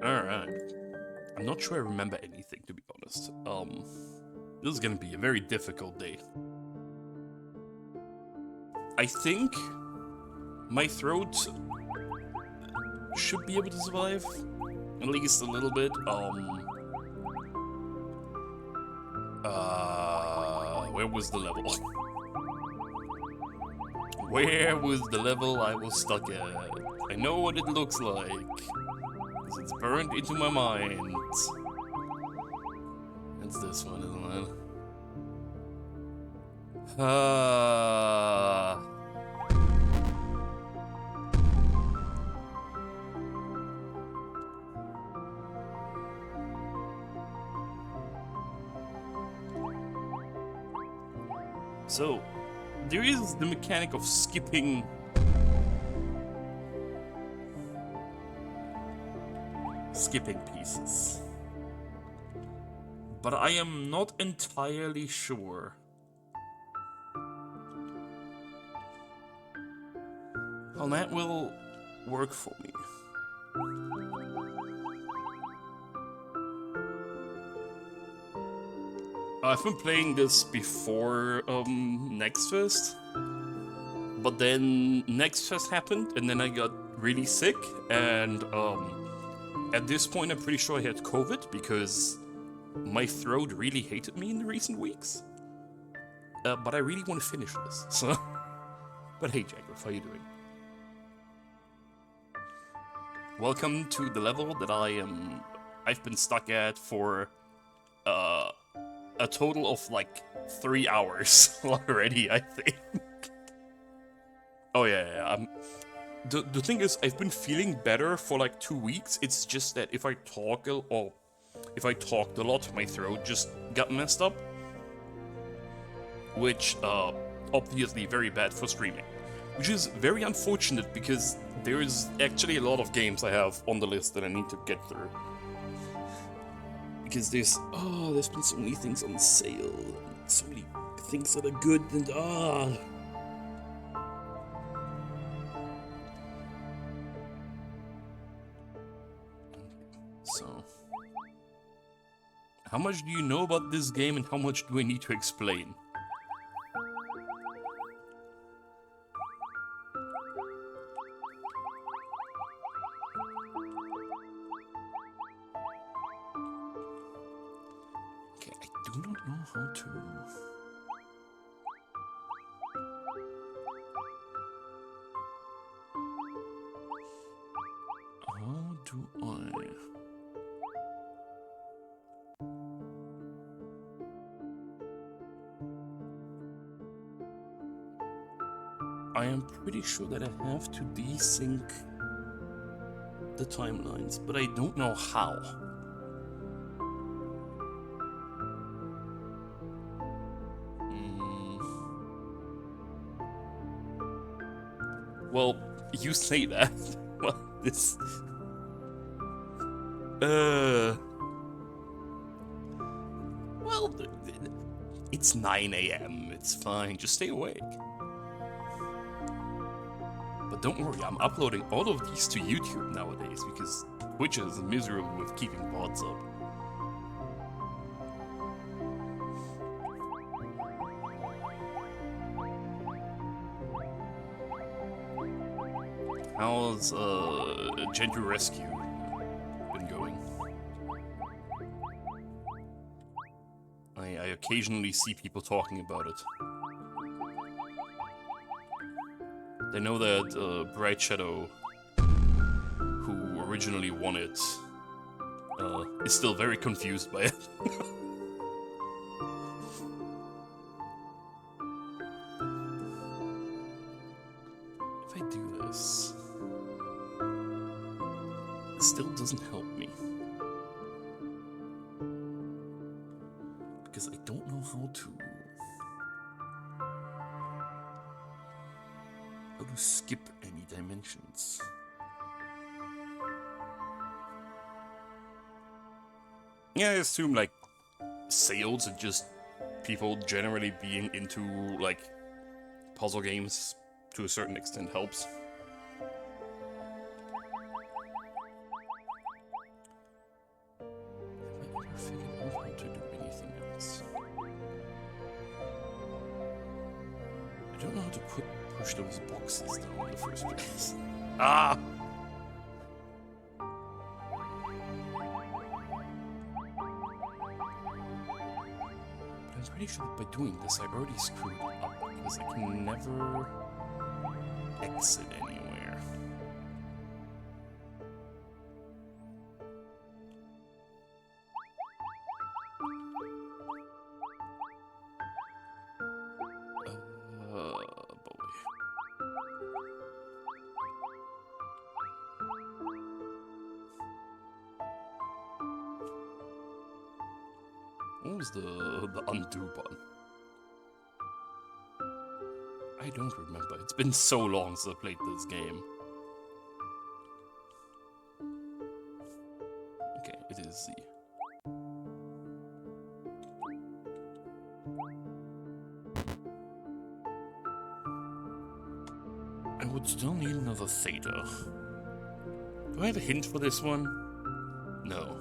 Alright. I'm not sure I remember anything, to be honest. This is gonna be a very difficult day. I think my throat should be able to survive, at least a little bit. Where was the level? Where was the level I was stuck at? I know what it looks like, because it's burned into my mind. It's this one, isn't it? So, there is the mechanic of skipping pieces. But I am not entirely sure how that will work for me. I've been playing this before Next Fest, but then Next Fest happened, and then I got really sick, and at this point I'm pretty sure I had COVID, because my throat really hated me in the recent weeks. But I really want to finish this, so... But hey, Jacob, how you doing? Welcome to the level that I've been stuck at for, a total of, like, 3 hours already, I think. Oh, yeah. The thing is, I've been feeling better for, like, 2 weeks. It's just that if I talked a lot, my throat just got messed up. Which, obviously very bad for streaming. Which is very unfortunate, because there is actually a lot of games I have on the list that I need to get through. Because there's been so many things on sale, and so many things that are good, and So, how much do you know about this game, and how much do I need to explain? I do not know how to... How do I... I am pretty sure that I have to desync the timelines, but I don't know how. Well, you say that. Well, this... Well, it's 9 AM, it's fine, just stay awake. But don't worry, I'm uploading all of these to YouTube nowadays, because Twitch is miserable with keeping bots up. How's Gentle Rescue been going? I occasionally see people talking about it. I know that Bright Shadow, who originally won it, is still very confused by it. If I do this, it still doesn't help me. Because I don't know how to skip any dimensions. Yeah, I assume, like, sales and just people generally being into, like, puzzle games to a certain extent helps. to do anything else. I don't know how to push those boxes down in the first place. Ah! But I'm pretty sure that by doing this I already screwed up, because I can never exit anywhere. What was the undo button? I don't remember. It's been so long since I played this game. Okay, it is Z. I would still need another Theta. Do I have a hint for this one? No.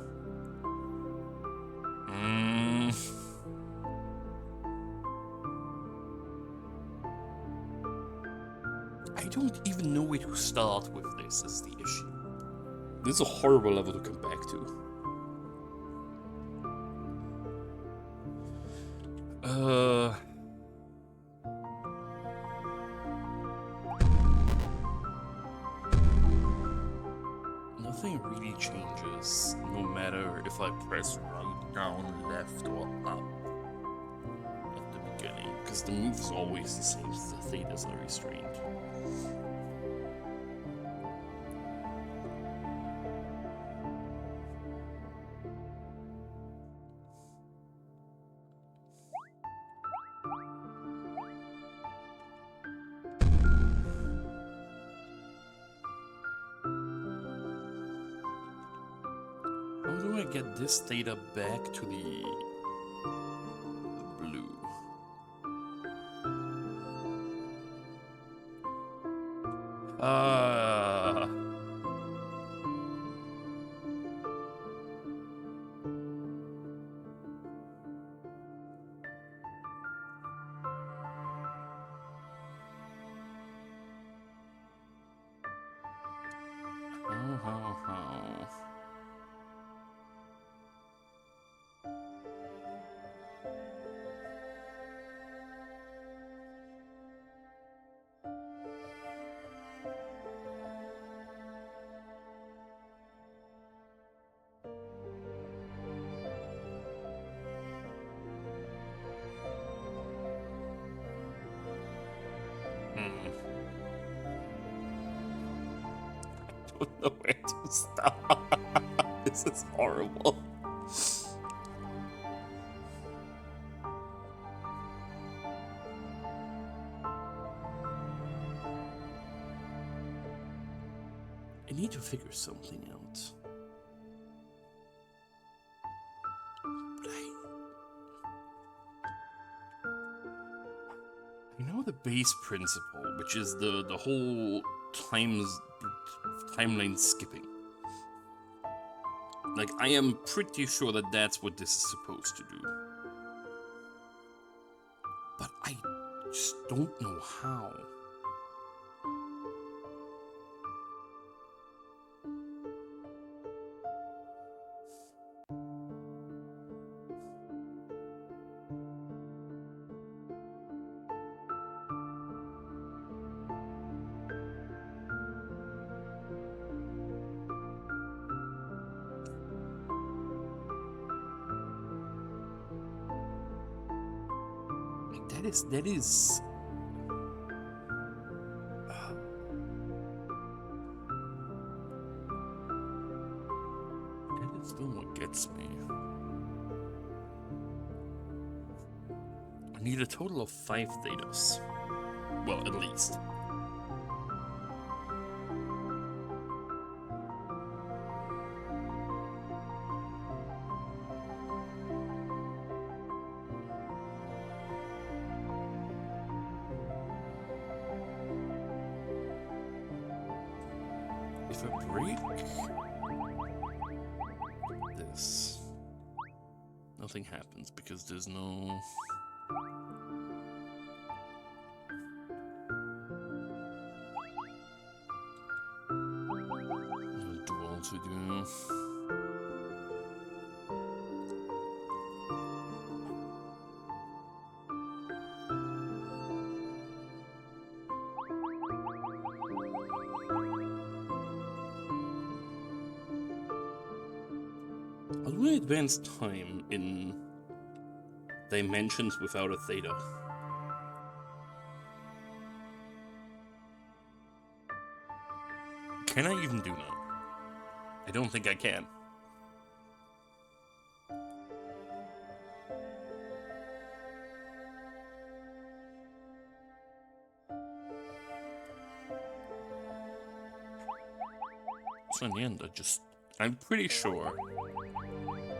I don't even know where to start with this, is the issue. This is a horrible level to come back to. Nothing really changes, no matter if I press right, down, left, or up at the beginning, because the move is always the same, the Thetas are restrained. How do I get this Theta back to the blue? I don't know where to start. This is horrible. I need to figure something out. But I know the base principle, which is the whole timeline skipping. Like, I am pretty sure that that's what this is supposed to do. But I just don't know how. That is still what gets me. I need a total of 5 Thetas. Well, at least. If I break this... Nothing happens because there's no... no duel to do. How do I advance time in dimensions without a theta? Can I even do that? I don't think I can. So in the end, I'm pretty sure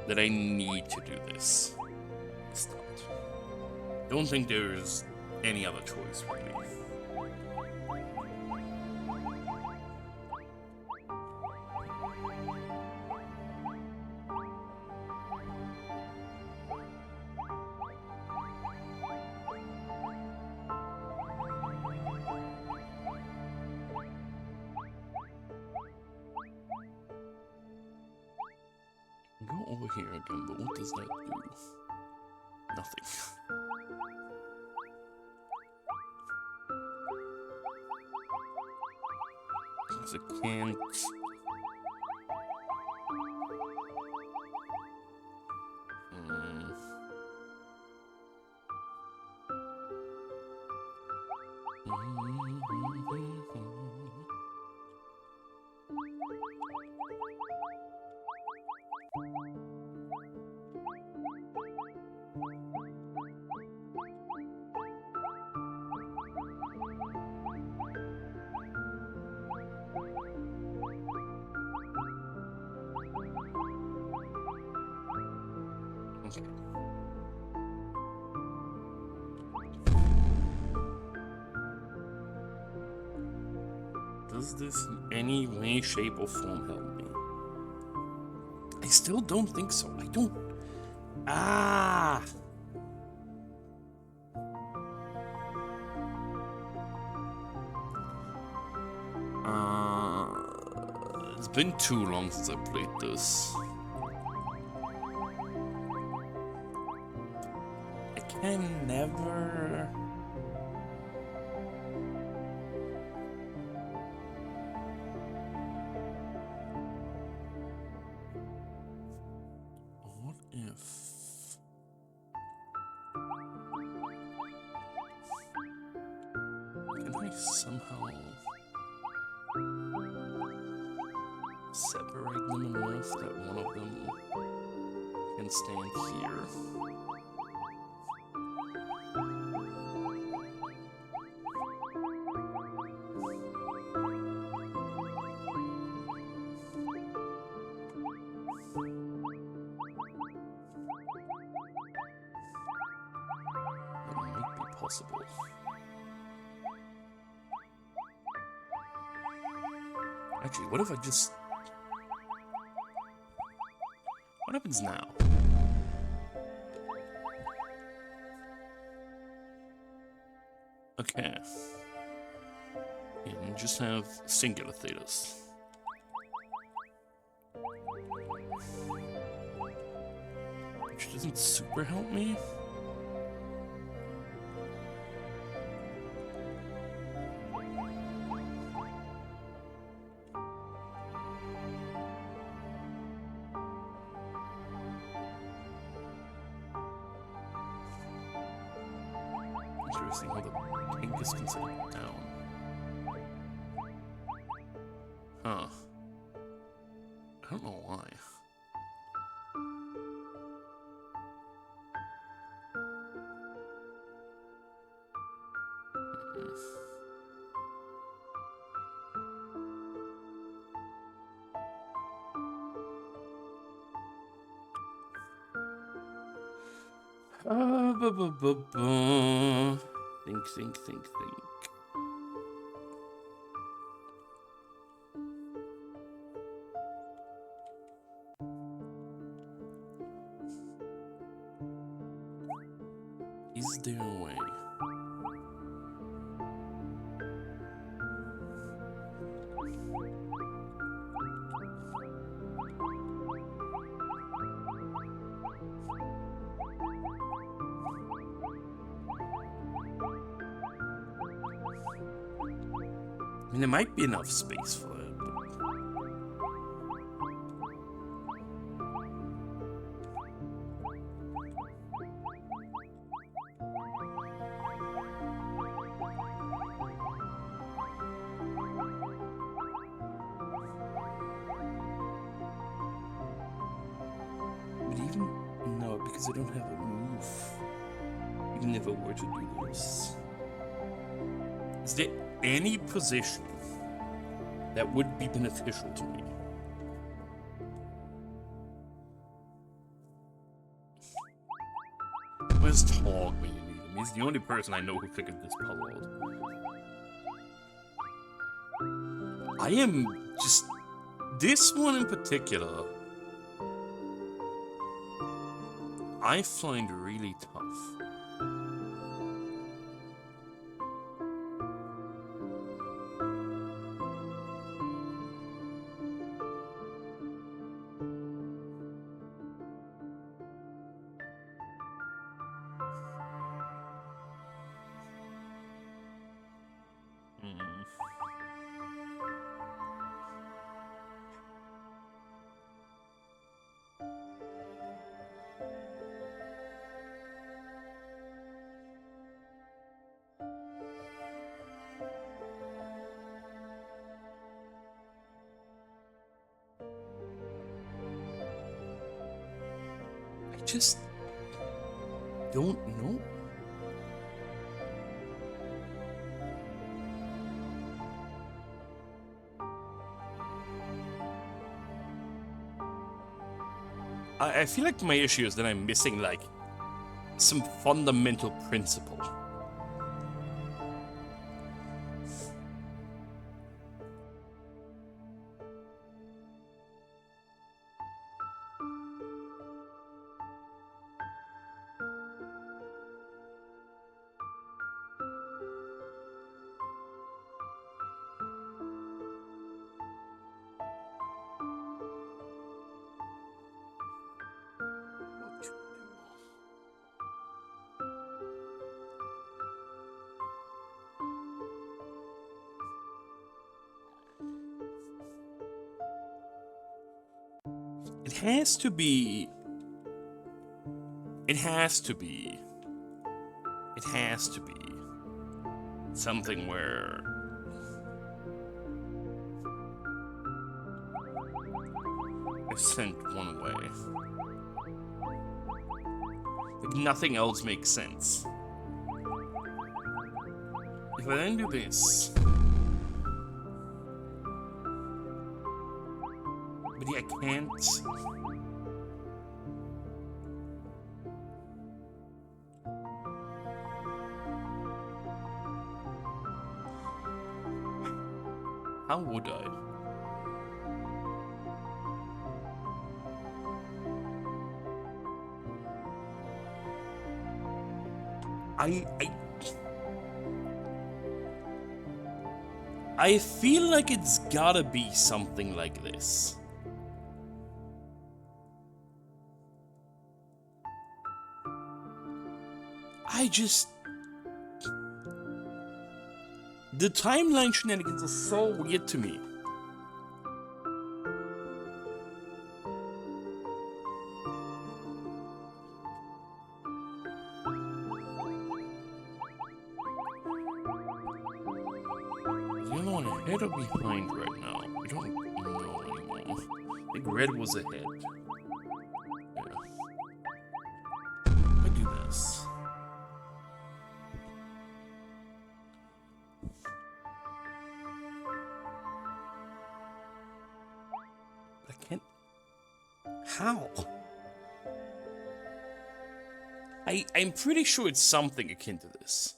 that I need to do this. Don't think there's any other choice, really. Go over here again, but what does that do? Nothing. Because I can't... Okay. Does this in any way, shape, or form help me? I still don't think so. I don't... Ah! It's been too long since I played this. I can never... What if... Can I somehow... separate them enough that one of them can stand here? That might be possible. Actually, what if I just... What happens now? Okay. Yeah, and just have singular thetas. Which doesn't super help me. Interesting how the pink is considered down. Huh. I don't know why. Think. Is there a way? I mean, there might be enough space for it, but... But even... No, because I don't have a move. Even if I were to do this. Is there any position that would be beneficial to me? Where's Tog when you need him? He's the only person I know who figured this puzzle out. I am just... This one in particular, I find really tough. I just don't know. I feel like my issue is that I'm missing, like, some fundamental principle. It has to be... It has to be something where I sent one way. Like, nothing else makes sense. If I then do this... But yeah, I can't... How would I? I feel like it's gotta be something like this. I just... The timeline shenanigans are so weird to me. Is the other one ahead or behind right now? I don't know anymore. I think red was ahead. Yeah. I do this. How? I'm pretty sure it's something akin to this.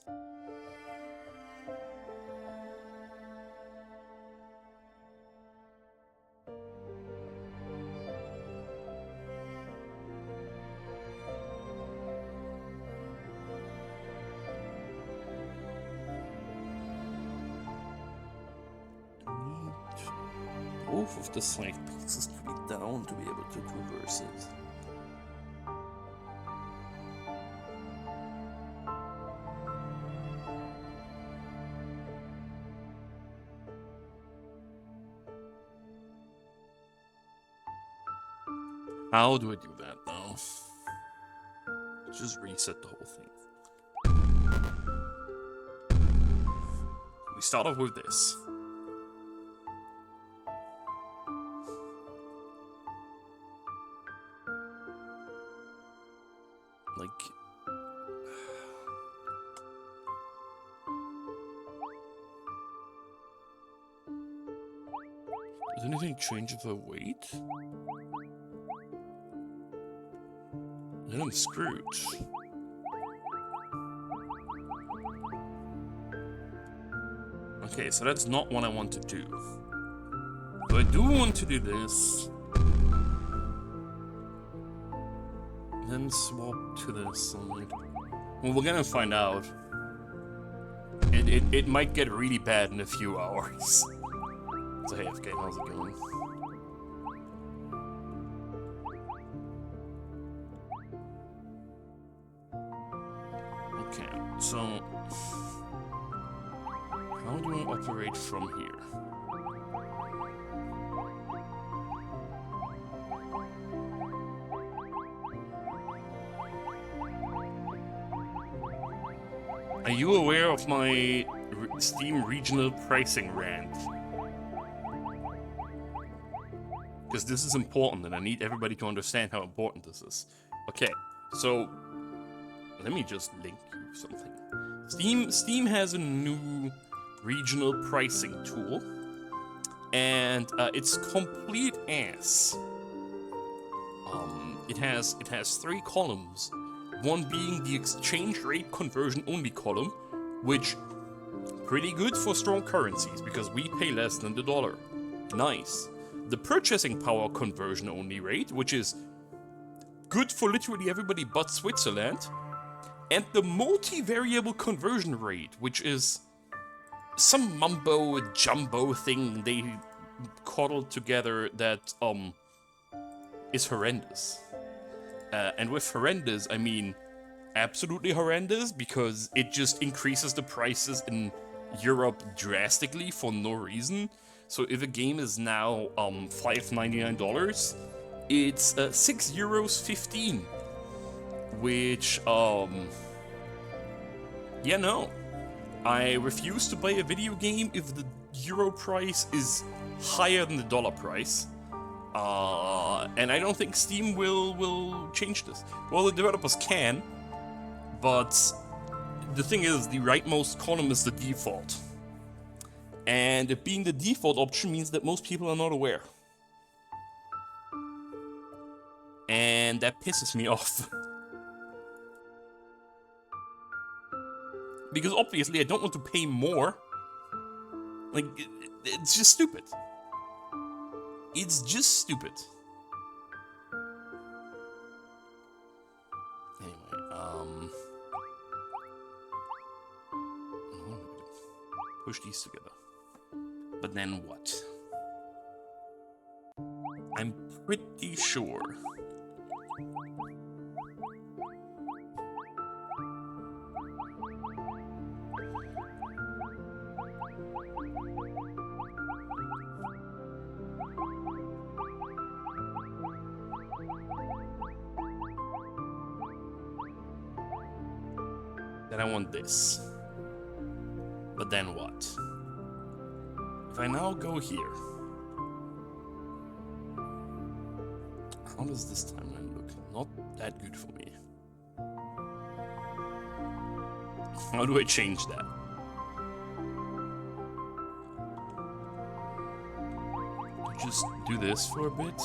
both of the side pieces to be down to be able to traverse it. How do I do that now? Just reset the whole thing. We start off with this. Like... Does anything change if I wait? Then I'm screwed. Okay, so that's not what I want to do. So I do want to do this. Then swap to this side. Well, we're gonna find out. It might get really bad in a few hours. So hey, FK, how's it going? Okay, so how do I operate from here? Are you aware of my Steam regional pricing rant? Because this is important and I need everybody to understand how important this is. Okay, so let me just link you something. Steam has a new regional pricing tool, and it's complete ass. It has 3 columns. One being the exchange rate conversion only column, which pretty good for strong currencies because we pay less than the dollar. Nice. The purchasing power conversion only rate, which is good for literally everybody but Switzerland. And the multi-variable conversion rate, which is some mumbo jumbo thing they coddled together that is horrendous. And with horrendous, I mean absolutely horrendous, because it just increases the prices in Europe drastically for no reason. So if a game is now $5.99, it's €6.15, which yeah, no. I refuse to buy a video game if the euro price is higher than the dollar price. And I don't think Steam will change this. Well, the developers can, but the thing is, the rightmost column is the default. And it being the default option means that most people are not aware. And that pisses me off. Because obviously I don't want to pay more. Like, it's just stupid. It's just stupid. Anyway, push these together. But then what? I'm pretty sure that I want this. But then what? If I now go here, how does this timeline look? Not that good for me. How do I change that? Just do this for a bit.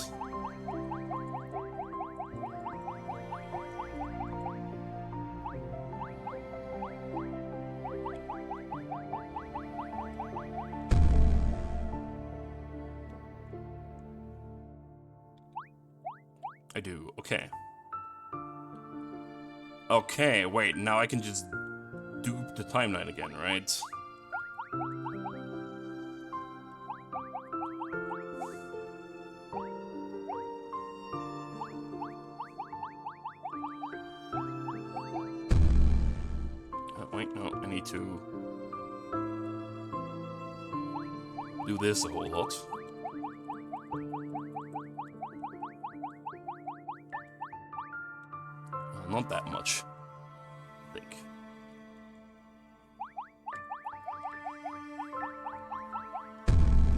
I do, okay. Okay, wait, now I can just dupe the timeline again, right? need to do this a whole lot. Not that much, I think.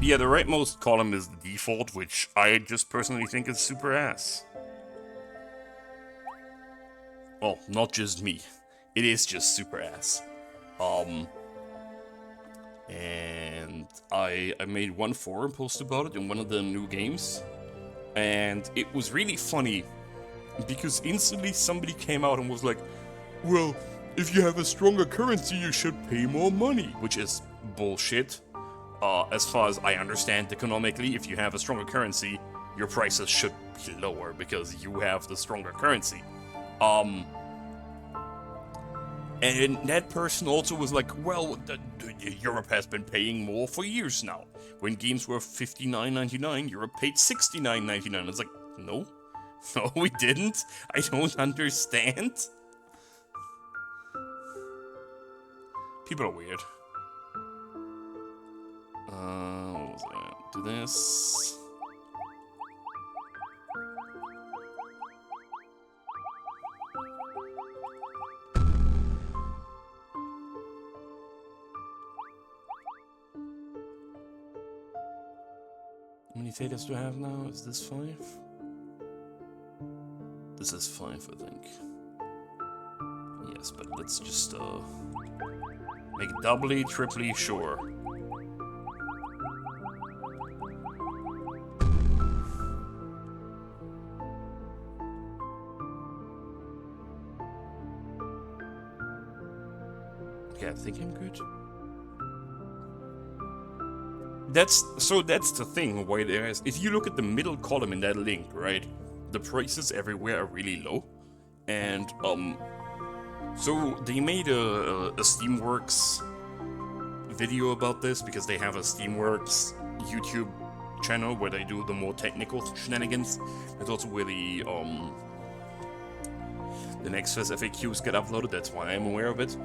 Yeah, the rightmost column is the default, which I just personally think is super ass. Well, not just me. It is just super ass. And I made one forum post about it in one of the new games. And it was really funny, because instantly somebody came out and was like, well, if you have a stronger currency, you should pay more money, which is bullshit. As far as I understand economically, if you have a stronger currency, your prices should be lower because you have the stronger currency. And that person also was like, well, Europe has been paying more for years now. When games were $59.99, Europe paid $69.99. I was like, no. No, we didn't. I don't understand. People are weird. What was that? Do this. How many Thetas do I have now? Is this 5? This is 5, I think. Yes, but let's just make doubly, triply sure. Okay, I think I'm good. That's the thing, why there is. If you look at the middle column in that link, right, the prices everywhere are really low, and so they made a Steamworks video about this because they have a Steamworks YouTube channel where they do the more technical shenanigans. That's also where the next fest FAQs get uploaded. That's why I'm aware of it.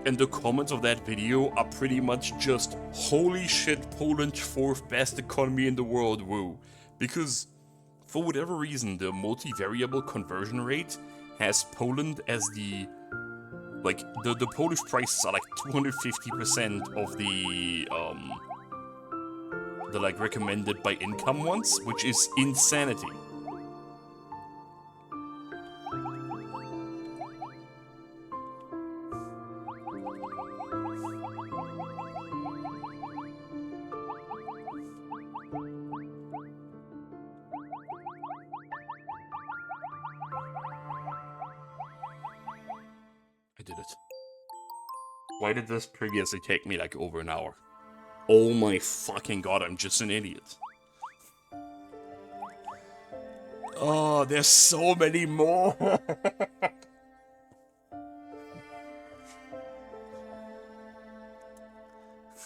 And the comments of that video are pretty much just, holy shit, Poland 4th best economy in the world, woo. Because, for whatever reason, the multi-variable conversion rate has Poland as the, like, the Polish prices are like 250% of the like, recommended by income ones, which is insanity. Why did this previously take me like over an hour? Oh my fucking god, I'm just an idiot. Oh, there's so many more!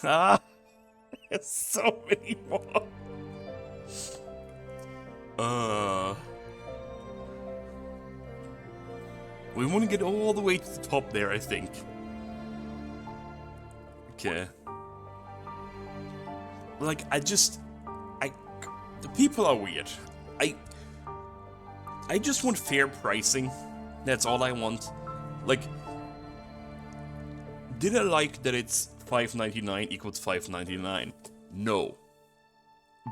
Ah, there's so many more! We want to get all the way to the top there, I think. Okay. Like, the people are weird. I just want fair pricing. That's all I want. Like, did I like that it's $5.99 equals $5.99? No.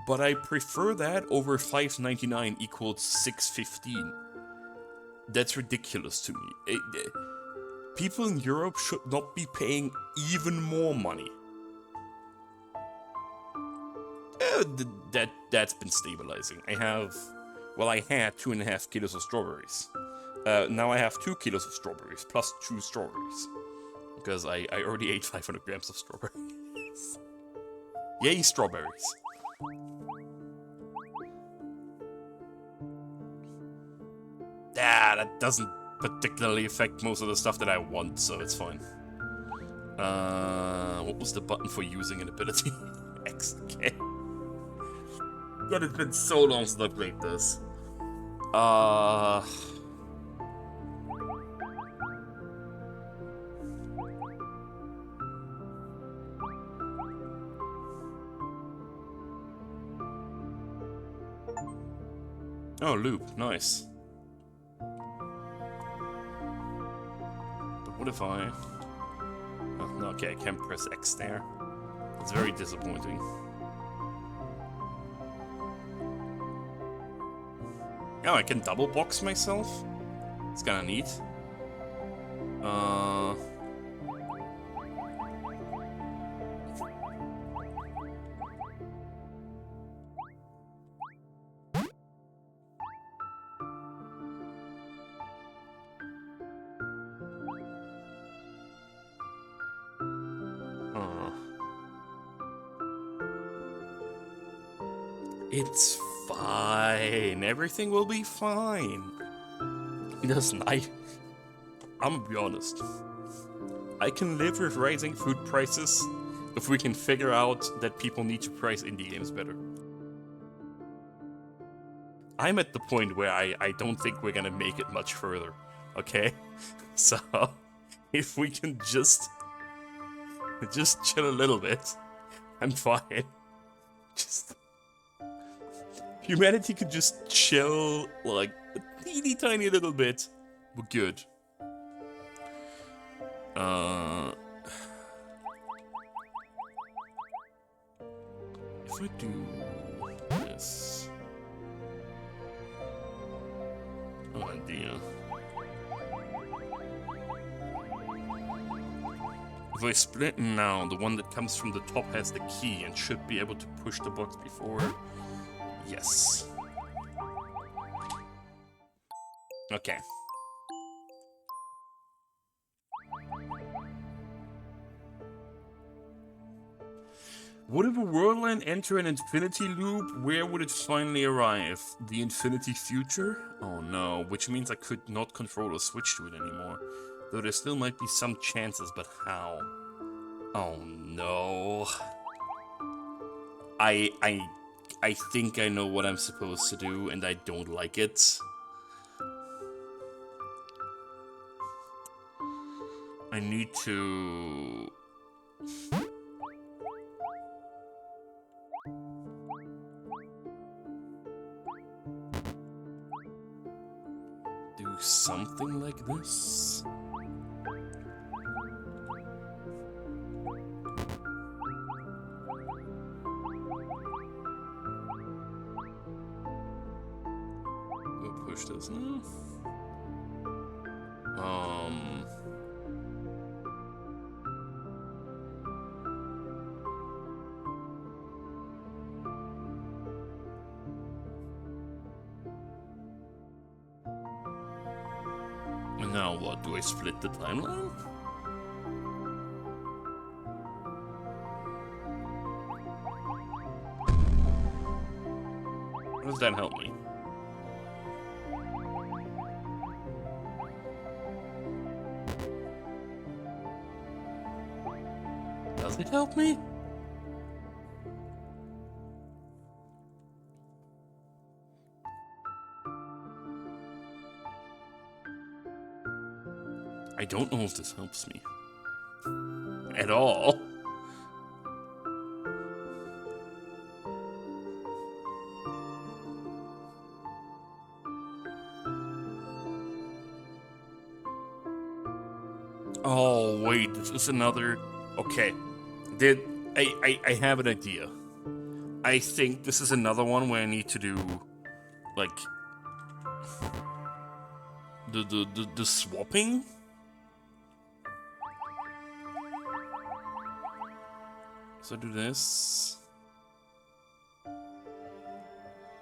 But I prefer that over $5.99 equals $6.15. That's ridiculous to me. People in Europe should not be paying even more money. That's been stabilizing. I had 2.5 kilos of strawberries. Now I have 2 kilos of strawberries, plus 2 strawberries. Because I already ate 500 grams of strawberries. Yay, strawberries. That doesn't particularly affect most of the stuff that I want, so it's fine. What was the button for using an ability? X, okay. God, it's been so long since I played this. Oh, loop. Nice. But what if I... Oh, no, okay, I can't press X there. It's very disappointing. Oh, I can double box myself? It's kinda neat. It's fine. Everything will be fine. Listen, I'm gonna be honest. I can live with rising food prices if we can figure out that people need to price indie games better. I'm at the point where I don't think we're gonna make it much further, okay? So, if we can just chill a little bit, I'm fine. Just... Humanity could just chill, like, a teeny tiny little bit. We're good. If I do this... Oh dear. If I split now, the one that comes from the top has the key and should be able to push the box before... Yes. Okay. Would if a Worldline enter an infinity loop, where would it finally arrive? The infinity future? Oh no, which means I could not control or switch to it anymore. Though there still might be some chances, but how? Oh no. I think I know what I'm supposed to do, and I don't like it. I need to... do something like this? We'll push this now. Now what, do I split the timeline? How does that help me? Does it help me? I don't know if this helps me. At all. Oh, wait, this is another... Okay. I have an idea. I think this is another one where I need to do, like... The swapping? So do this.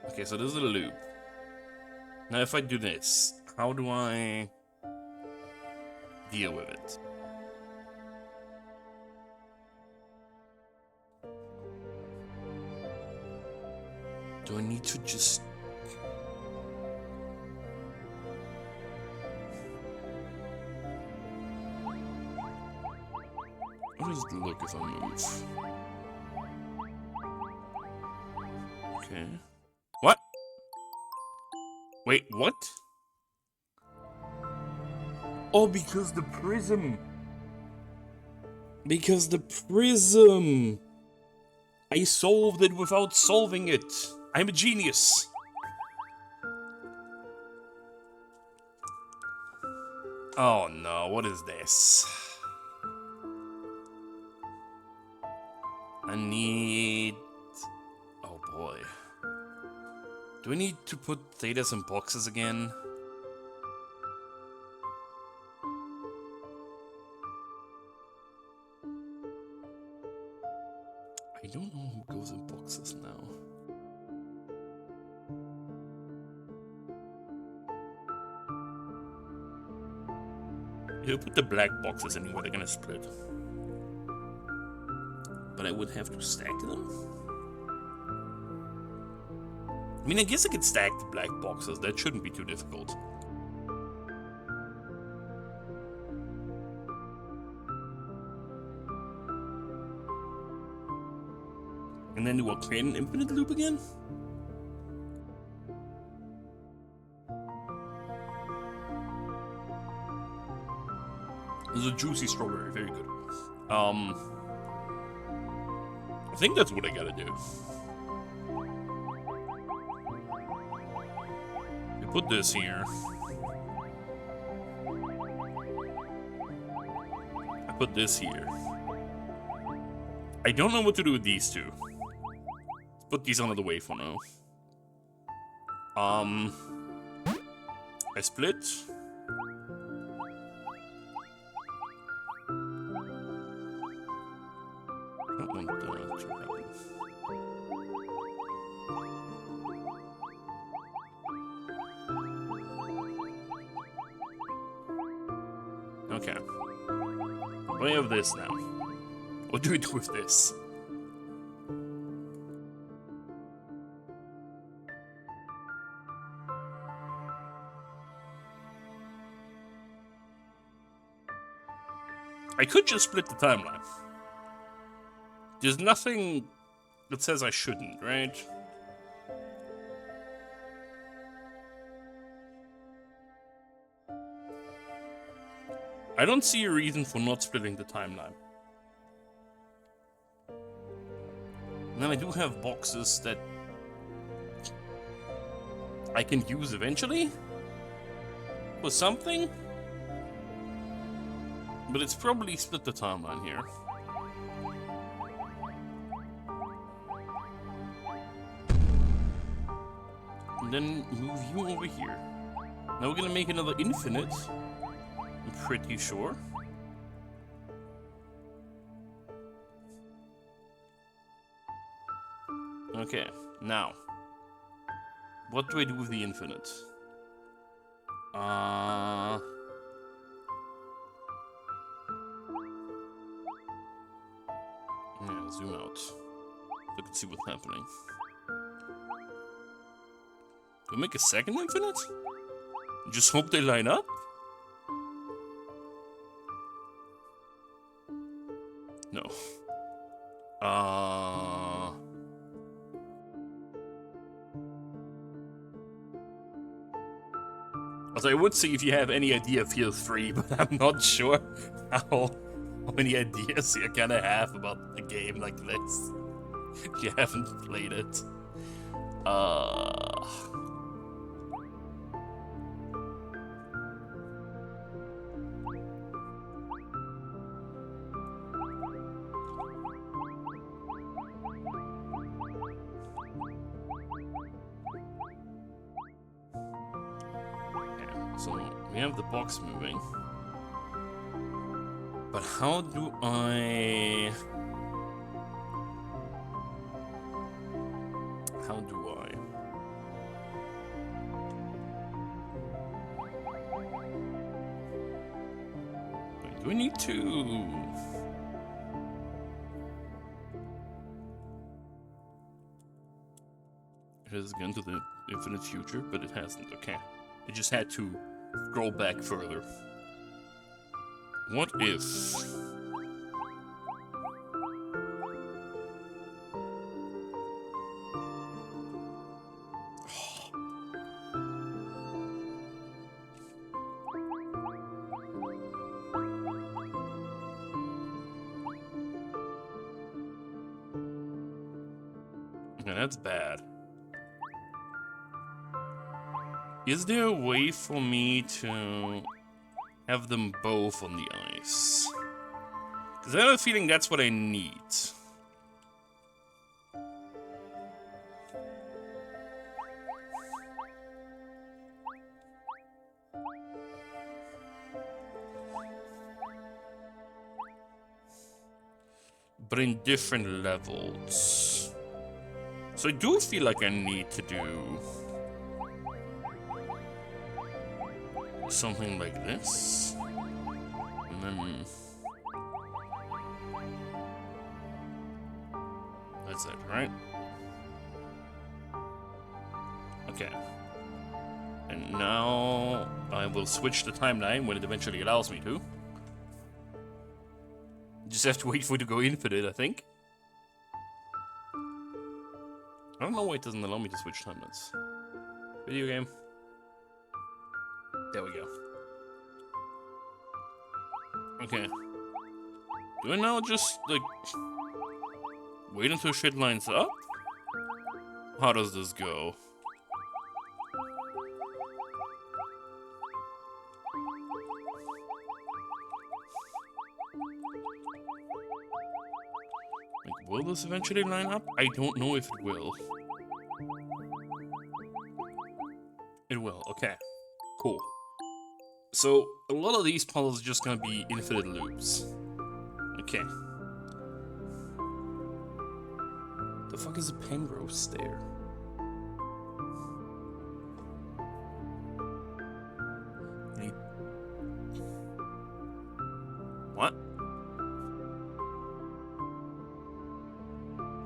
Okay, so this is a loop. Now if I do this, how do I deal with it? Do I need to just... How does it look if I move? Okay. What? Wait, what? Oh, because the prism. Because the prism. I solved it without solving it. I'm a genius. Oh no, what is this? I need... Oh boy. Do I need to put Thetas in boxes again? I don't know who goes in boxes now. He'll put the black boxes anyway, they're gonna split. But I would have to stack them? I mean, I guess I could stack the black boxes, that shouldn't be too difficult. And then do I create an infinite loop again? This is a juicy strawberry, very good. I think that's what I gotta do. You put this here. I put this here. I don't know what to do with these two. Let's put these out of the way for now. I split. I don't want that to happen. Okay. We have this now. What do we do with this? I could just split the timeline. There's nothing that says I shouldn't, right? I don't see a reason for not splitting the timeline. And then I do have boxes that I can use eventually for something. But it's probably split the timeline here. And then move you over here. Now we're gonna make another infinite. I'm pretty sure. Okay, now. What do I do with the infinite? Yeah, zoom out. So I can see what's happening. Do I make a second infinite? Just hope they line up? No. Also, I would say if you have any idea, feel free, but I'm not sure how many ideas you're gonna have about a game like this if you haven't played it. So we have the box moving. But how do I... Wait, do we need to... It has gone to the infinite future, but it hasn't, okay. It just had to scroll back further. What if... Yeah, that's bad. Is there a way for me to have them both on the ice. Because I have a feeling that's what I need. But in different levels. So I do feel like I need to do something like this. And then that's it, right? Okay. And now I will switch the timeline when it eventually allows me to. Just have to wait for it to go infinite, I think. I don't know why it doesn't allow me to switch timelines. Video game. There we go. Okay. Do I now just, like, wait until shit lines up? How does this go? Like, will this eventually line up? I don't know if it will. It will, okay. Cool. So, a lot of these puzzles are just gonna be infinite loops. Okay. The fuck is a Penrose there? What?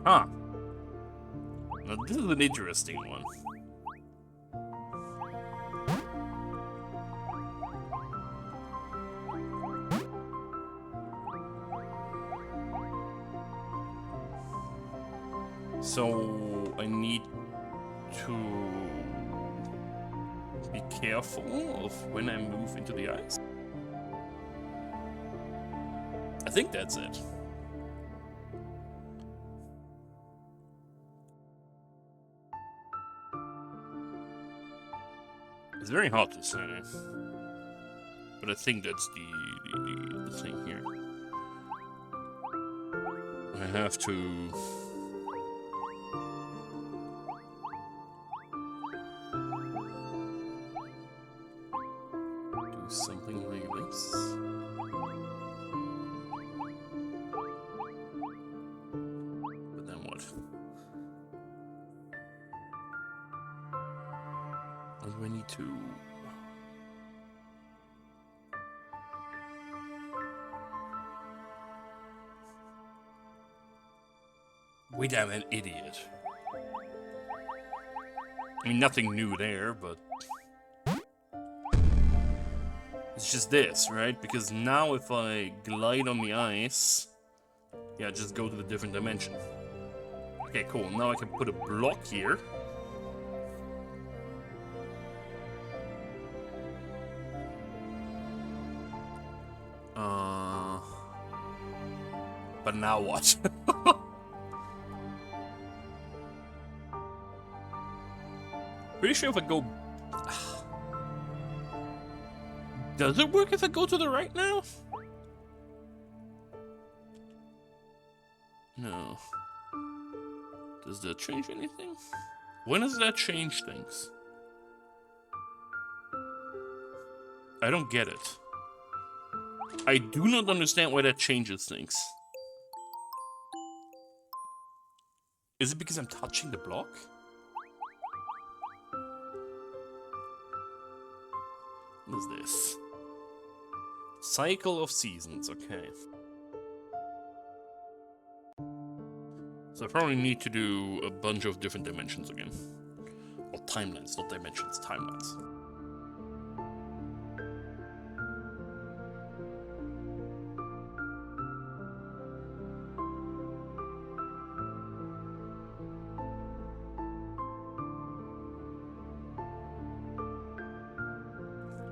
Huh. Now this is an interesting one. So I need to be careful of when I move into the ice. I think that's it. It's very hard to say, but I think that's the thing here. I have to do something like this. But then what? What do I need to... Wait, I'm an idiot. I mean, nothing new there, but... It's just this, right? Because now if I glide on the ice... Yeah, just go to the different dimension. Okay, cool. Now I can put a block here. But now what? Pretty sure if I go... Does it work if I go to the right now? No. Does that change anything? When does that change things? I don't get it. I do not understand why that changes things. Is it because I'm touching the block? What is this? Cycle of seasons, okay. So I probably need to do a bunch of different dimensions again. Or timelines, not dimensions, timelines.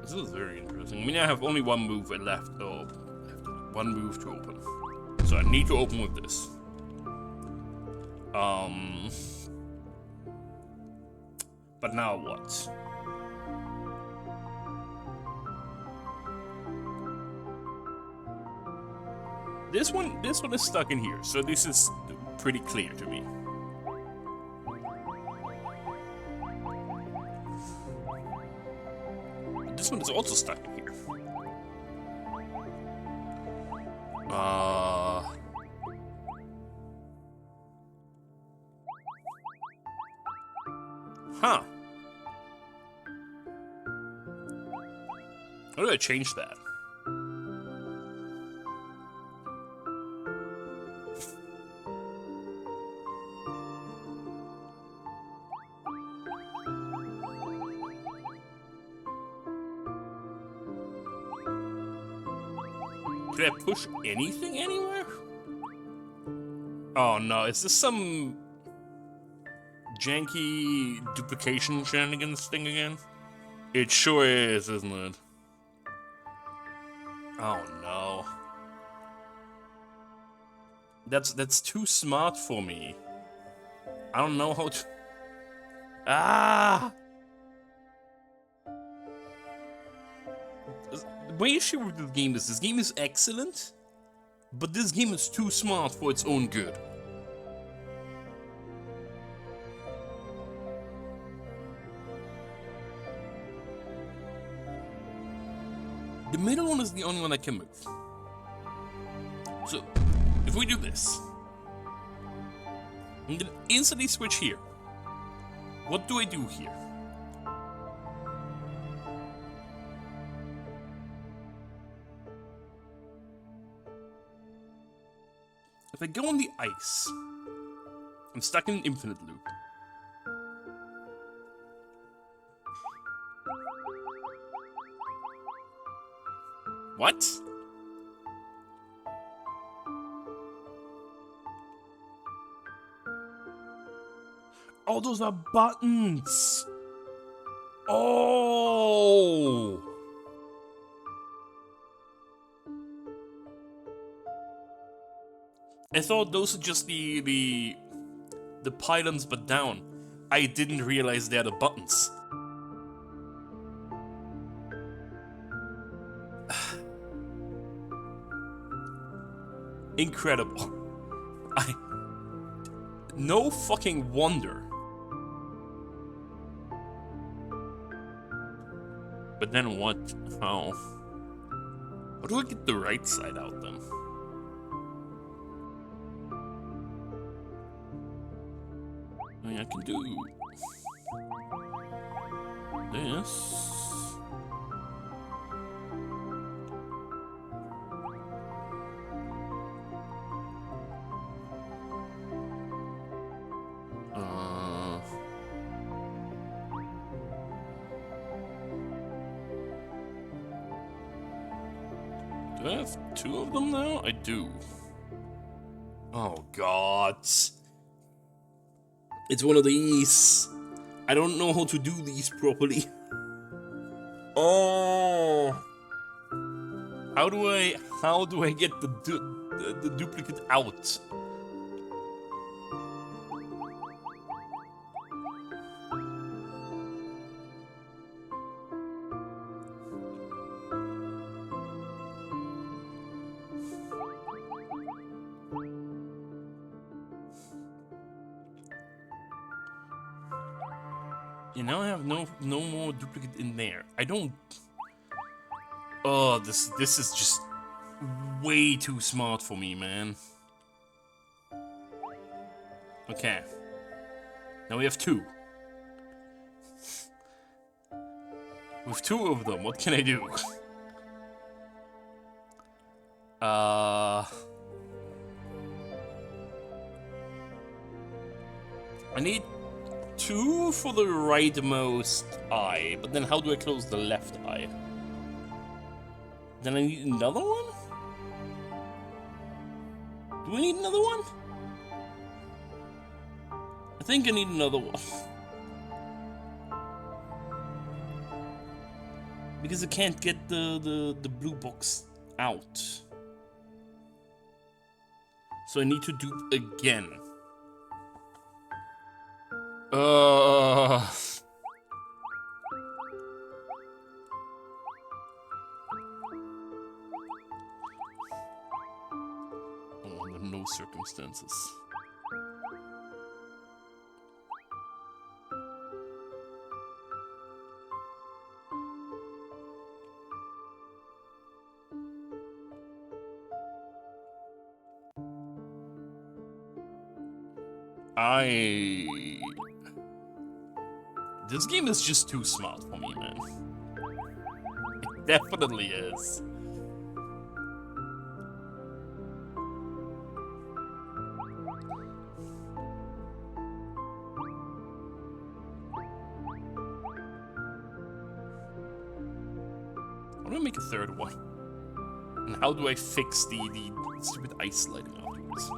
This is very interesting. I mean, I have only one move left. Oh, one move to open. So I need to open with this. But now what? This one is stuck in here, so this is pretty clear to me. This one is also stuck in here. Huh. How do I change that? Did I push anything anywhere? Oh no, is this some janky duplication shenanigans thing again? It sure is, isn't it? Oh no. That's too smart for me. I don't know how to... Ah! My issue with this game is excellent, but this game is too smart for its own good. The middle one is the only one I can move. So, if we do this, and then instantly switch here, what do I do here? If I go on the ice, I'm stuck in an infinite loop. What? Oh, those are buttons! Oh! I thought those are just the pylons but down. I didn't realize they're the buttons. Incredible. No fucking wonder. But then what? How? How do I get the right side out then? I mean, I can do this. Do I have two of them now? I do. Oh god. It's one of these. I don't know how to do these properly. Oh. How do I get the duplicate out? You now have no more duplicate in there. I don't. Oh, this is just way too smart for me, man. Okay. Now we have two. With two of them, what can I do? I need two for the rightmost eye, but then how do I close the left eye? Then I need another one? Do I need another one? I think I need another one. Because I can't get the blue box out. So I need to do again. those circumstances. This game is just too smart for me, man. It definitely is. How do I make a third one? And how do I fix the stupid ice sliding afterwards?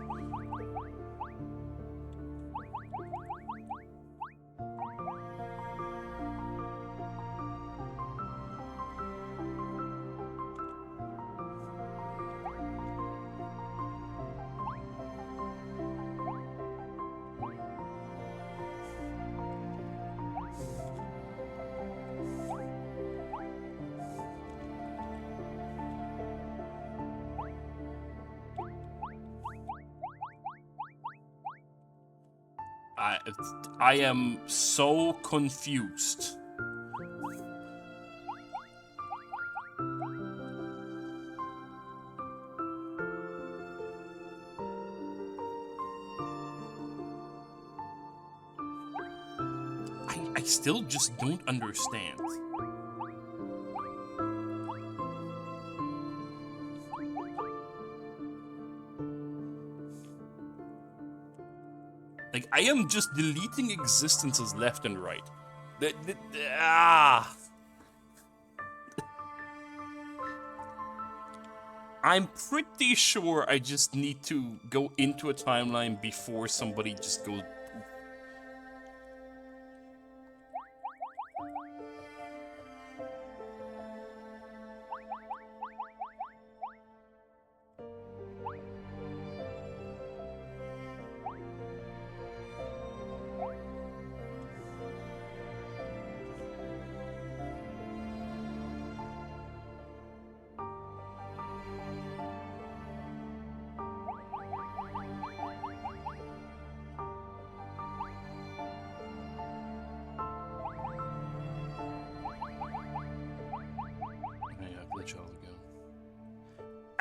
I am so confused. I still just don't understand. Like, I am just deleting existences left and right. I'm pretty sure I just need to go into a timeline before somebody just goes...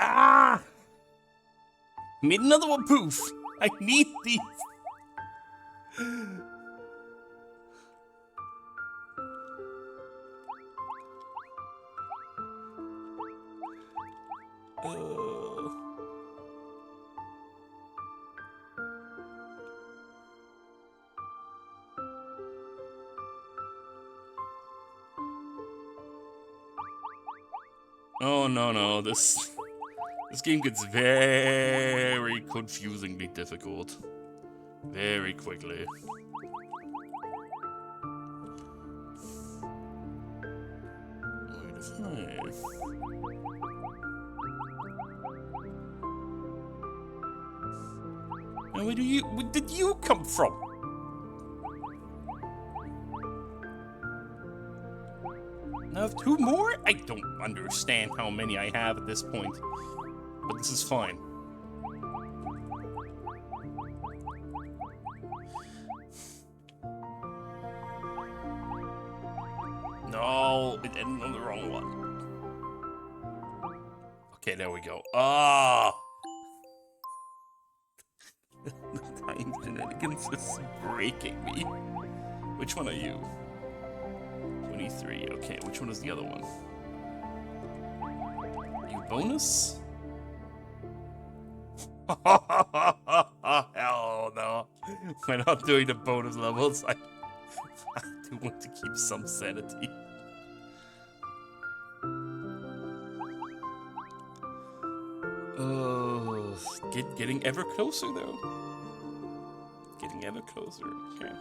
Ah! Made another one poof! I need these! Oh no, this game gets very confusingly difficult. Very quickly. Now, where did you come from? Now I have two more? I don't understand how many I have at this point. But this is fine. No, it ended on the wrong one. Okay, there we go. Ah! The time shenanigans is breaking me. Which one are you? 23. Okay, which one is the other one? Are you bonus? Hell no. We're not doing the bonus levels. I do want to keep some sanity. Oh, getting ever closer though. Getting ever closer. Okay.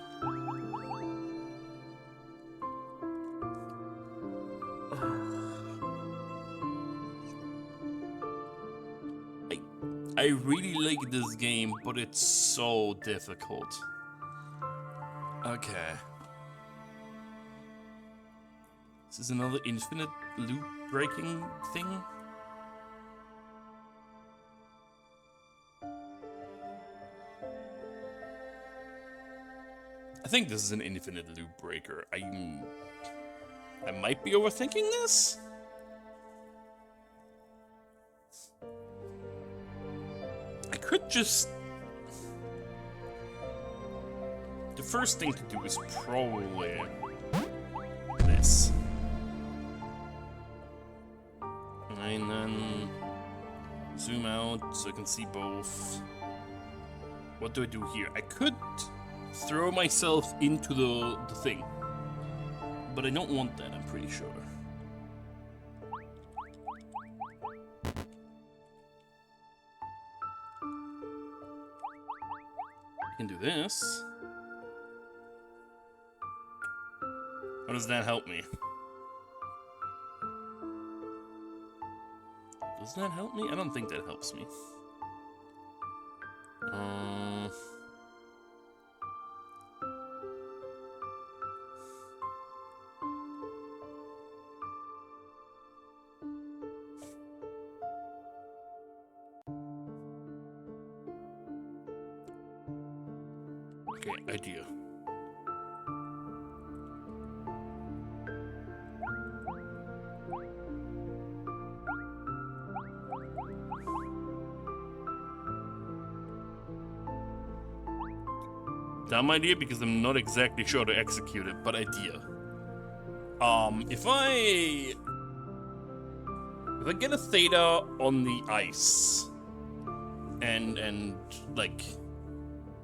I really like this game, but it's so difficult. Okay. This is another infinite loop breaking thing. think this is an infinite loop breaker. I might be overthinking this? I could just... The first thing to do is probably this. And then zoom out so I can see both. What do I do here? I could throw myself into the thing. But I don't want that, I'm pretty sure. I can do this. How does that help me? Does that help me? I don't think that helps me. Okay, idea. Dumb idea because I'm not exactly sure to execute it, but idea. If I get a Theta on the ice and like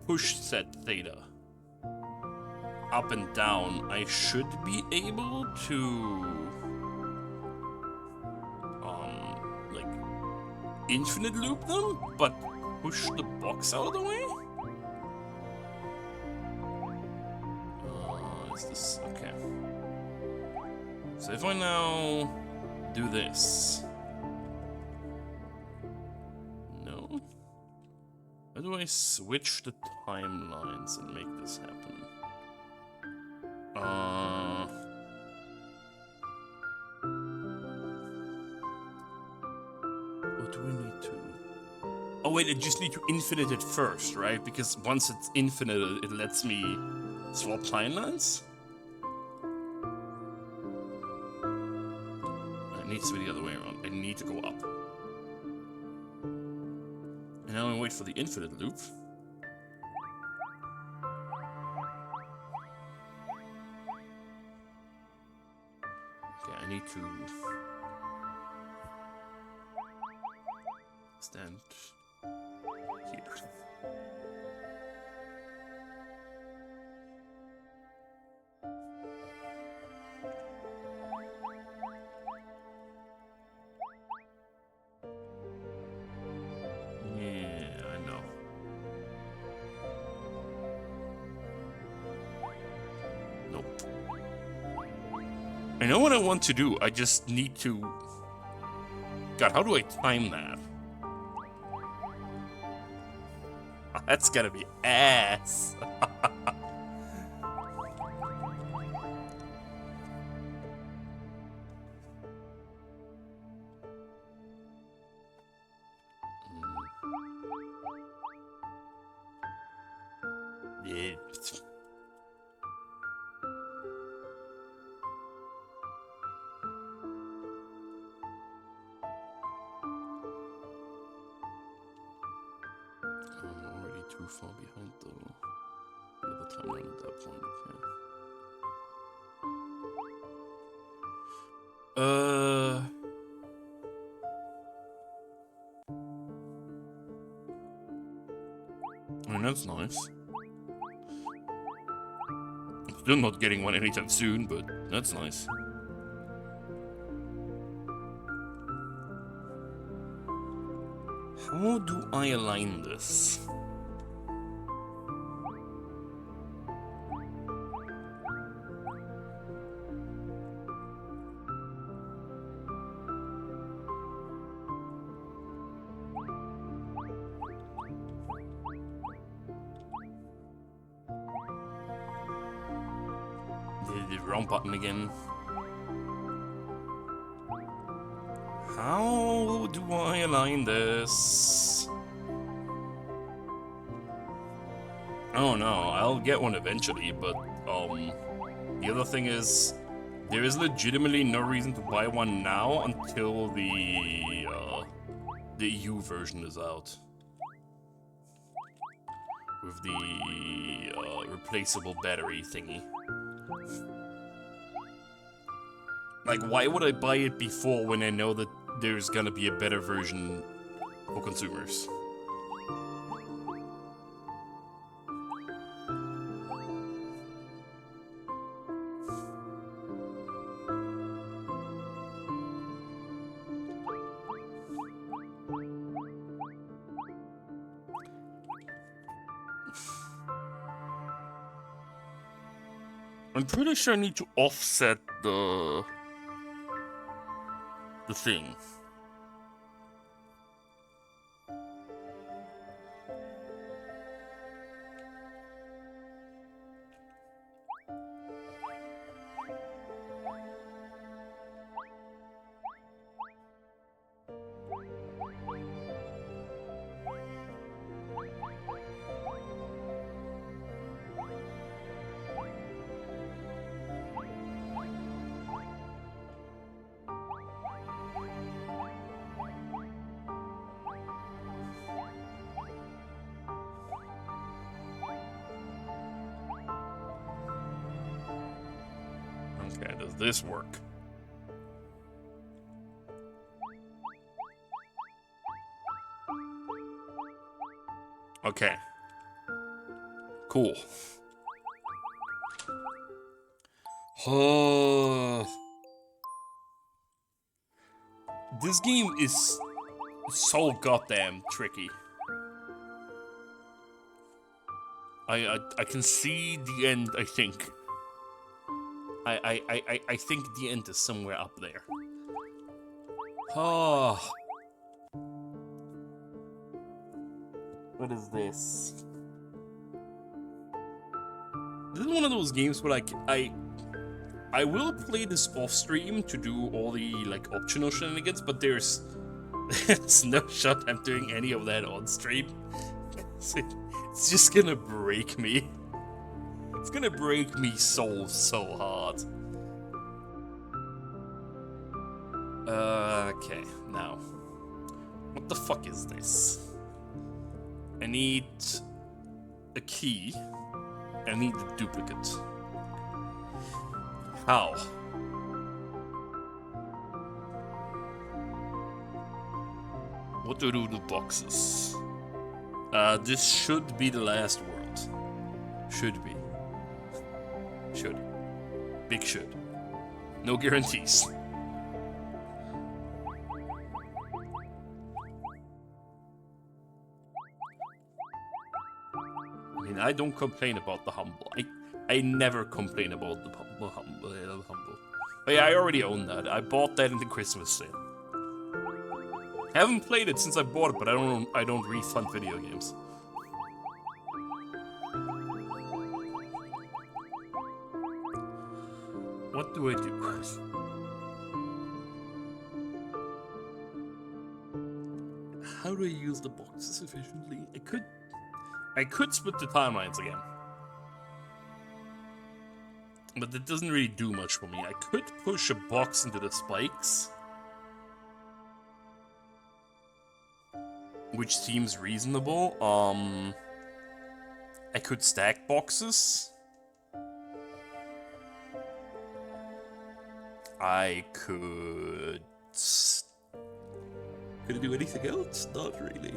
push said Theta up and down, I should be able to like infinite loop them, but push the box out of the way? Is this okay? So if I now do this, no? How do I switch the timelines and make this happen? What do we need to? Oh wait, I just need to infinite it first, right? Because once it's infinite, it lets me swap timelines? It needs to be the other way around. I need to go up. And now I wait for the infinite loop. Okay, I need to stand here. I know what I want to do, I just need to... God, how do I time that? That's gotta be ass. Yeah. I'm already too far behind the other timeline at that point, okay. I mean, that's nice. I'm still not getting one anytime soon, but that's nice. How do I align this? The wrong button again. How do I align this? Oh no, I'll get one eventually, but the other thing is there is legitimately no reason to buy one now until the EU version is out. With the replaceable battery thingy. Like, why would I buy it before when I know that there's gonna be a better version for consumers? I'm pretty sure I need to offset the thing. Okay, does this work? Okay. Cool. This game is so goddamn tricky. I can see the end, I think. I think the end is somewhere up there. Oh. What is this? This is one of those games where like I will play this off stream to do all the like optional shenanigans, but there's no shot I'm doing any of that on stream. It's just gonna break me. It's gonna break me so hard. Okay, now. What the fuck is this? I need a key. I need the duplicate. How? What do the boxes? This should be the last world. Should be. Should. Big should. No guarantees. I mean, I don't complain about the humble. I never complain about the humble. But yeah, I already own that. I bought that in the Christmas sale. I haven't played it since I bought it, but I don't refund video games. What do I do? How do I use the boxes efficiently? I could split the timelines again. But that doesn't really do much for me. I could push a box into the spikes. Which seems reasonable. I could stack boxes. I could... Could I do anything else? Not really.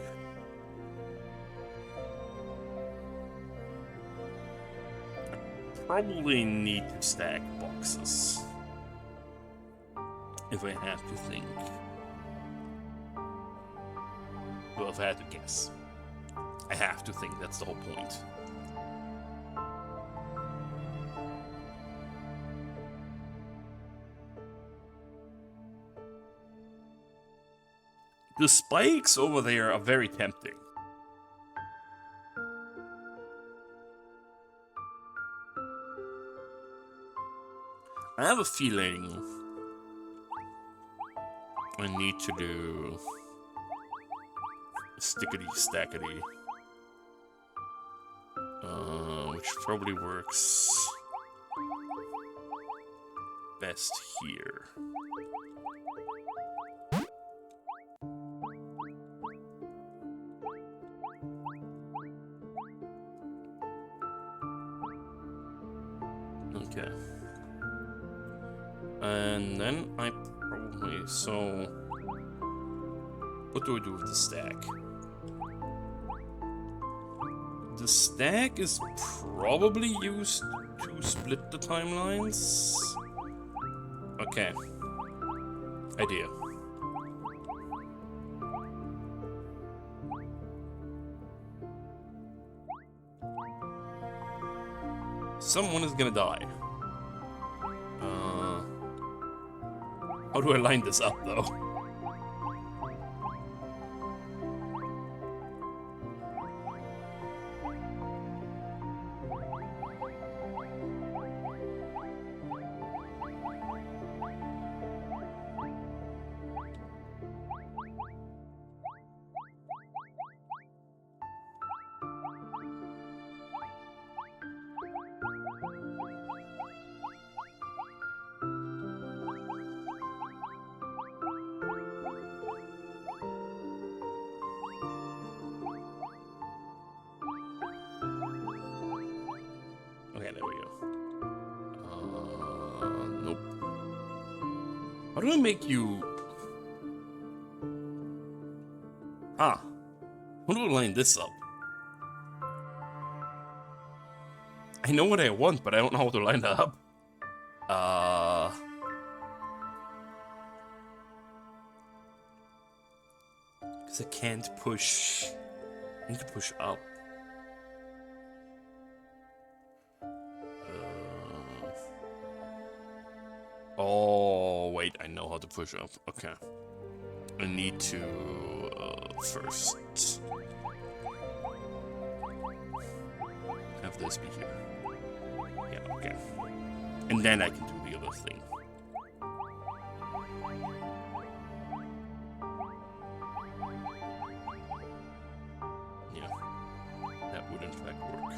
Probably need to stack boxes. If I have to think. Well, if I had to guess. I have to think, that's the whole point. The spikes over there are very tempting. I have a feeling I need to do stickety stackety. which probably works best here. Okay. And then I probably... So... What do I do with the stack? The stack is probably used to split the timelines. Okay. Idea. Someone is gonna die. How do I line this up, though? Okay, there we go. Nope. How do I make you... Ah. How do I line this up? I know what I want, but I don't know how to line that up. Because I can't push... I need to push up. Oh, wait, I know how to push up. Okay. I need to, first... have this be here. Yeah, okay. And then I can do the other thing. Yeah. That would in fact work.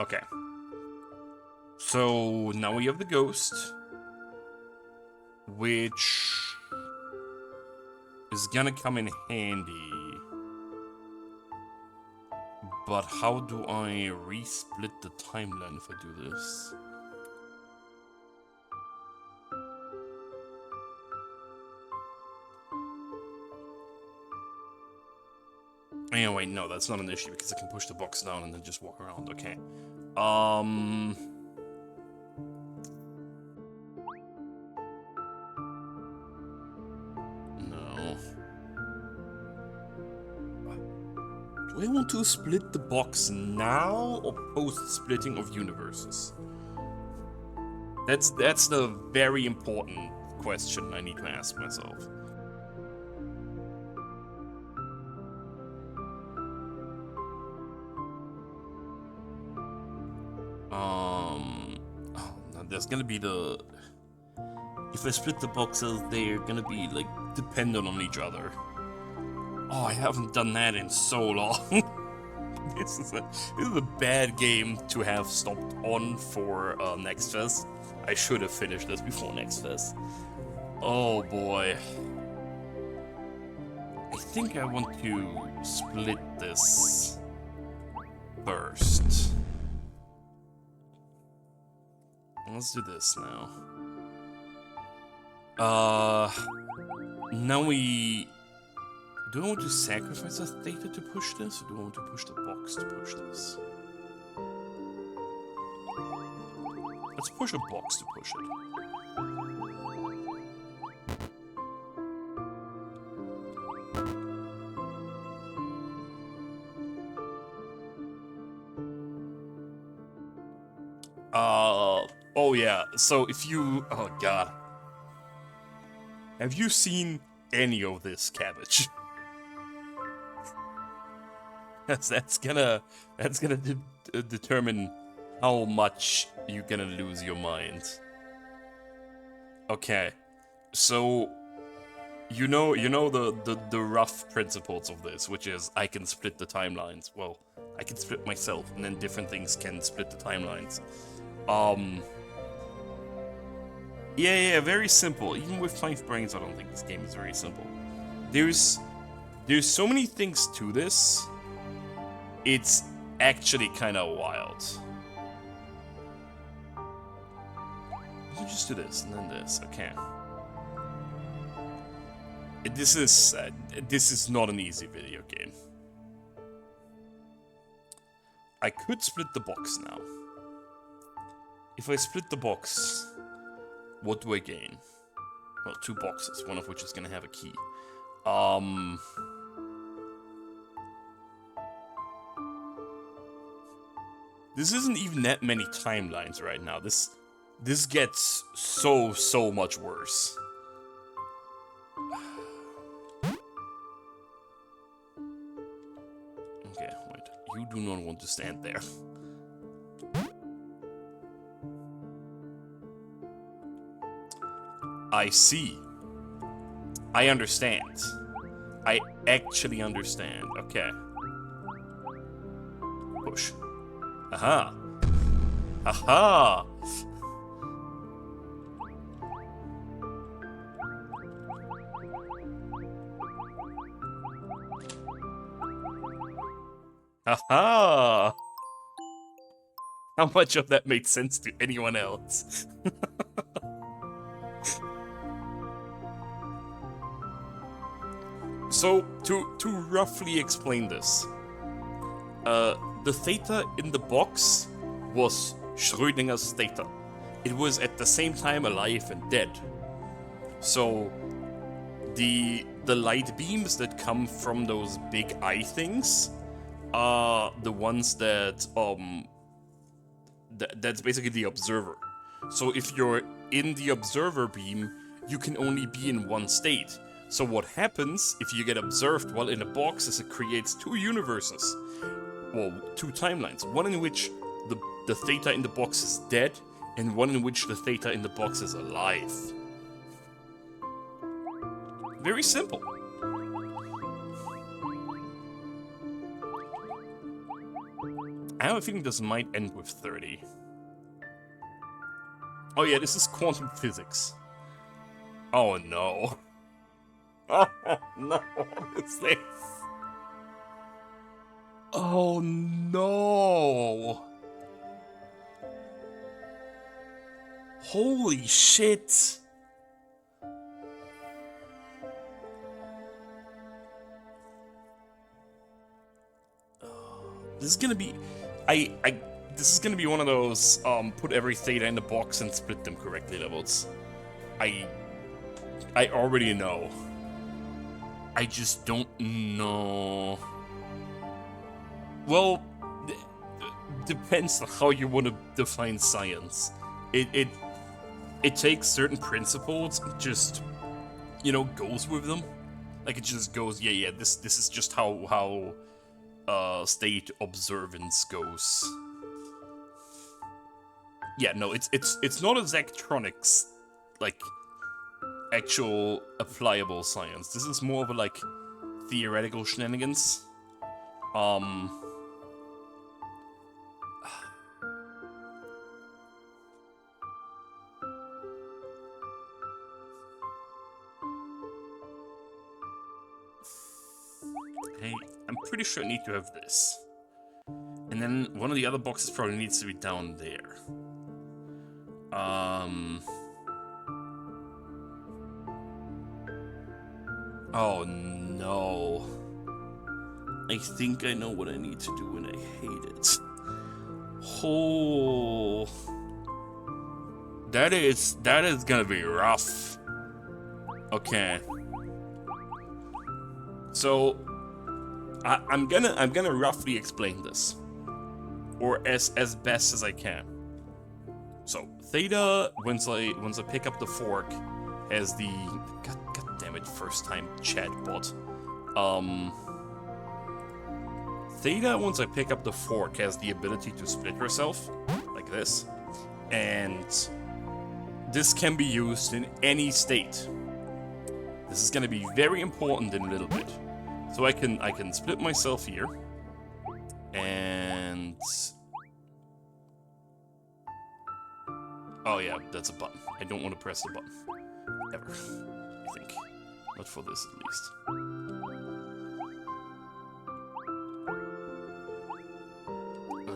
Okay. So now we have the ghost, which is gonna come in handy. But how do I resplit the timeline if I do this? Anyway, no, that's not an issue because I can push the box down and then just walk around. Okay. No. Do I want to split the box now or post-splitting of universes? That's the very important question I need to ask myself. There's gonna be the... If I split the boxes, they're gonna be, like, dependent on each other. Oh, I haven't done that in so long. This is a bad game to have stopped on for Next Fest. I should have finished this before Next Fest. Oh boy. I think I want to split this first. Let's do this now. Now we... Do I want to sacrifice a Theta to push this, or do I want to push the box to push this? Let's push a box to push it. Oh yeah, so if you... Oh god. Have you seen any of this cabbage? That's gonna determine how much you're gonna lose your mind. Okay. So you know the rough principles of this, which is I can split the timelines. Well, I can split myself, and then different things can split the timelines. Yeah, very simple. Even with 5 brains, I don't think this game is very simple. There's so many things to this. It's actually kind of wild. Let me just do this and then this. Okay. This is not an easy video game. I could split the box now. If I split the box, what do I gain? Well, 2 boxes, one of which is gonna have a key. This isn't even that many timelines right now. This gets so much worse. Okay, wait. You do not want to stand there. I see. I understand. I actually understand. Okay. Push. Aha. Aha. Aha. How much of that made sense to anyone else? So, to roughly explain this, the Theta in the box was Schrödinger's Theta. It was at the same time alive and dead. So, the light beams that come from those big eye things are the ones that, that's basically the observer. So if you're in the observer beam, you can only be in one state. So what happens if you get observed while in a box is it creates 2 universes. Well, 2 timelines. One in which the Theta in the box is dead, and one in which the Theta in the box is alive. Very simple. I have a feeling this might end with 30. Oh yeah, this is quantum physics. Oh no. Oh no, what is this? Oh no. Holy shit. This is gonna be... this is gonna be one of those, put every Theta in the box and split them correctly levels. I already know. I just don't know. Well, depends on how you want to define science. It takes certain principles and just, you know, goes with them. Like it just goes, yeah, this is just how state observance goes. Yeah, no, it's not as electronics, like actual applicable science. This is more of a like theoretical shenanigans. Hey, I'm pretty sure I need to have this. And then one of the other boxes probably needs to be down there. Oh no. I think I know what I need to do and I hate it. Oh. That is gonna be rough. Okay. So I'm gonna roughly explain this. Or as best as I can. So Theta, once I pick up the fork, has the god damn it, first time chat bot. Theta, once I pick up the fork, has the ability to split herself, like this. And this can be used in any state. This is gonna be very important in a little bit. So I can split myself here. And... oh yeah, that's a button. I don't want to press the button. Ever. I think. Not for this, at least.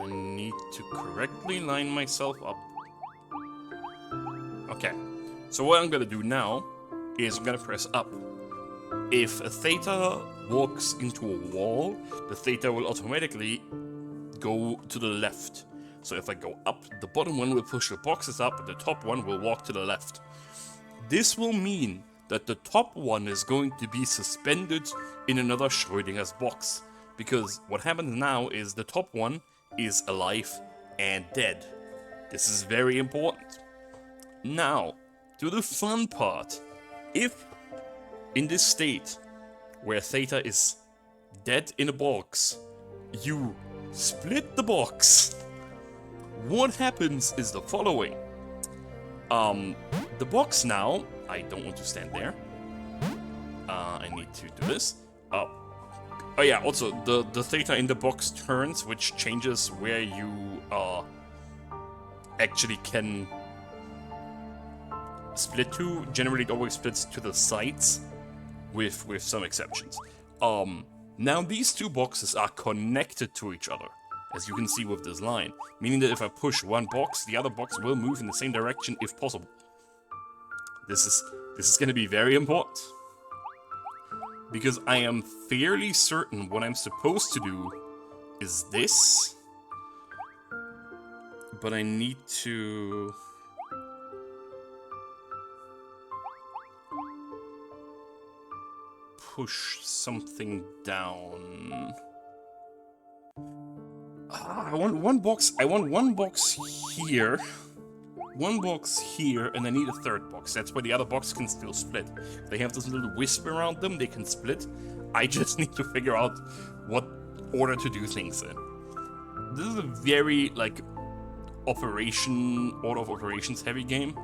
I need to correctly line myself up. Okay. So what I'm gonna do now is I'm gonna press up. If a theta walks into a wall, the theta will automatically go to the left. So if I go up, the bottom one will push the boxes up, and the top one will walk to the left. This will mean that the top one is going to be suspended in another Schrödinger's box. Because what happens now is the top one is alive and dead. This is very important. Now, to the fun part. If in this state, where theta is dead in a box, you split the box, what happens is the following. The box now, I don't want to stand there. I need to do this. Oh yeah, also, the theta in the box turns, which changes where you actually can split to. Generally, it always splits to the sides, with some exceptions. Now these two boxes are connected to each other, as you can see with this line, meaning that if I push one box, the other box will move in the same direction if possible. This is going to be very important, because I am fairly certain what I'm supposed to do is this, but I need to... push something down. I want one box. I want one box here. One box here, and I need a third box. That's why the other box can still split. They have this little wisp around them, they can split. I just need to figure out what order to do things in. This is a very, like, order of operations heavy game.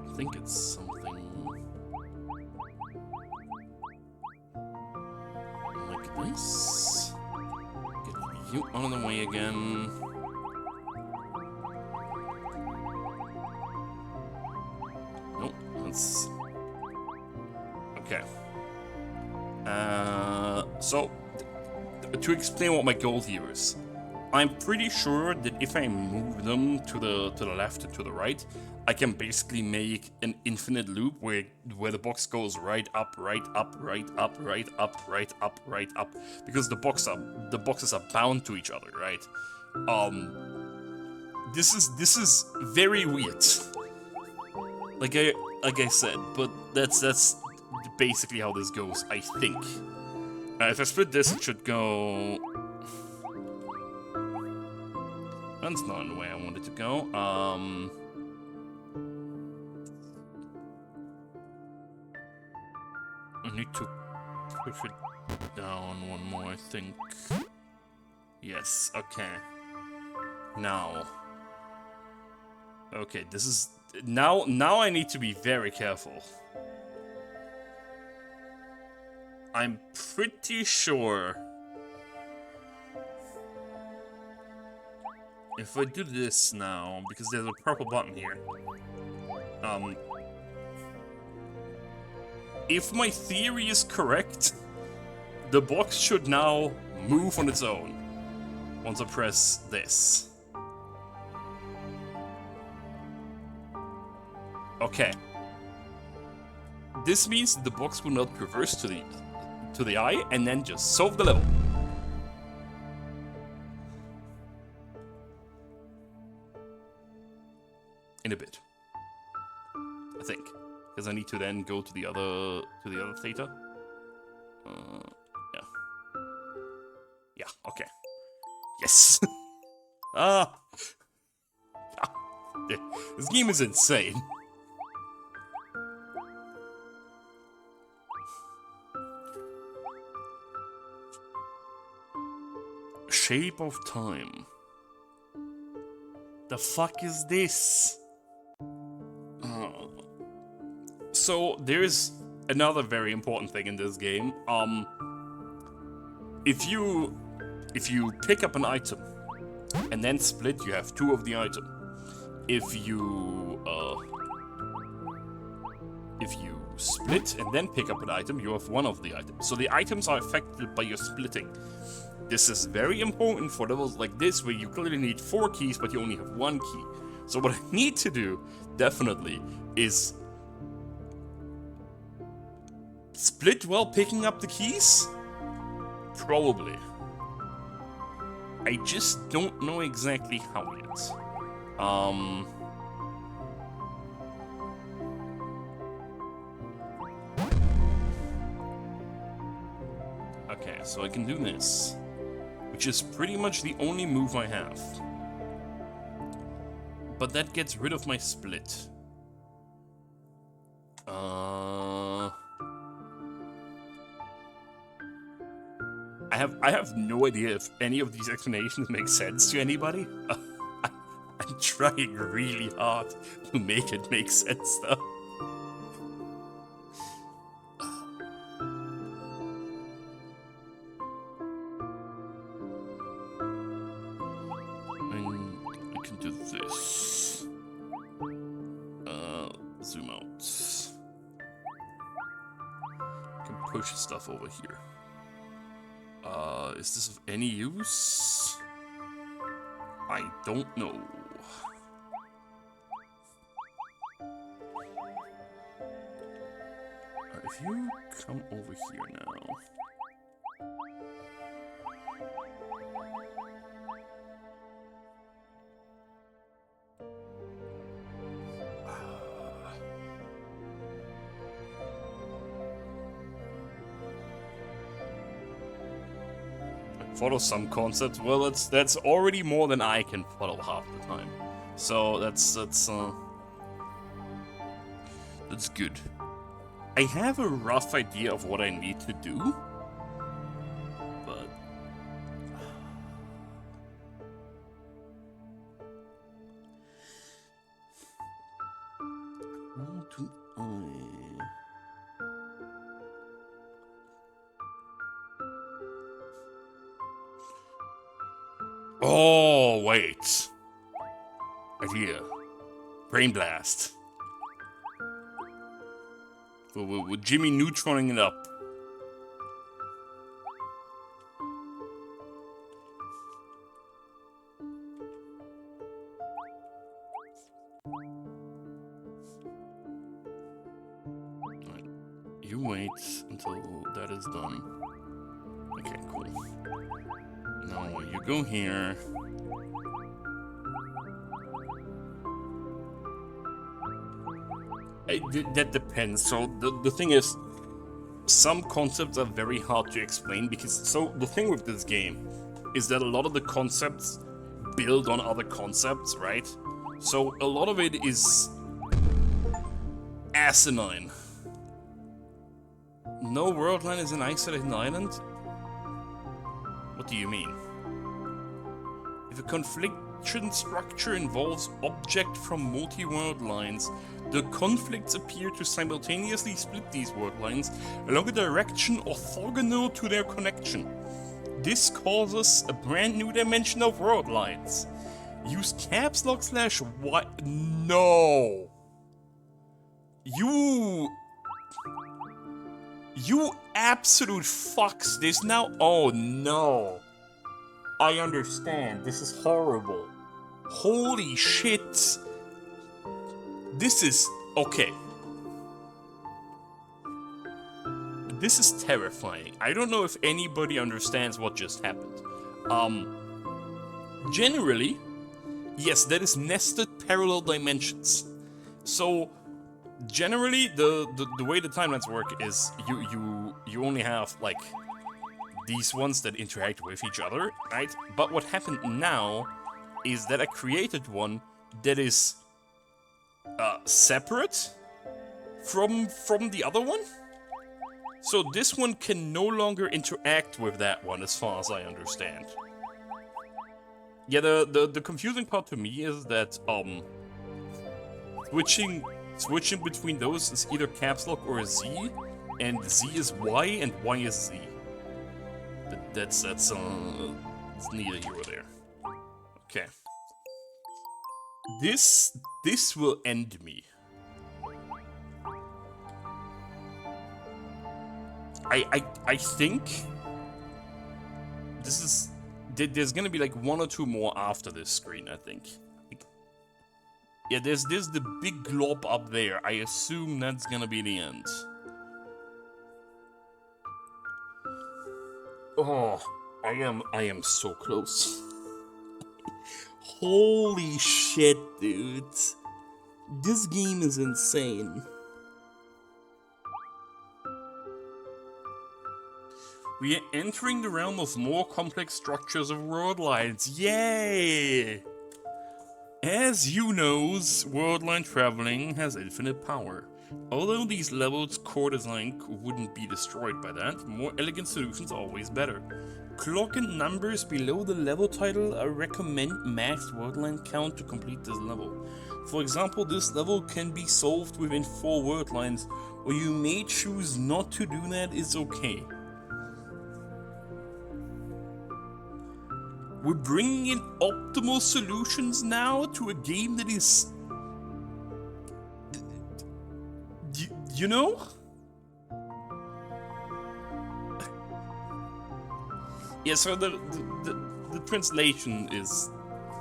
I think it's something like this. Get you out of the way again. Nope, that's... okay. So, to explain what my goal here is, I'm pretty sure that if I move them to the left and to the right, I can basically make an infinite loop where the box goes right up, right up, right up, right up, right up, right up, because the boxes are bound to each other, right? This is very weird. Like I said, but that's basically how this goes, I think. If I split this, it should go... that's not the way I want it to go. I need to push it down one more, I think. Yes, okay. Now. Okay, this is... Now I need to be very careful. I'm pretty sure... if I do this now, because there's a purple button here, if my theory is correct, the box should now move on its own once I press this. Okay. This means the box will not reverse to the eye and then just solve the level. In a bit, I think, because I need to then go to the other theta. Yeah. Okay. Yes. This game is insane. Shape of Time. The fuck is this? So there's another very important thing in this game. If you pick up an item and then split, you have 2 of the item. If you split and then pick up an item, you have 1 of the items. So the items are affected by your splitting. This is very important for levels like this, where you clearly need 4 keys, but you only have 1 key. So what I need to do, definitely, is split while picking up the keys? Probably. I just don't know exactly how yet. Okay, so I can do this, which is pretty much the only move I have. But that gets rid of my split. I have no idea if any of these explanations make sense to anybody. I'm trying really hard to make it make sense, though. I can do this. Zoom out. I can push stuff over here. Is this of any use? I don't know. If you come over here now. Follow some concepts. Well, that's already more than I can follow half the time. So that's good. I have a rough idea of what I need to do, but how do I? Oh, wait. Idea. Brain blast. We're Jimmy Neutroning it up. Right. You wait until that is done. Okay, cool. Now you go here. That depends. So the thing is, some concepts are very hard to explain because, so the thing with this game is that a lot of the concepts build on other concepts, right? So a lot of it is asinine. No world line is an isolated island? What do you mean? If a confliction structure involves object from multi-world lines, the conflicts appear to simultaneously split these world lines along a direction orthogonal to their connection. This causes a brand new dimension of world lines. Use caps lock /y. No! You absolute fucks. This now. Oh no. I understand. This is horrible. Holy shit. This is... okay. This is terrifying. I don't know if anybody understands what just happened. Generally, yes, that is nested parallel dimensions. So, generally, the way the timelines work is you only have, like, these ones that interact with each other, right? But what happened now is that I created one that is separate from the other one. So this one can no longer interact with that one, as far as I understand. Yeah, the confusing part to me is that switching between those is either caps lock or Z, and Z is Y and Y is Z. But that's it's neither here or there. Okay. This will end me. I think this is there's gonna be like one or two more after this screen, I think. Like, yeah, there's the big glob up there. I assume that's gonna be the end. Oh, I am so close. Holy shit, dude. This game is insane. We are entering the realm of more complex structures of Worldlines. Yay! As you knows, Worldline traveling has infinite power. Although these levels' core design wouldn't be destroyed by that, more elegant solutions are always better. Clock and numbers below the level title recommend maxed Worldline count to complete this level. For example, this level can be solved within 4 Worldlines, or you may choose not to do that, it's okay. We're bringing in optimal solutions now to a game that is... You know? Yeah, so the translation is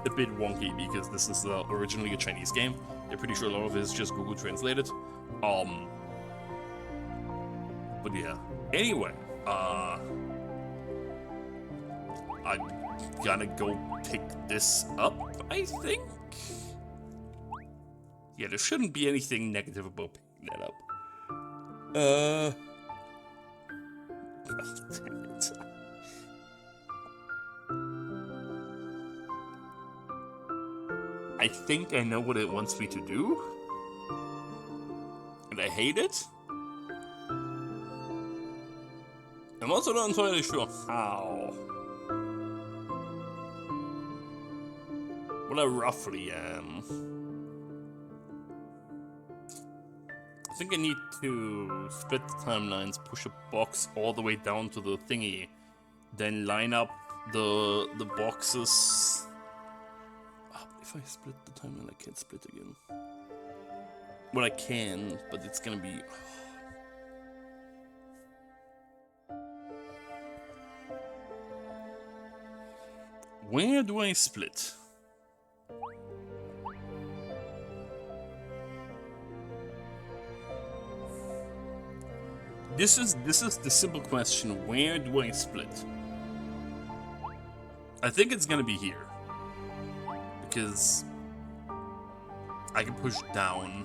a bit wonky because this is originally a Chinese game. They're pretty sure a lot of it is just Google translated. But yeah. Anyway, I'm gonna go pick this up, I think? Yeah, there shouldn't be anything negative about picking that up. God damn it. I think I know what it wants me to do. And I hate it. I'm also not entirely sure how. Well, I roughly am. I think I need to split the timelines, push a box all the way down to the thingy, then line up the boxes. Oh, if I split the timeline, I can't split again. Well, I can, but it's gonna be... Where do I split? This is the simple question. Where do I split? I think it's gonna be here. Because I can push down.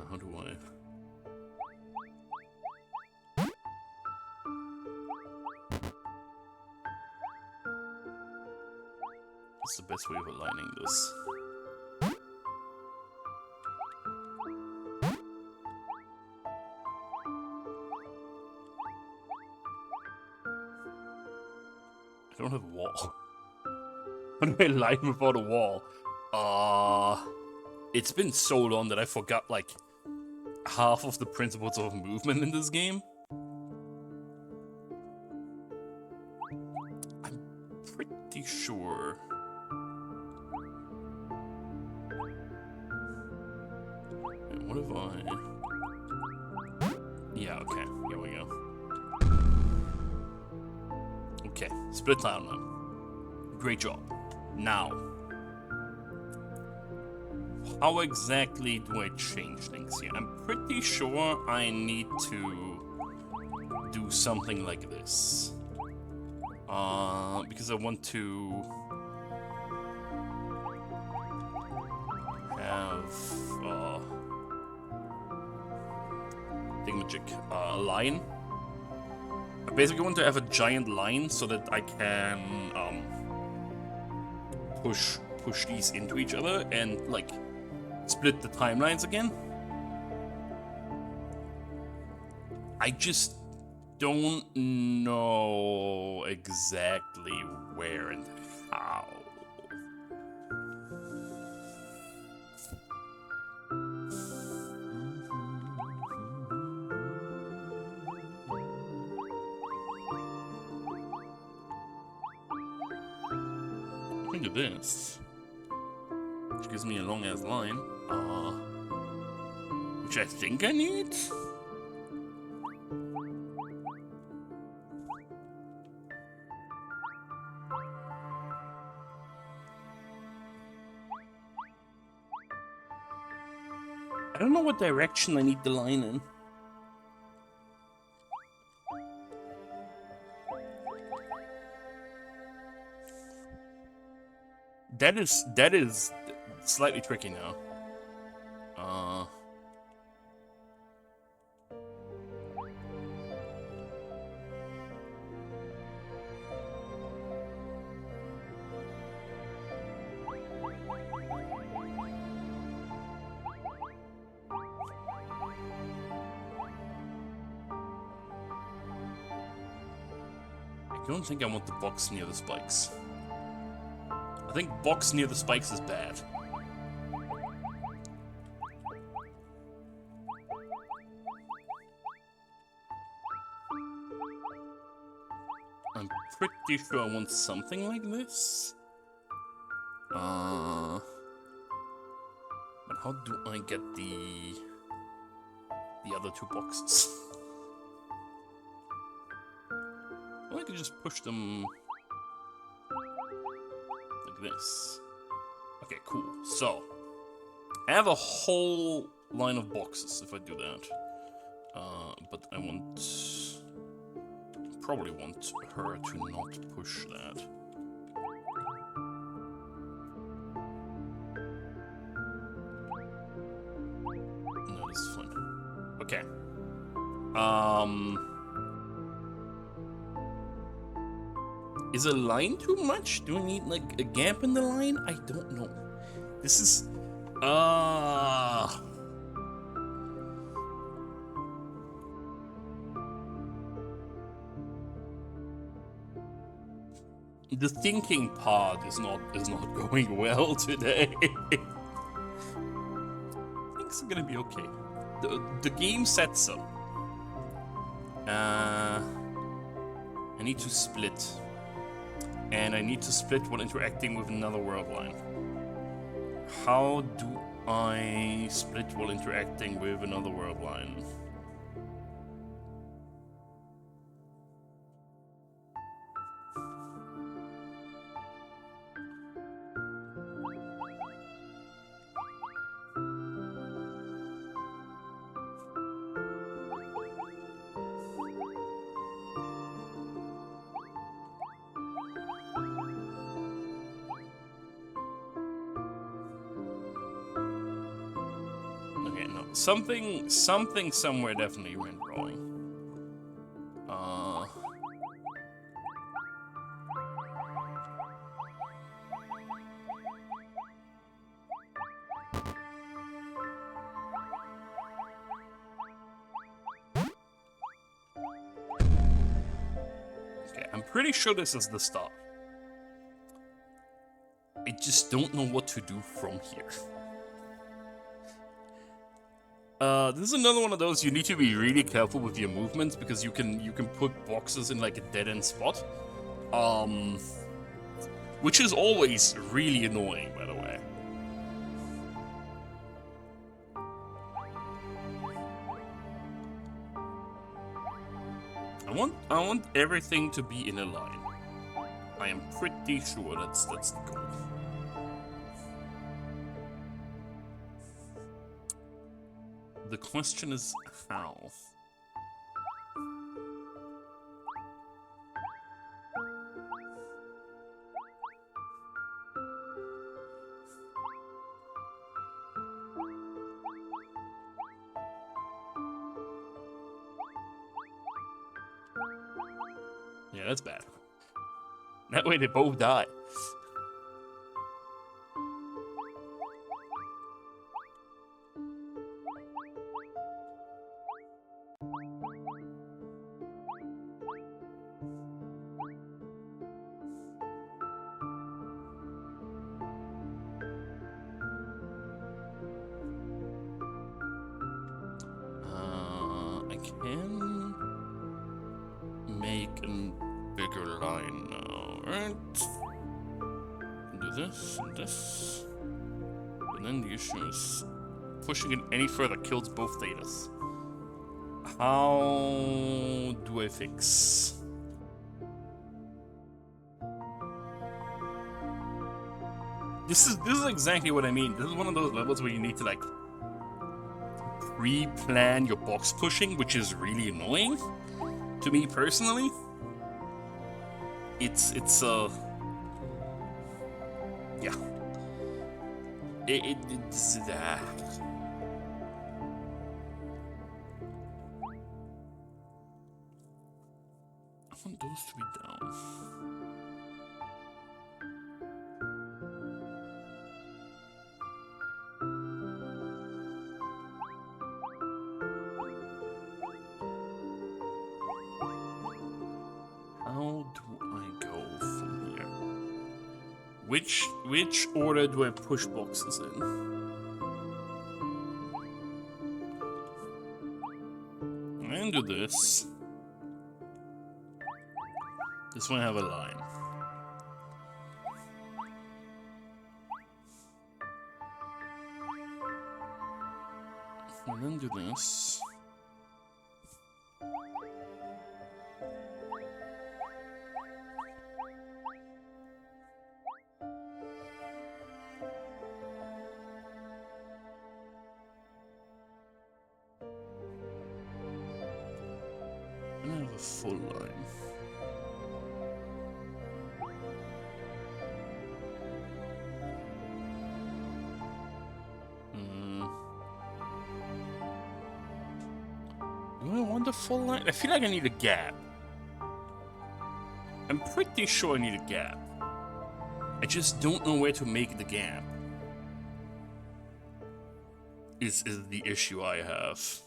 How do I? What's the best way of aligning this? I don't have a wall. How do I align without a wall? It's been so long that I forgot like half of the principles of movement in this game. I'm pretty sure. And what if I... Yeah, okay, here we go. Okay, split timeline. Great job. Now, how exactly do I change things here? I'm pretty sure I need to do something like this. Because I want to have thingamajig, a line. I basically want to have a giant line so that I can push these into each other and like split the timelines again. I just don't know exactly where and how. Look at this. Which gives me a long ass line. Which I think I need? I don't know what direction I need the line in. That is slightly tricky now. I don't think I want the box near the spikes. I think box near the spikes is bad. I'm pretty sure I want something like this. But how do I get the other two boxes? Well, I could just push them like this. Okay, cool. So, I have a whole line of boxes if I do that. But I probably want her to not push that. No, this is fine. Okay. Is a line too much? Do I need, like, a gap in the line? I don't know. This is... The thinking part is not going well today. Things are gonna be okay. The game said so. I need to split. And I need to split while interacting with another world line. How do I split while interacting with another world line? Something somewhere definitely went wrong. Okay, I'm pretty sure this is the start. I just don't know what to do from here. This is another one of those you need to be really careful with your movements because you can put boxes in like a dead-end spot. Which is always really annoying, by the way. I want everything to be in a line. I am pretty sure that's the goal. The question is how. Yeah, that's bad. That way they both die. can make a bigger line now, right? Do this and this. But then the issue is pushing it any further kills both Thetas. How do I fix? This is exactly what I mean. This is one of those levels where you need to like pre-plan your box pushing, which is really annoying to me personally. It's yeah. It's I want those to be down. How do I go from here? Which order do I push boxes in? And do this. This one have a line. And then do this. And I have a full line. Do I want the full line? I feel like I need a gap. I'm pretty sure I need a gap. I just don't know where to make the gap. Is the issue I have.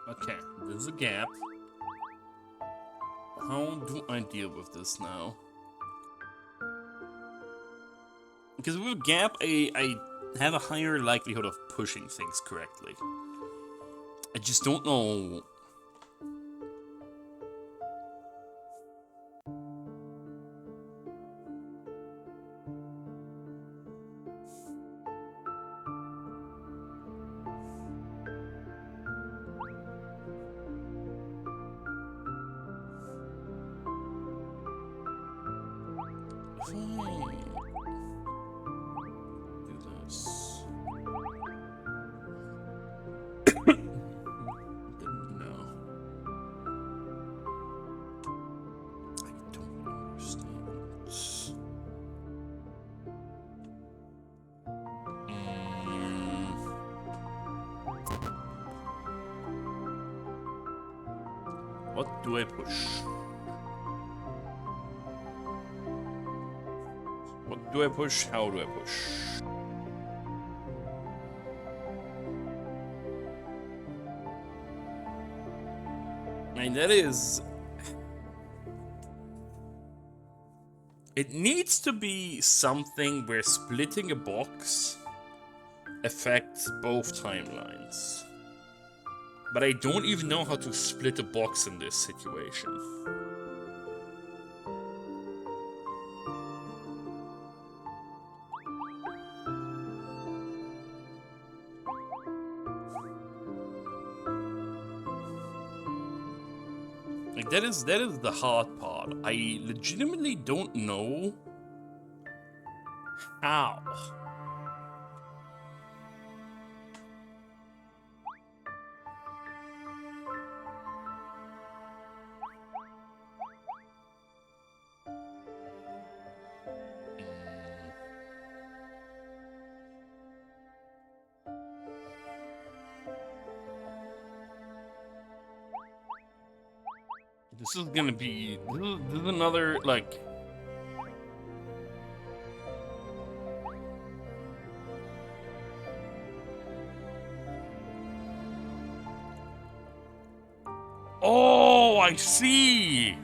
Okay, there's a gap. How do I deal with this now? Because with a gap, I have a higher likelihood of pushing things correctly. I just don't know. What do I push? What do I push? How do I push? I mean, that is... It needs to be something where splitting a box affects both timelines. But I don't even know how to split a box in this situation. Like that is the hard part. I legitimately don't know how. This is gonna be... This is another, like... Oh, I see!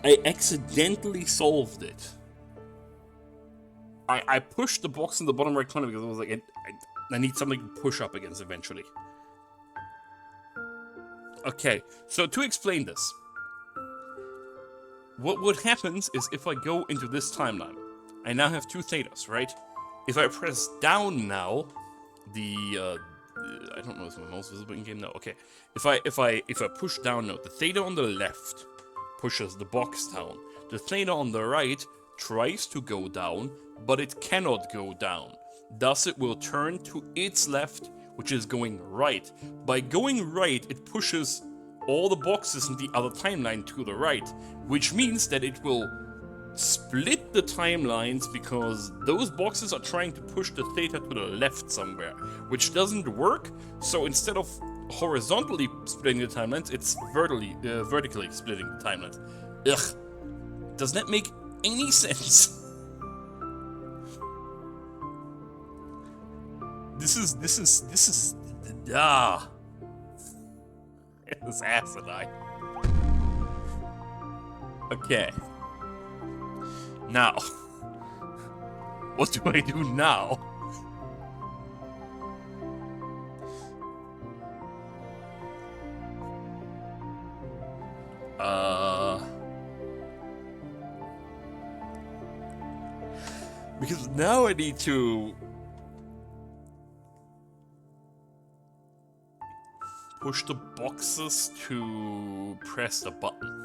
I accidentally solved it. I pushed the box in the bottom right corner because I was like, I need something to push up against eventually. Okay, so to explain this, what happens is if I go into this timeline, I now have two thetas, right? If I press down now, I don't know if my mouse visible in game now. Okay, if I push down now, the theta on the left pushes the box down. The theta on the right tries to go down, but it cannot go down. Thus, it will turn to its left, which is going right. By going right, it pushes all the boxes in the other timeline to the right, which means that it will split the timelines because those boxes are trying to push the theta to the left somewhere, which doesn't work. So instead of horizontally splitting the timelines, it's vertically splitting the timelines. Ugh, does that make any sense? This is it's asinine. Okay. Now, what do I do now? Because now I need to push the boxes to press the button.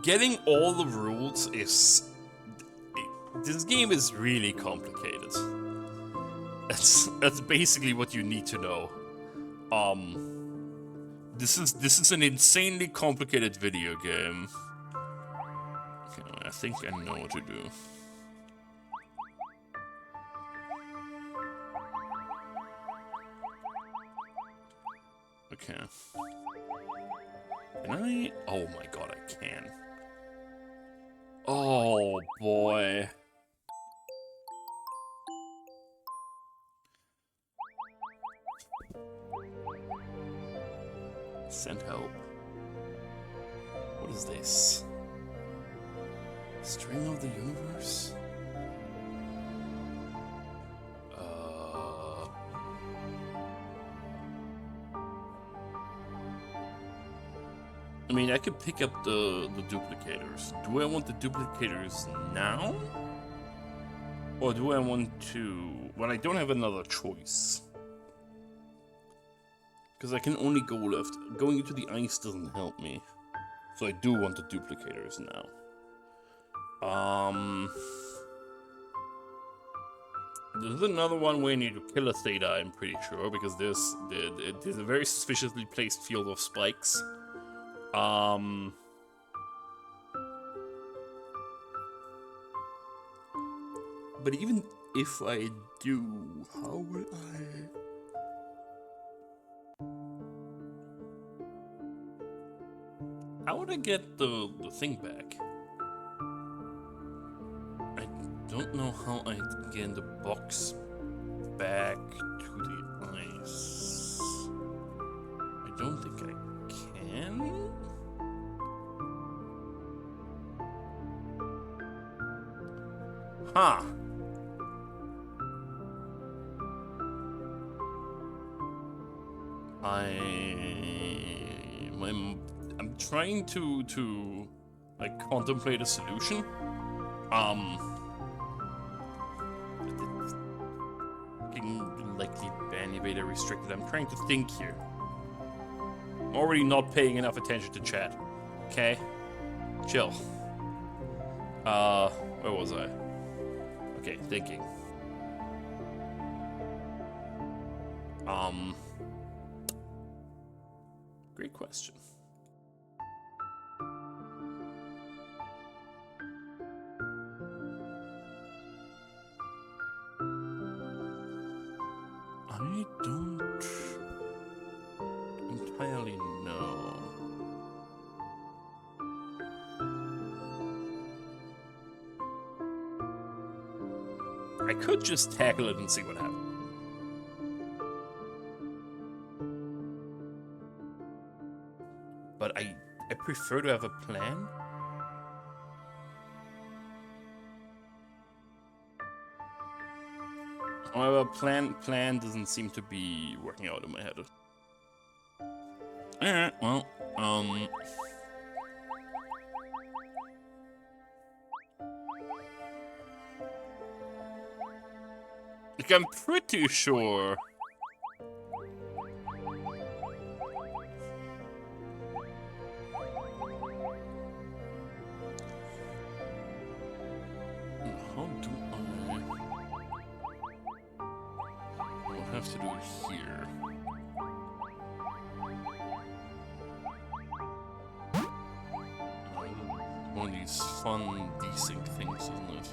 Getting all the rules is... This game is really complicated. That's basically what you need to know. This is an insanely complicated video game. Okay, I think I know what to do. Okay. Can I? Oh my god, I can. Oh boy. Send help. What is this? String of the universe? I mean, I could pick up the duplicators. Do I want the duplicators now? Or do I want to... Well, I don't have another choice. Because I can only go left. Going into the ice doesn't help me. So I do want the duplicators now. There's another one where you need to kill a Theta, I'm pretty sure. Because there's a very suspiciously placed field of spikes. But even if I do, how will I... How would I get the thing back? I don't know how I get the box back to the ice. I don't think I can. Huh. I'm trying to like contemplate a solution. Likely ban evader restricted. I'm trying to think here. I'm already not paying enough attention to chat. Okay? Chill. Where was I? Okay, thinking. Great question. I don't entirely know. I could just tackle it and see what happens. But I prefer to have a plan. However, plan doesn't seem to be working out in my head. Alright, well, like, I'm pretty sure. How do I'll have to do it here. One of these fun desync things, isn't it?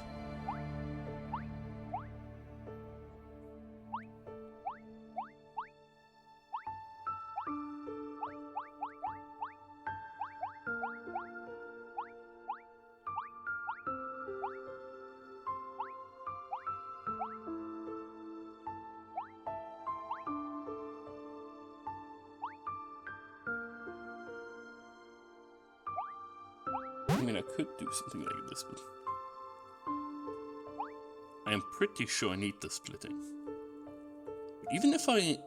I mean, I could do something like this, but I am pretty sure I need the splitting. Even if I...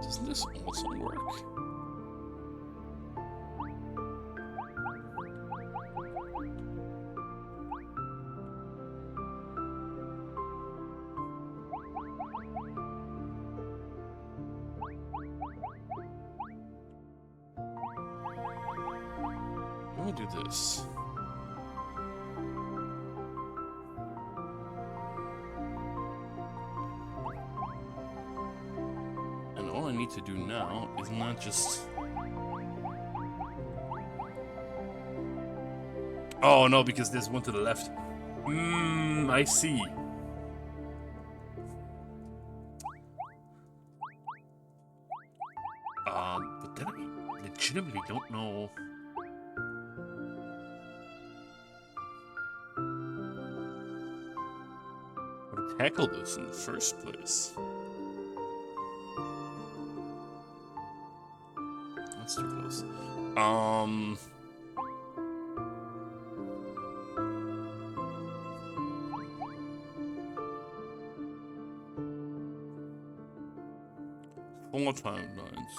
Doesn't this also work? Let me do this. And all I need to do now is not just... Oh no, because there's one to the left. I see. But then I legitimately don't know. How to tackle this in the first place. That's too close. Four timelines.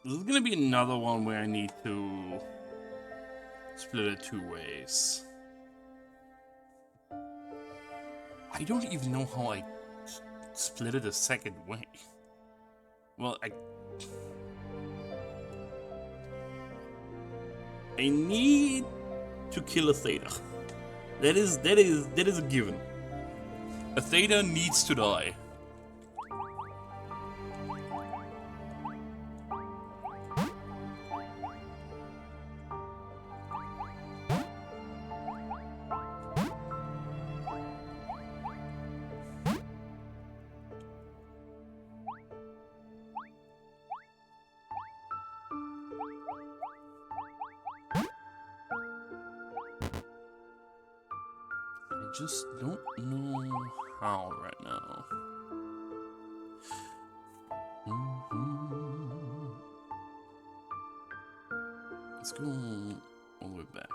This is gonna be another one where I need to split it two ways. I don't even know how I split it a second way. Well, I need to kill a Theta. That is a given. A Theta needs to die. I just don't know how right now. Let's go all the way back.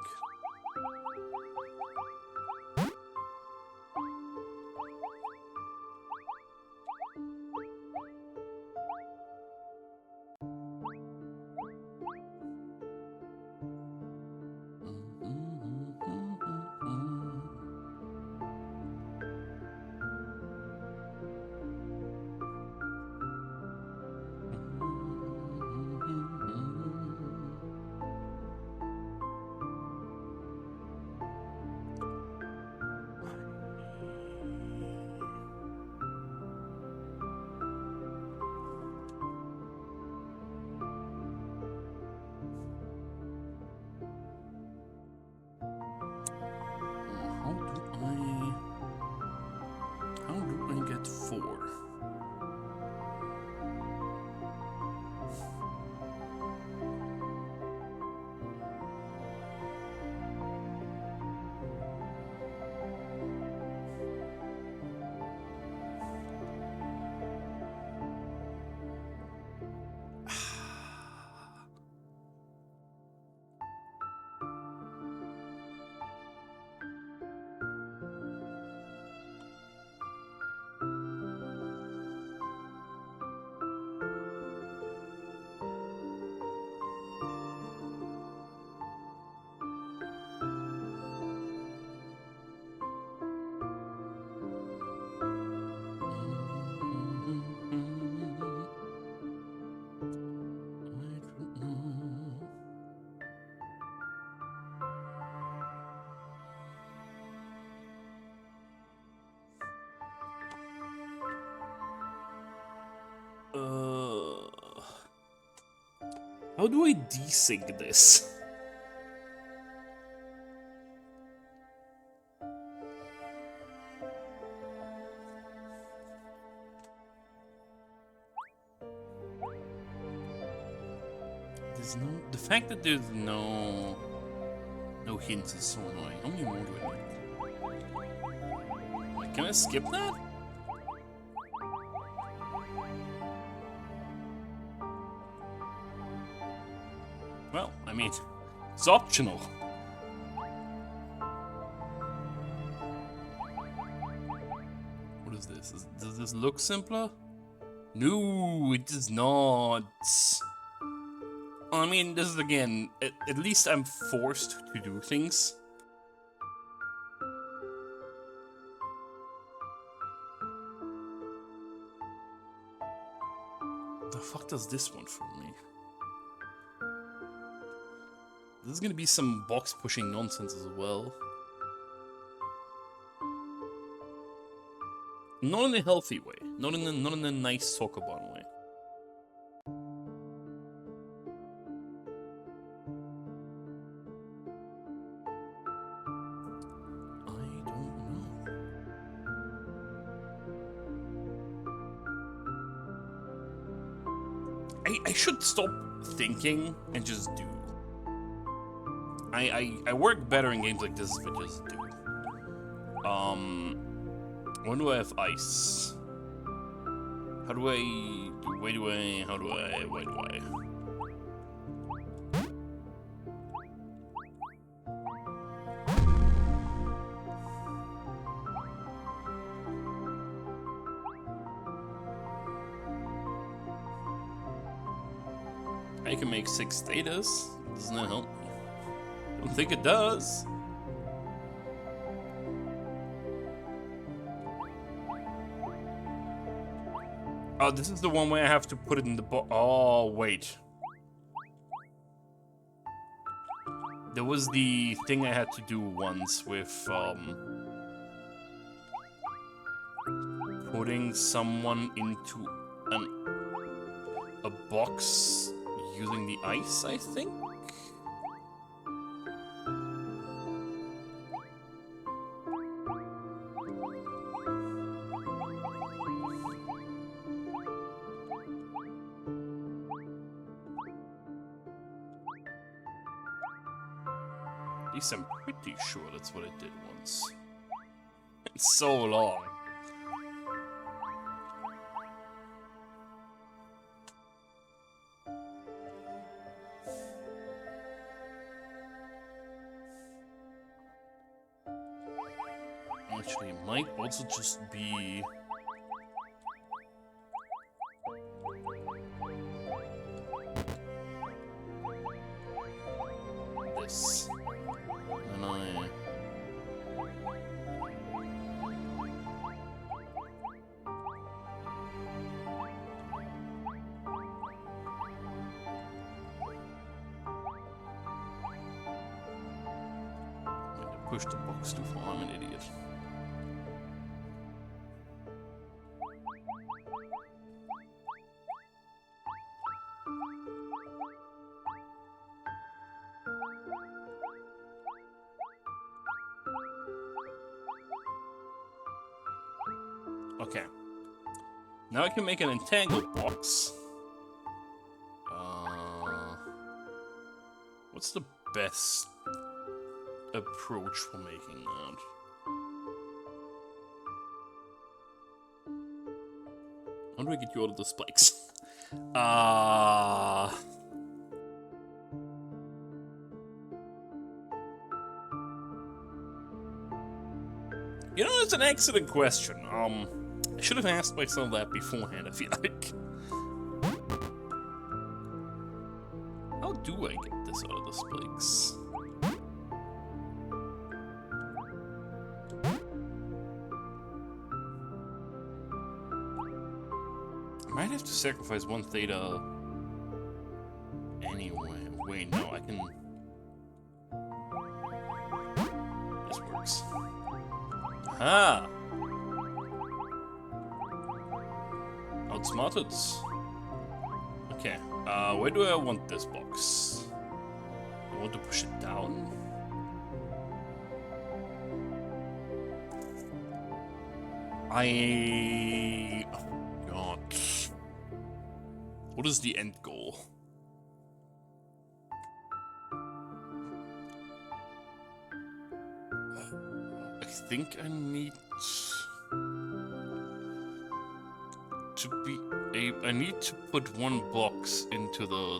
How do I desync this? There's no... The fact that there's no hints is so annoying. How many more do I need? Like, can I skip that? Well, I mean, it's optional. What is this? Does this look simpler? No, it does not. I mean, this is again, at least I'm forced to do things. The fuck does this one for me? This is gonna be some box pushing nonsense as well. Not in a healthy way. Not in a nice Sokoban way. I should stop thinking and just do. I work better in games like this if I just do. When do I have ice? How do I... Why do I... I can make 6 Thetas. Doesn't that help me? I don't think it does. Oh, this is the one where I have to put it in the oh, wait. There was the thing I had to do once with, putting someone into a box using the ice, I think? At least I'm pretty sure that's what I did once. It's so long. Actually, it might also just be... this. And I pushed the box too far, I'm an idiot. Okay. Now I can make an entangled box. What's the best approach for making that? How do I get you out of the spikes? You know, it's an excellent question. I should have asked myself that beforehand, I feel like. How do I get this out of the spikes? I might have to sacrifice 1 Theta anyway. Wait, no, I can... This works. Ah! Outsmarted. Okay. Where do I want this box? I want to push it down? Oh god. What is the end goal? I think I need I need to put one box into the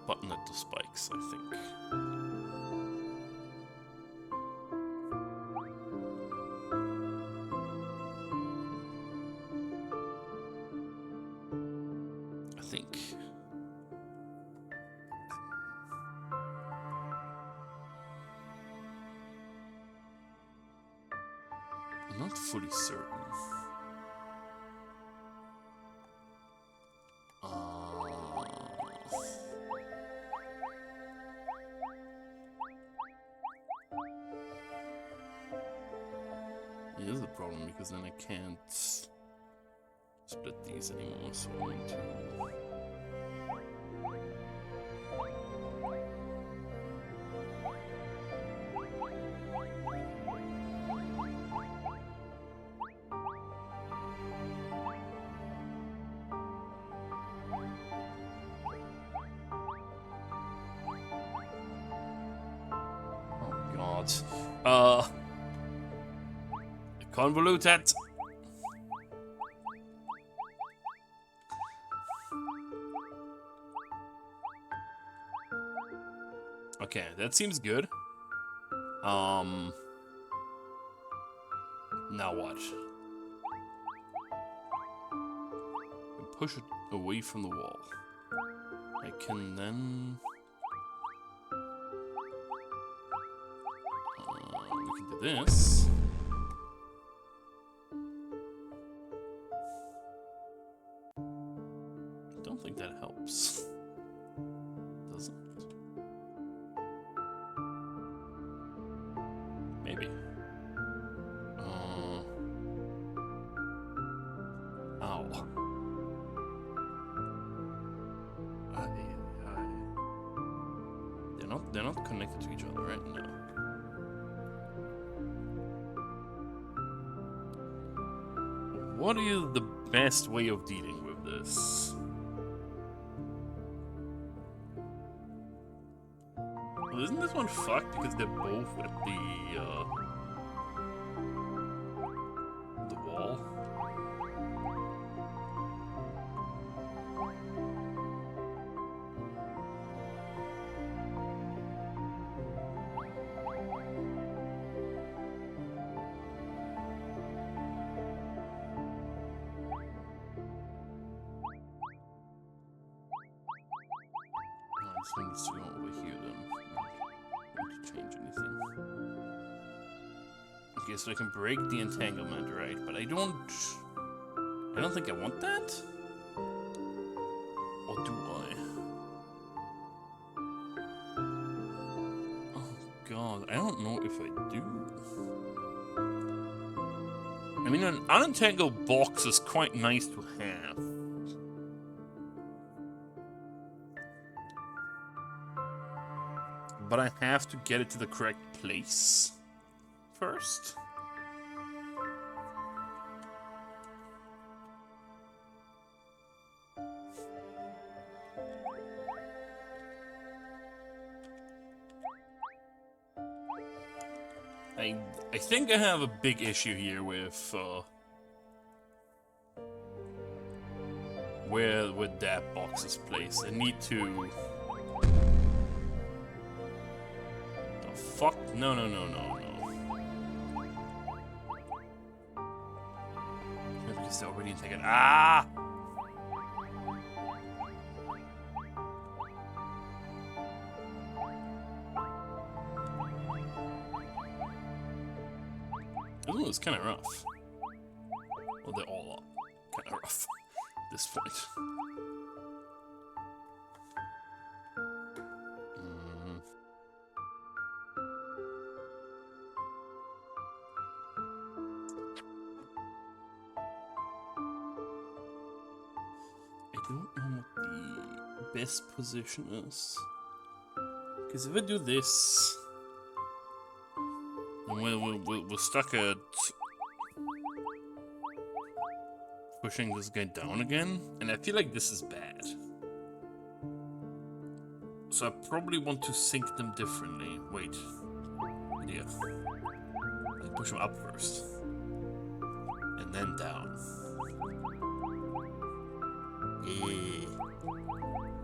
button at the spikes, I think. I'm not fully certain. It is a problem because then I can't split these anymore, so I need to... Oh god. Convoluted. Okay, that seems good. Now what? Push it away from the wall. I can then... we can do this. I don't think that helps. Does it? Maybe. Ow. They're not connected to each other right now. What is the best way of dealing with this? Well, isn't this one fucked because they're both at the wall? This one needs to go over here then. I don't need to change anything. Okay, so I can break the entanglement, right? But I don't think I want that? Or do I? Oh god, I don't know if I do. I mean, an unentangled box is quite nice to have. But I have to get it to the correct place first. I think I have a big issue here with where that box is placed. I need to... Fuck, no. Maybe because they're already taken. Ah! Ooh, it's kind of rough. Well, they're all kind of rough at this point. I don't know what best position is. Because if I do this, then we're stuck at pushing this guy down again, and I feel like this is bad. So I probably want to sync them differently. Wait. Yeah. Push him up first. And then down. Yeah.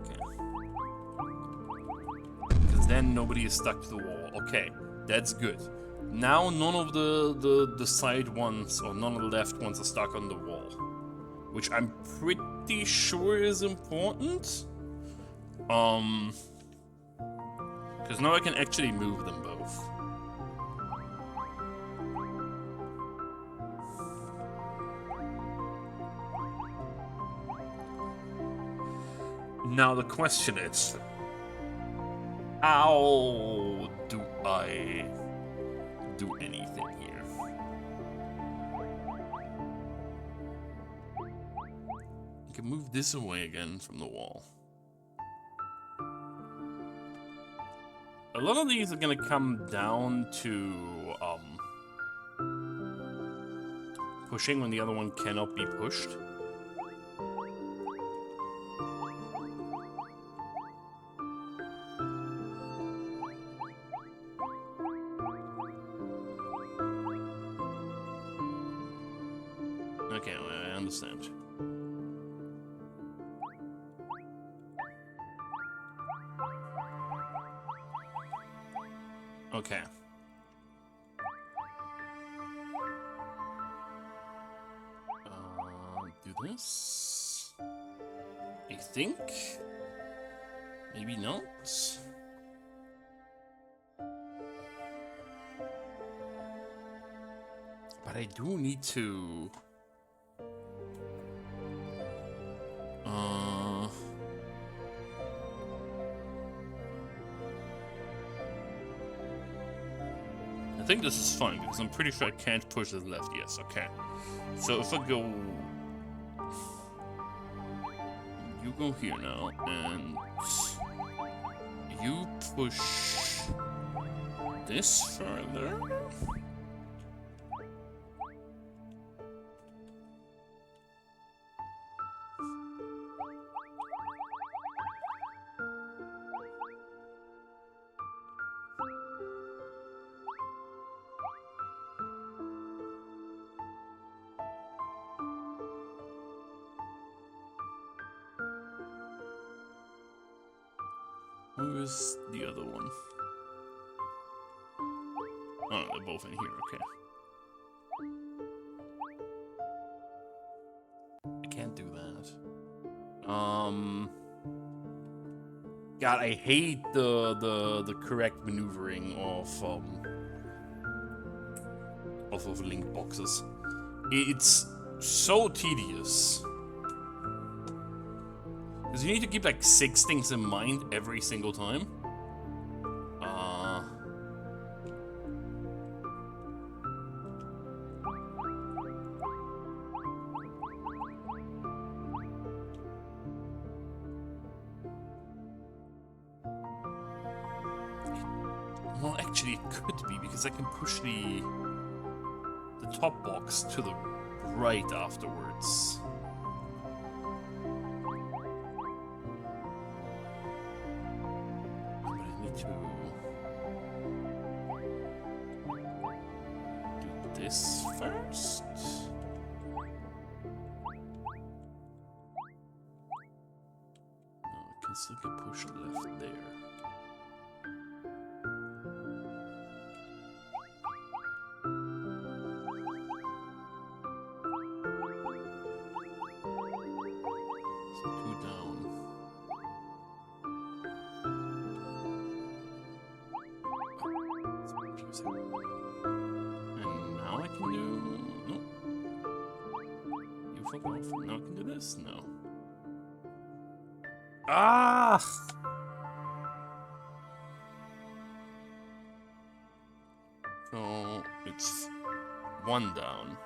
Okay. Because then nobody is stuck to the wall. Okay, that's good. Now none of the side ones or none of the left ones are stuck on the wall. Which I'm pretty sure is important. Because now I can actually move them both. Now the question is, how do I do anything here? I can move this away again from the wall. A lot of these are gonna come down to pushing when the other one cannot be pushed. Okay, I understand. Okay. Do this. I think. Maybe not. But I do need to. I think this is fine because I'm pretty sure I can't push this left. Yes, okay. So if I go, you go here now, and you push this further. Where's the other one? Oh, they're both in here, okay. I can't do that. God, I hate the correct maneuvering of link boxes. It's so tedious. Because you need to keep like 6 things in mind every single time. Well, actually it could be because I can push the top box to the right afterwards. This first? No, I can still get pushed left there. So 2 down. That's confusing. Now I can do... Nope. You fuck off. Now I can do this? No. Ah! So, it's 1 down.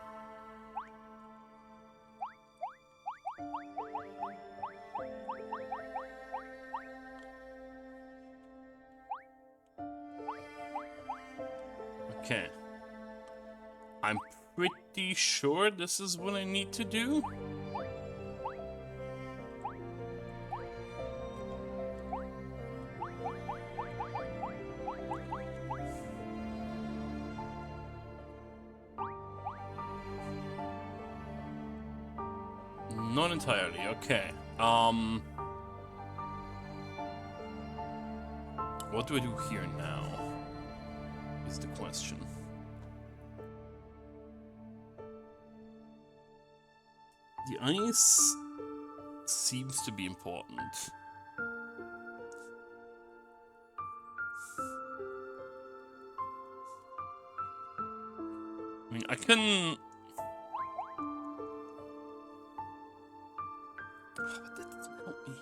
Okay. I'm pretty sure this is what I need to do. Not entirely, okay. What do I do here now? Is the question. The ice seems to be important. I mean, I can... But that doesn't help me.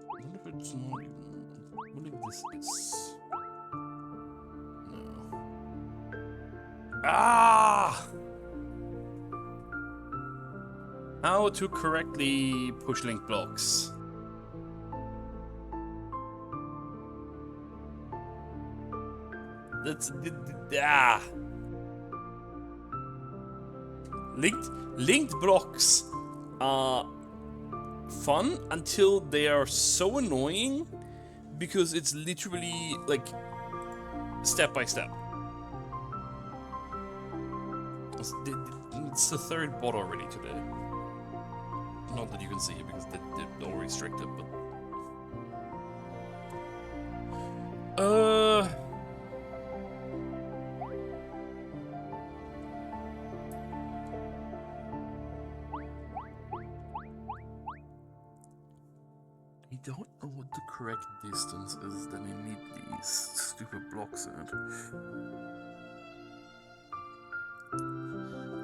What if it's not even... What if this is... No. Ah! How to correctly push link blocks. That's ah. Linked blocks are fun until they are so annoying because it's literally like step by step. It's the third bot already today. Not that you can see it because they're all restricted, but I don't know what the correct distance is that I need these stupid blocks at.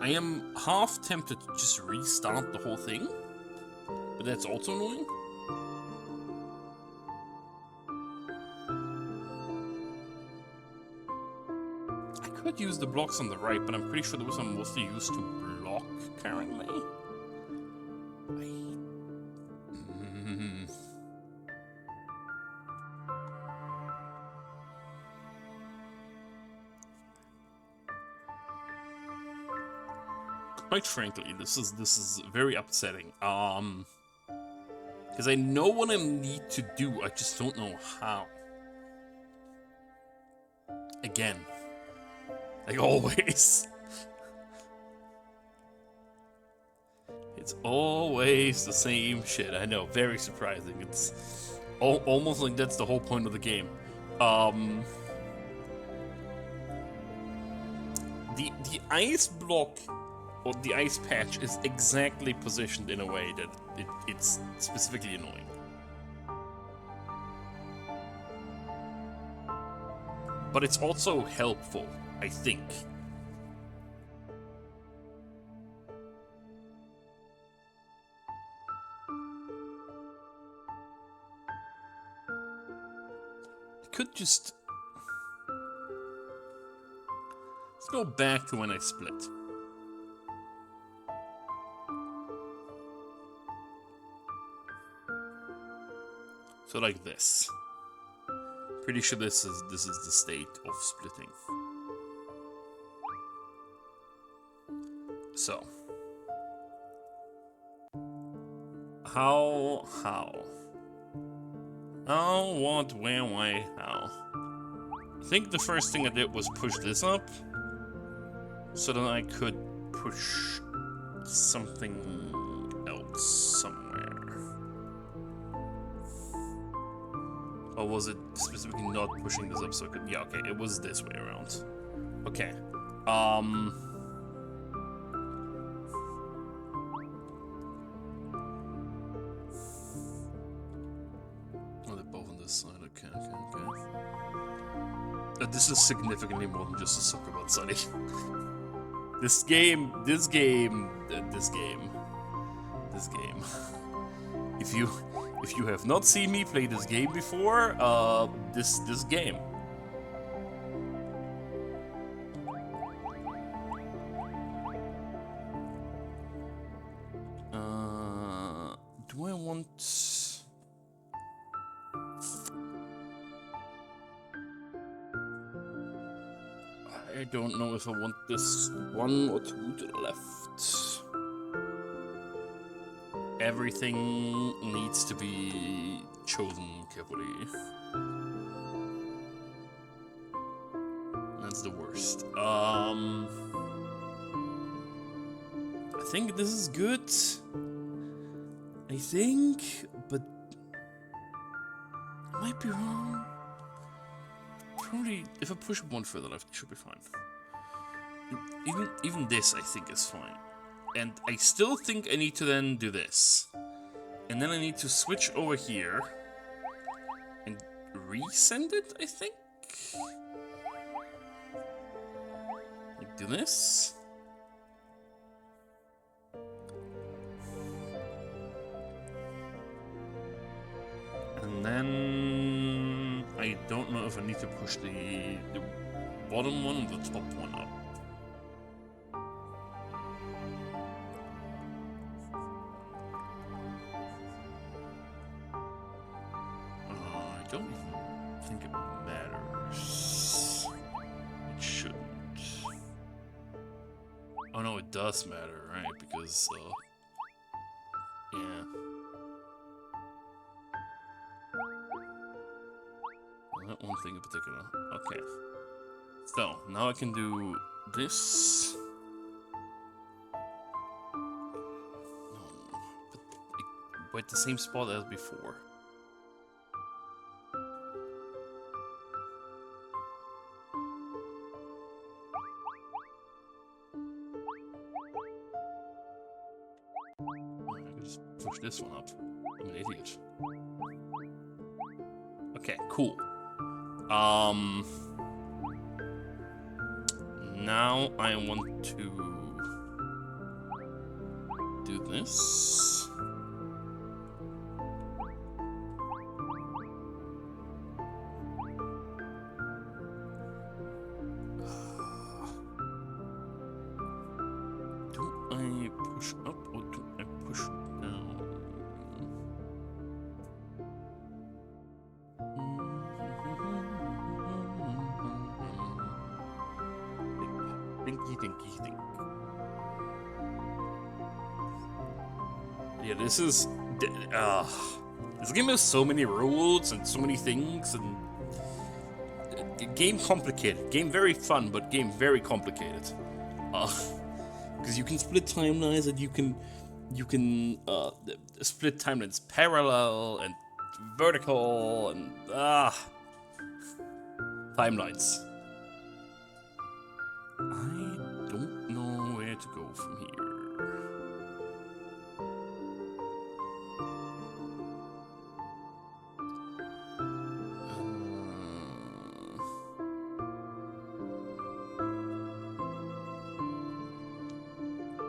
I am half tempted to just restart the whole thing, but that's also annoying. I could use the blocks on the right, but I'm pretty sure those are mostly used to block currently. Quite frankly, this is very upsetting. Because I know what I need to do, I just don't know how. Again, like always. It's always the same shit. I know, very surprising. It's almost like that's the whole point of the game. The ice block or the ice patch is exactly positioned in a way that it's specifically annoying. But it's also helpful, I think. I could just... Let's go back to when I split. So like this. Pretty sure this is the state of splitting. So. How? Oh, what, where, why, how? I think the first thing I did was push this up. So that I could push something else somewhere. Or was it specifically not pushing this up so I could... Yeah, okay, it was this way around. Okay. Oh, they're both on this side. Okay. This is significantly more than just a sucker about Sunny. This game. If you have not seen me play this game before, this game. do I want... I don't know if I want this 1 or 2 to the left. Everything needs to be chosen carefully. That's the worst. I think this is good. I think, but I might be wrong. Probably, if I push 1 further left, it should be fine. Even this, I think, is fine. And I still think I need to then do this. And then I need to switch over here. And resend it, I think? Like, do this. And then... I don't know if I need to push the bottom one or the top one up. I don't even think it matters. It shouldn't. Oh no, it does matter, right? Because, yeah. That one thing in particular. Okay. So, now I can do this. No, but we're at the same spot as before. I can just push this one up. I'm an idiot. Okay, cool. Now I want to do this. Do I push up or do I push down? Thinky. Yeah, this is... this game has so many rules and so many things, and... game complicated. Game very fun, but game very complicated. Because you can split timelines, and you can split timelines parallel and vertical, and... timelines. I don't know where to go from here.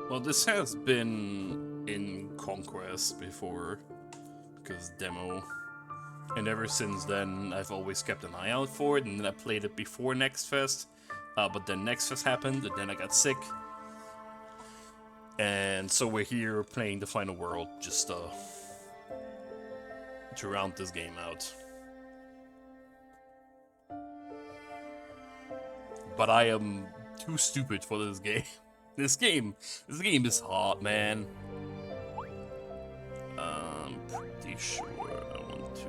Well, this has been in Conquest before, because demo. And ever since then, I've always kept an eye out for it, and then I played it before Next Fest. But then Next Fest happened, and then I got sick. And so we're here playing the final world, just to round this game out. But I am too stupid for this game. This game is hard, man. I'm pretty sure I want to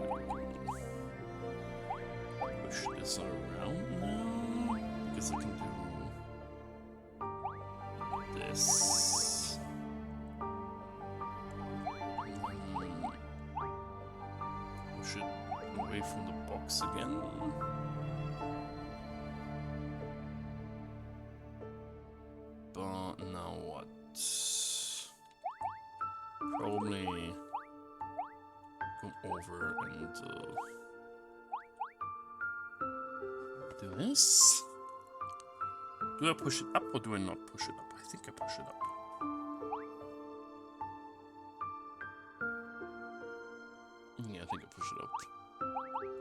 push this around now, because I can do this. Push it away from the box again. But now what? Probably come over and do this. Do I push it up or do I not push it up? I think I push it up. Yeah, I think I push it up.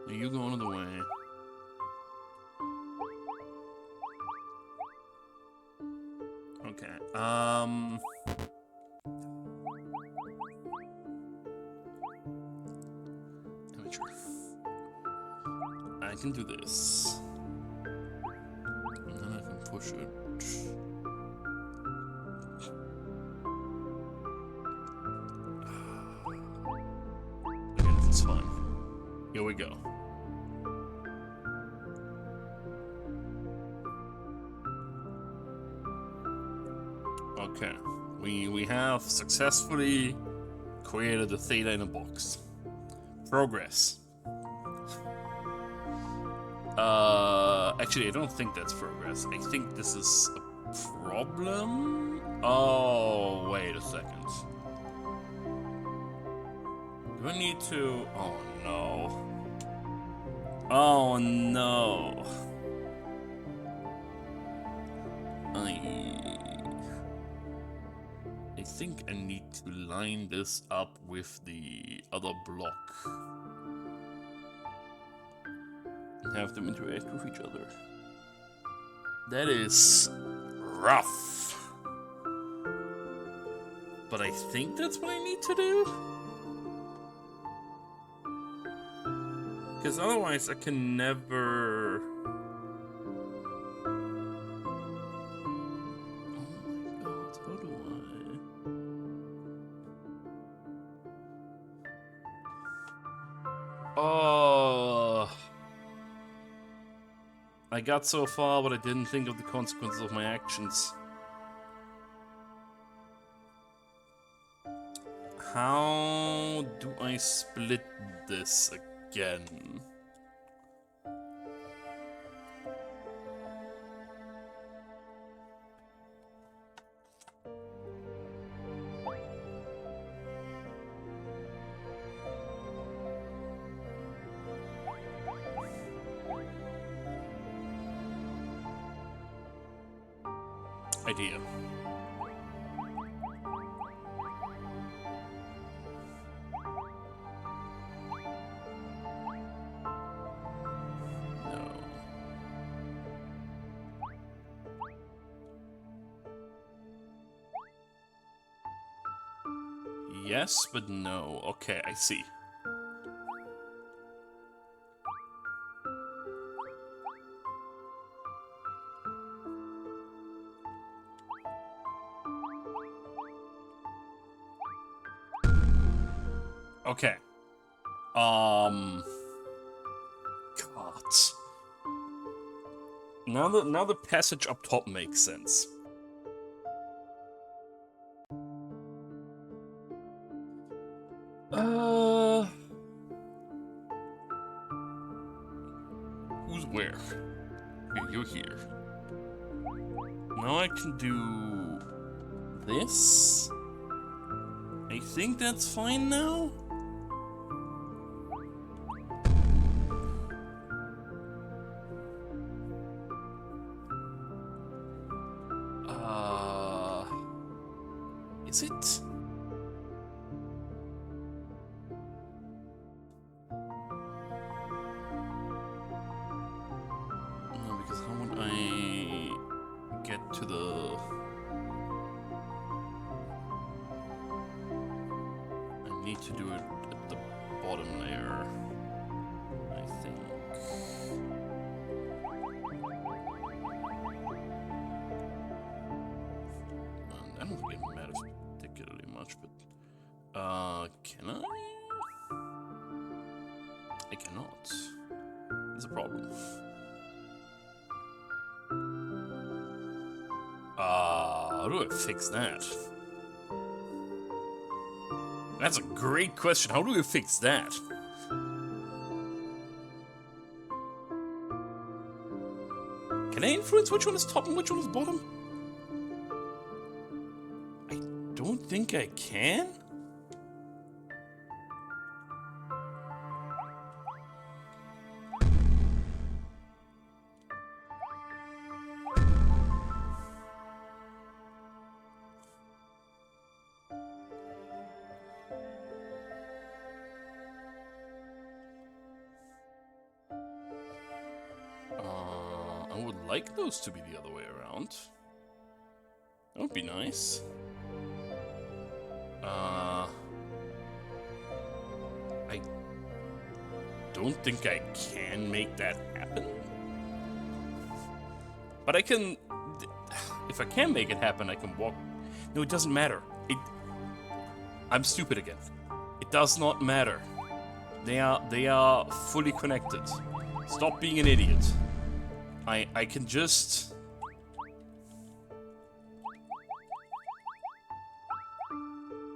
Now you go another way. Okay, can do this. And then I can push it. Again, it's fine. Here we go. Okay. We have successfully created a theta in a box. Progress. Actually, I don't think that's progress. I think this is a problem. Oh, wait a second. Do I need to... Oh, no. Oh, no. I think I need to line this up with the other block. And have them interact with each other. That is rough. But I think that's what I need to do. Because otherwise I can never... Oh, I got so far, but I didn't think of the consequences of my actions. How do I split this again? Idea. No. Yes, but no. Okay, I see. Okay. God. Now the passage up top makes sense. Who's where? Okay, you're here. Now I can do this. I think that's fine now. Is it? No, because how would I get to the... I need to do it at the bottom layer, I think. I don't think it matters particularly much, but... can I? I cannot. There's a problem. How do I fix that? That's a great question. How do we fix that? Can I influence which one is top and which one is bottom? I don't think I can. I would like those to be the other way around. That would be nice. I don't think I can make that happen. But I can... If I can make it happen, I can walk... No, it doesn't matter. I'm stupid again. It does not matter. They are fully connected. Stop being an idiot. I can just...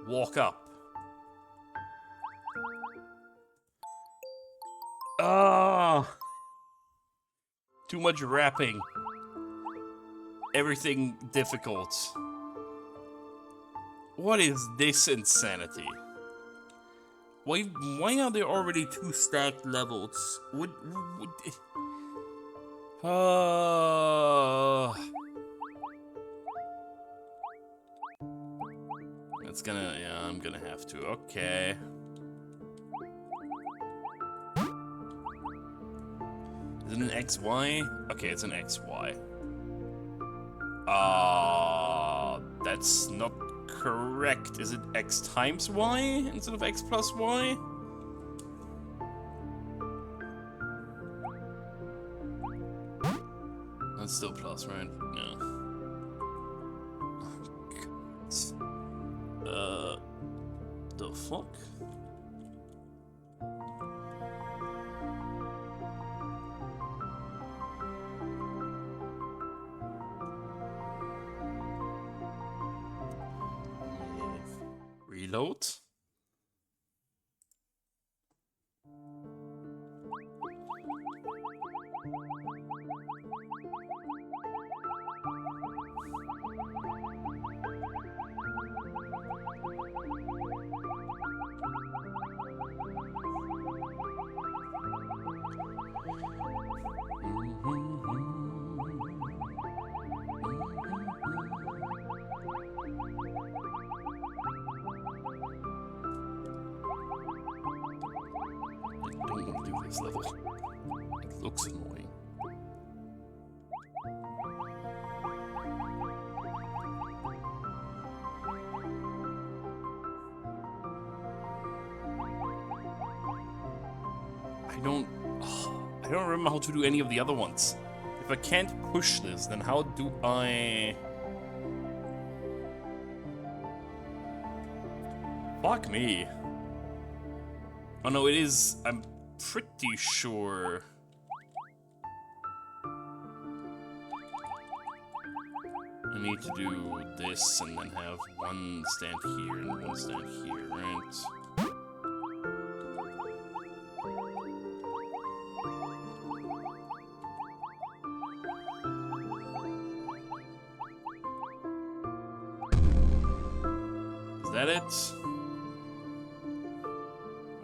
walk up. Ah! Too much wrapping. Everything difficult. What is this insanity? Why are there already 2 stacked levels? It's gonna, yeah, I'm gonna have to, okay. Is it an XY? Okay, it's an XY. That's not correct. Is it X times Y instead of X plus Y? That's still plus, right? No. The fuck? Reload. Level. It looks annoying. I don't remember how to do any of the other ones. If I can't push this, then how do I... Fuck me. Oh no, it is... I'm pretty sure... I need to do this and then have one stand here and one stand here, right? Is that it?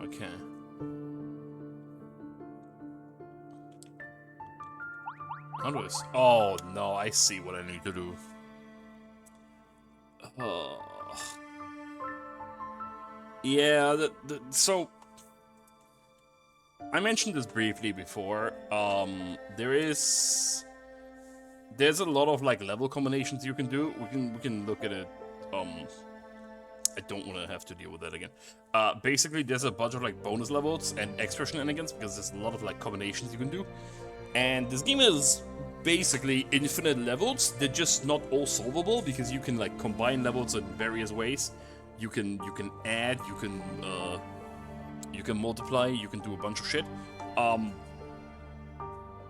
Okay. How do I... Oh, no, I see what I need to do. Oh. Yeah, so... I mentioned this briefly before. There's a lot of, like, level combinations you can do. We can look at it. I don't want to have to deal with that again. Basically, there's a bunch of, like, bonus levels and extra shenanigans, because there's a lot of, like, combinations you can do. And this game is basically infinite levels. They're just not all solvable, because you can, like, combine levels in various ways. You can add, you can multiply, you can do a bunch of shit.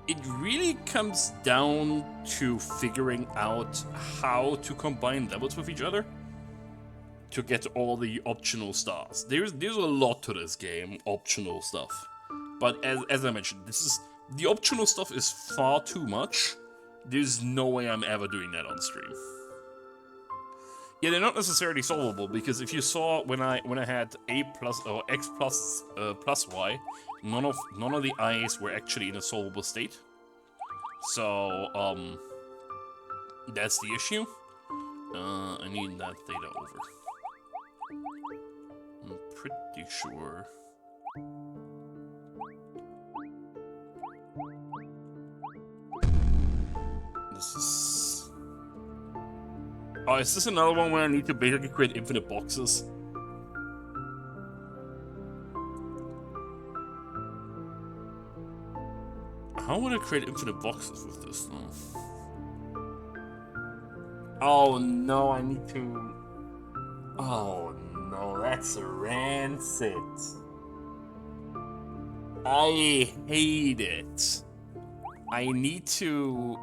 It really comes down to figuring out how to combine levels with each other to get all the optional stars. There's a lot to this game, optional stuff. But as I mentioned, the optional stuff is far too much. There's no way I'm ever doing that on stream. Yeah, they're not necessarily solvable, because if you saw when I had a plus or x plus plus y, none of the i's were actually in a solvable state. So that's the issue. I need that theta over. I'm pretty sure. This is... Oh, is this another one where I need to basically create infinite boxes? How would I create infinite boxes with this, though? Oh no, I need to... Oh no, that's rancid. I hate it. I need to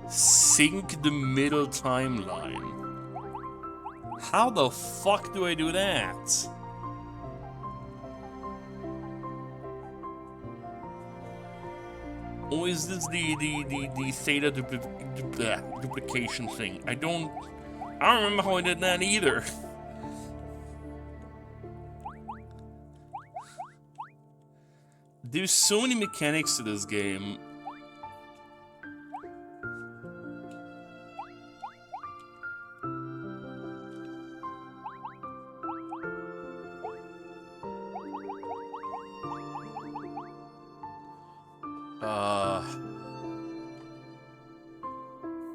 sync the middle timeline. How the fuck do I do that? Or is this the Theta duplication thing? I don't remember how I did that either. There's so many mechanics to this game.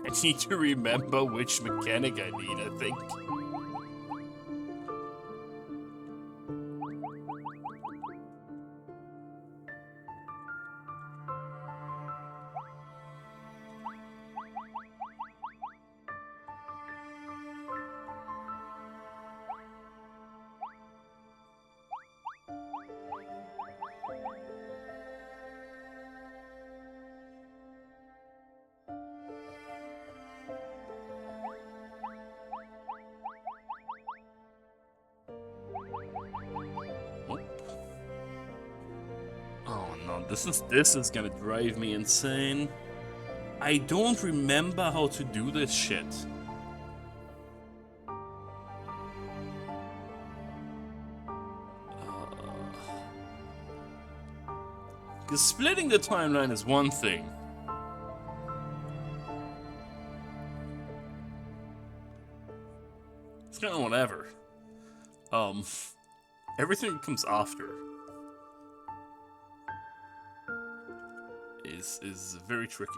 I need to remember which mechanic I need, I think. This is gonna drive me insane. I don't remember how to do this shit. Because splitting the timeline is one thing. It's kind of whatever. Everything that comes after is very tricky.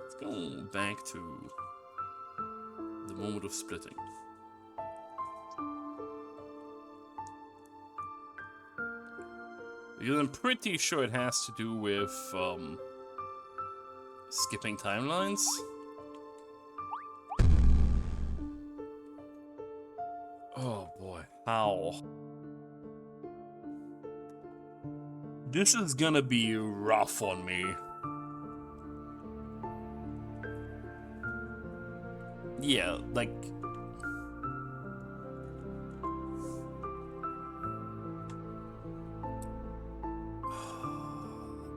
Let's go back to the moment of splitting. Because I'm pretty sure it has to do with skipping timelines. Oh boy, how? This is gonna be rough on me. Yeah, like...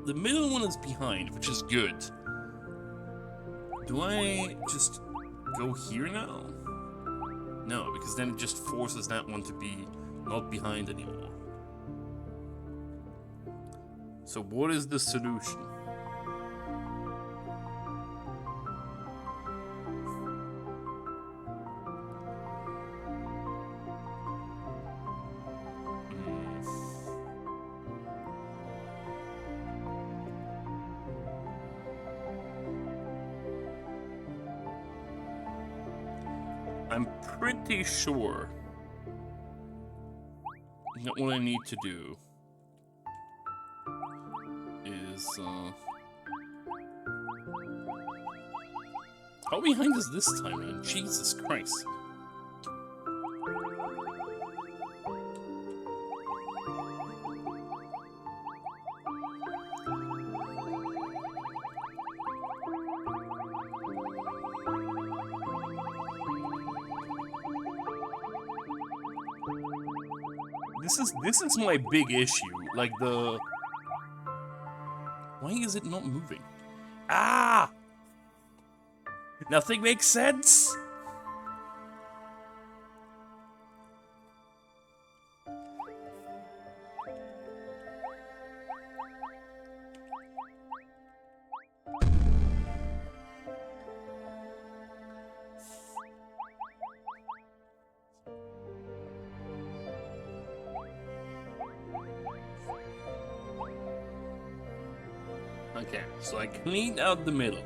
The middle one is behind, which is good. Do I just go here now? No, because then it just forces that one to be not behind anymore. So what is the solution? I'm pretty sure that what I need to do is, how behind is this timeline? Jesus Christ. This is my big issue. Like the... Why is it not moving? Ah! Nothing makes sense? Okay, so I cleaned out the middle.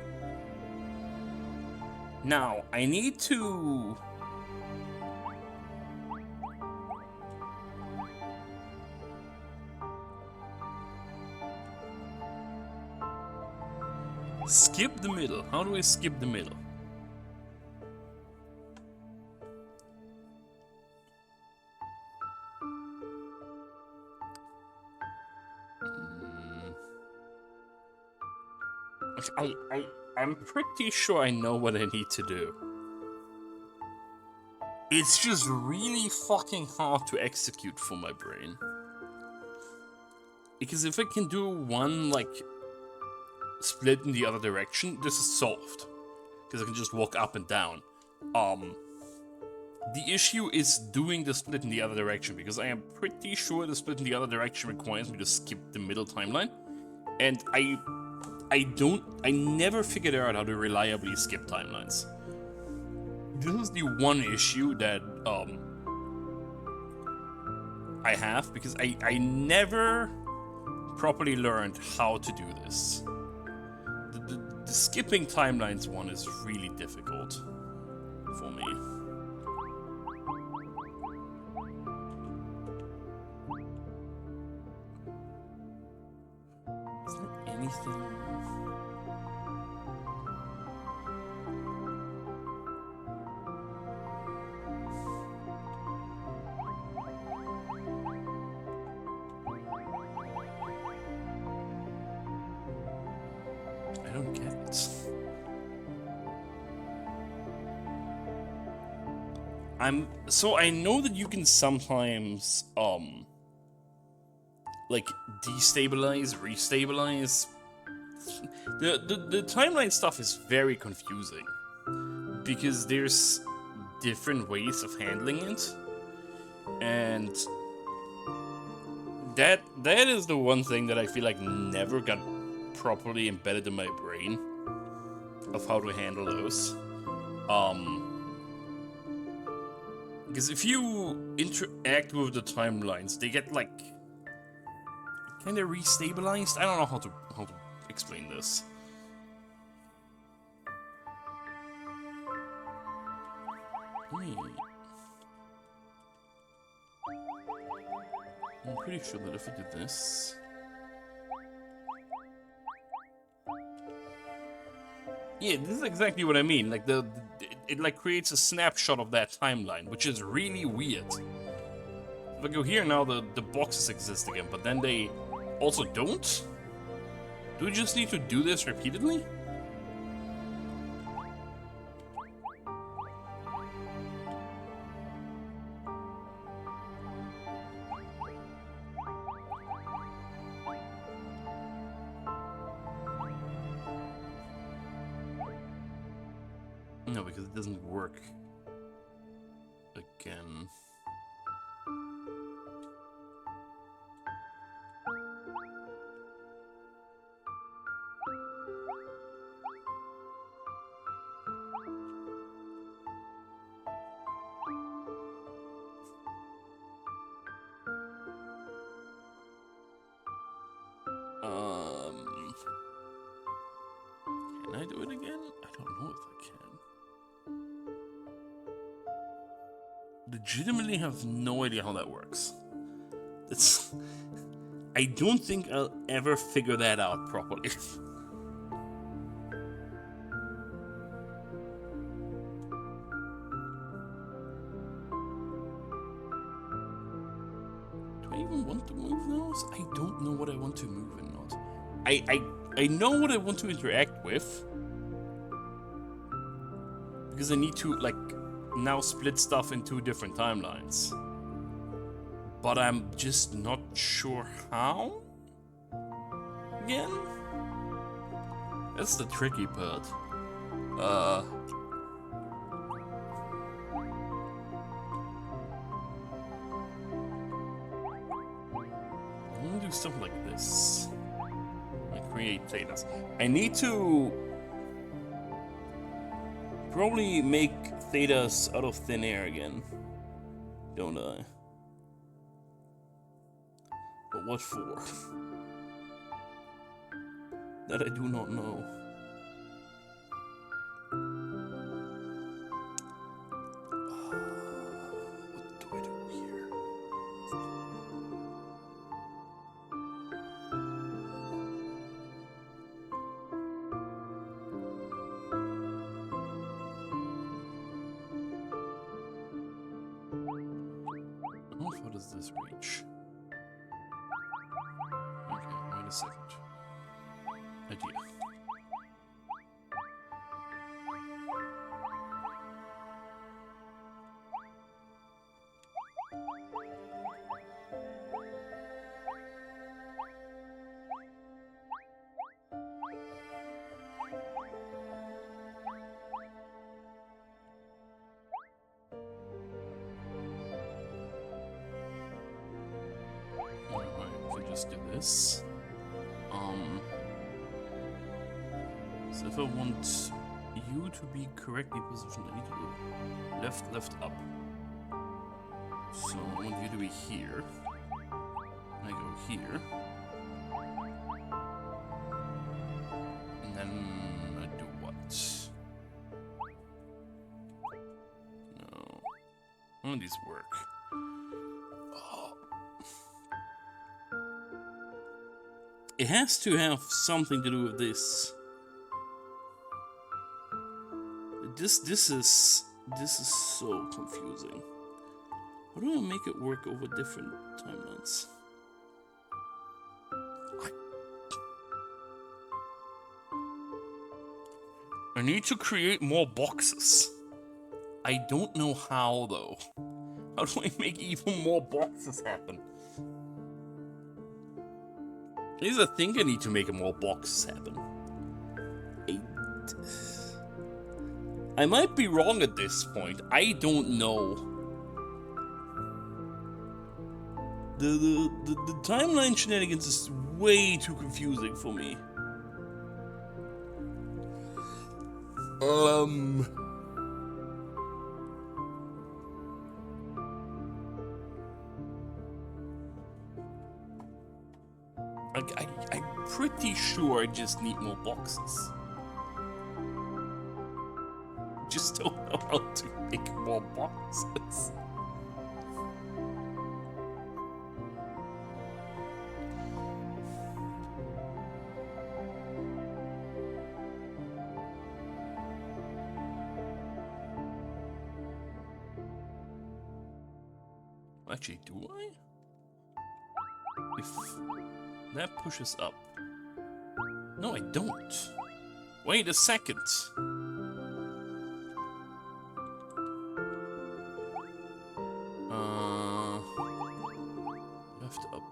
Now, I need to... skip the middle. How do I skip the middle? I'm pretty sure I know what I need to do. It's just really fucking hard to execute for my brain. Because if I can do one, like, split in the other direction, this is solved. Because I can just walk up and down. The issue is doing the split in the other direction, because I am pretty sure the split in the other direction requires me to skip the middle timeline. And I never figured out how to reliably skip timelines. This is the one issue that, I have, because I never properly learned how to do this. The skipping timelines one is really difficult for me. Is there anything? I don't get it. So I know that you can sometimes like destabilize, restabilize. The timeline stuff is very confusing because there's different ways of handling it, and that is the one thing that I feel like never got properly embedded in my brain of how to handle those. Because if you interact with the timelines, they get like kind of restabilized. I don't know how to explain this. Wait. I'm pretty sure that if I did this. Yeah, this is exactly what I mean. Like it like creates a snapshot of that timeline, which is really weird. If I go here now, the boxes exist again, but then they also don't? Do we just need to do this repeatedly? No, because it doesn't work again. Can I do it again? I don't know if I can. Legitimately have no idea how that works. It's... I don't think I'll ever figure that out properly. Do I even want to move those? I don't know what I want to move and not. I know what I want to interact with. Because I need to, like, now split stuff in 2 different timelines. But I'm just not sure how? Again? That's the tricky part. I'm gonna do something like this. Create Thetas. I need to probably make Thetas out of thin air again, don't I? But what for? That I do not know. What do I do here? what does this reach? Okay, wait a second. Idea. Just do this. So if I want you to be correctly positioned, I need to go left, left, up. So I want you to be here. I go here. And then I do what? No. None of these work. It has to have something to do with this. This is so confusing. How do I make it work over different timelines? I need to create more boxes. I don't know how though. How do I make even more boxes happen? At least I think I need to make more boxes happen. I might be wrong at this point. I don't know. The timeline shenanigans is way too confusing for me. I'm pretty sure I just need more boxes. Just don't know how to make more boxes. Actually, do I? If that pushes up. No, I don't. Wait a second. Left up.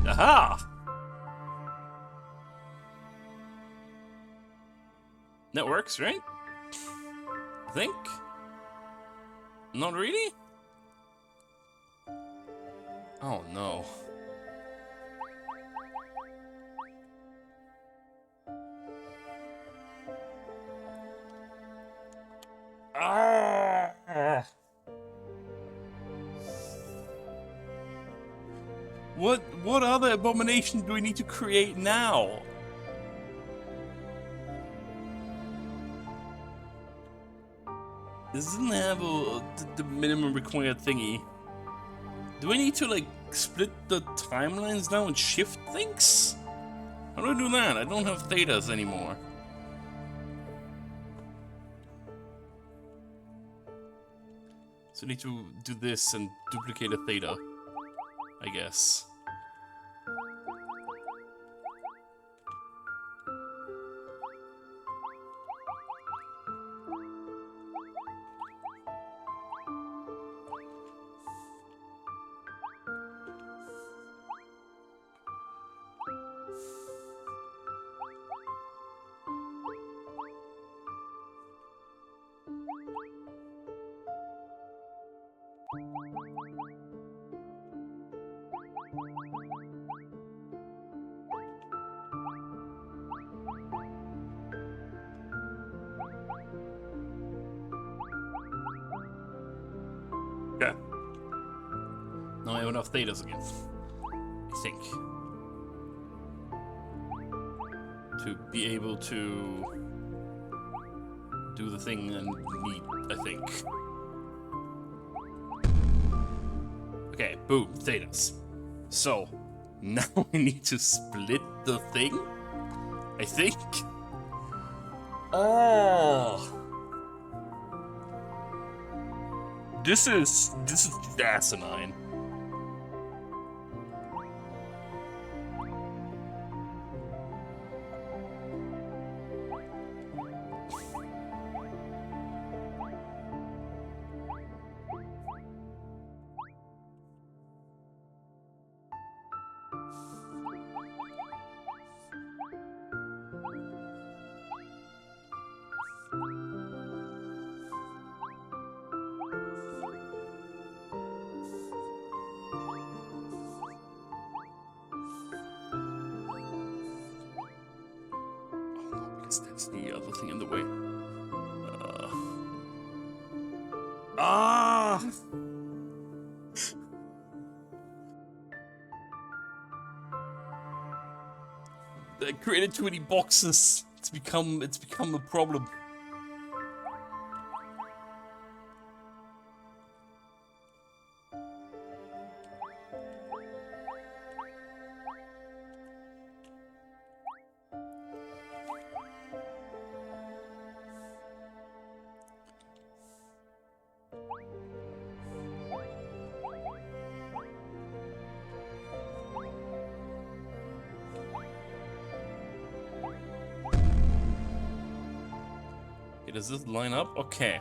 Aha! That works, right? I think? Not really? Oh no. What other abomination do we need to create now? This doesn't have the minimum required thingy. Do I need to like split the timelines now and shift things? How do I do that? I don't have thetas anymore. So I need to do this and duplicate a theta, I guess. Okay. Now I have enough thetas again. I think. To be able to do the thing and meet, I think. Okay, boom, thetas. So, now we need to split the thing, I think. Oh! This is asinine. That's the other thing in the way. I created too many boxes. It's become a problem. Does this line up? Okay.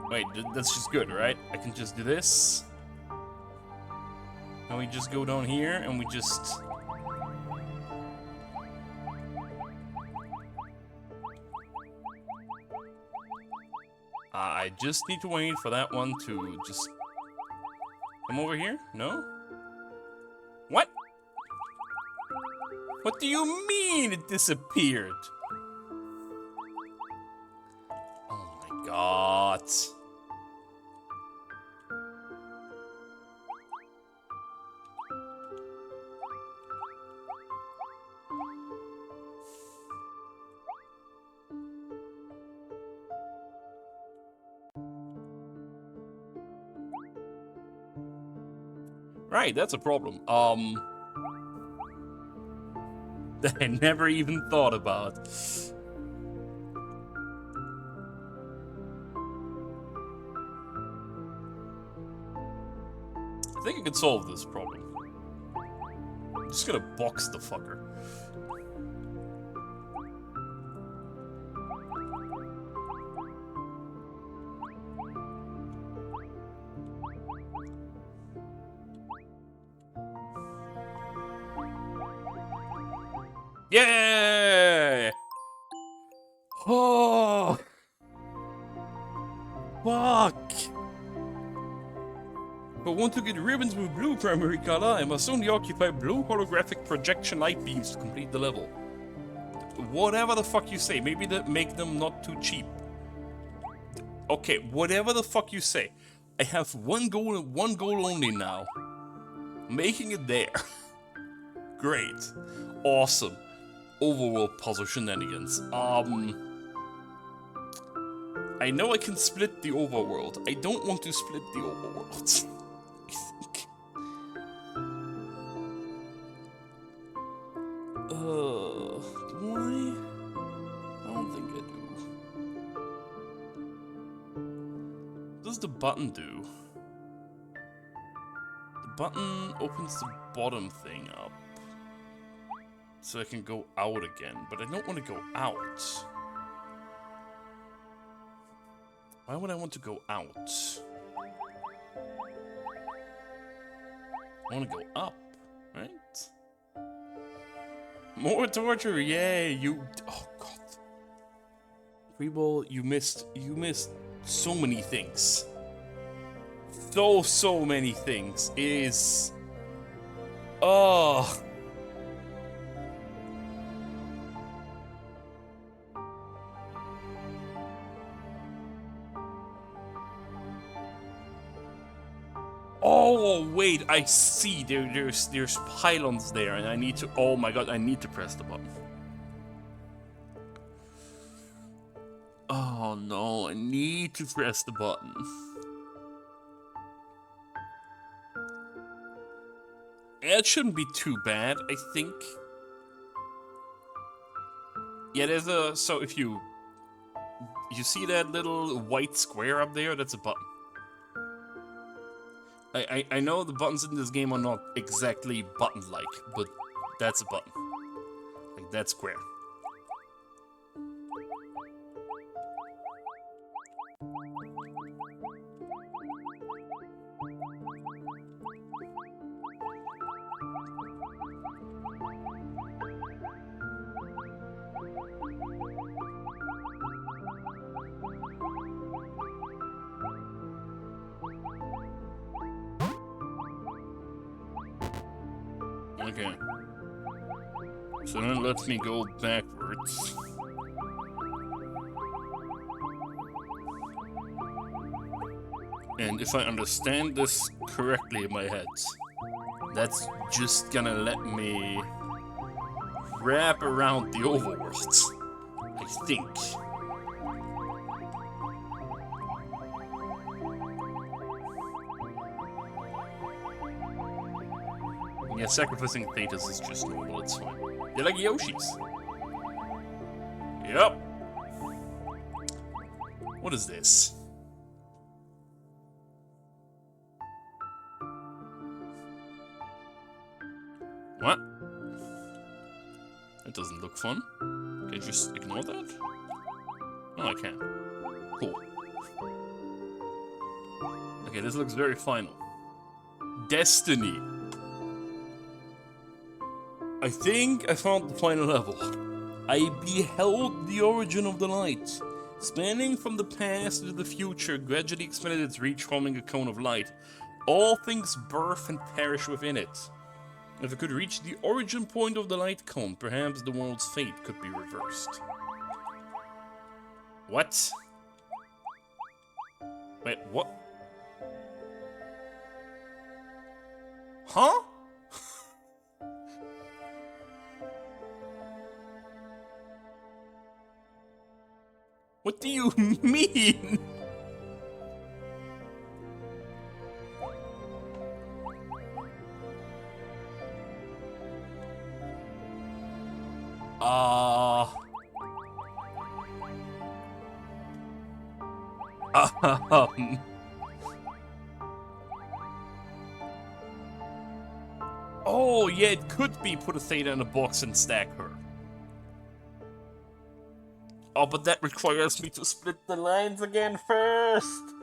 Wait, that's just good, right? I can just do this. And we just go down here and we just... I just need to wait for that one to just... come over here? No? What? What do you mean it disappeared? God. Right, that's a problem. That I never even thought about. I think I could solve this problem. I'm just gonna box the fucker. Yay! Oh! Fuck! If I want to get ribbons with blue primary color, I must only occupy blue holographic projection light beams to complete the level. Whatever the fuck you say, maybe that make them not too cheap. Okay, whatever the fuck you say. I have one goal only now. Making it there. Great. Awesome. Overworld puzzle shenanigans. I know I can split the overworld. I don't want to split the overworld. I think. Do I? I don't think I do. What does the button do? The button opens the bottom thing up. So I can go out again, but I don't want to go out. Why would I want to go out? I want to go up, right? More torture, yay! Oh god. Freeball, you missed so many things. So many things. It is... Oh... Oh wait, I see. There's pylons there, and I need to. Oh my god, I need to press the button. Oh no, I need to press the button. It shouldn't be too bad, I think. Yeah, there's a... So if you see that little white square up there? That's a button. I know the buttons in this game are not exactly button-like, but that's a button. Like that square. Okay. So then it lets me go backwards. And if I understand this correctly in my head, that's just gonna let me wrap around the overworld, I think. Yeah, sacrificing Thetas is just normal, it's fine. They're like Yoshis. Yep. What is this? What? That doesn't look fun. Can I just ignore that? Oh, I can. Cool. Okay, this looks very final. Destiny. I think I found the final level. I beheld the origin of the light. Spanning from the past to the future, gradually expanded its reach, forming a cone of light. All things birth and perish within it. If it could reach the origin point of the light cone, perhaps the world's fate could be reversed. What? Wait, what? Huh? What do you mean? Oh, yeah, it could be put a Theta in a box and stack her. Oh, but that requires me to split the lines again first.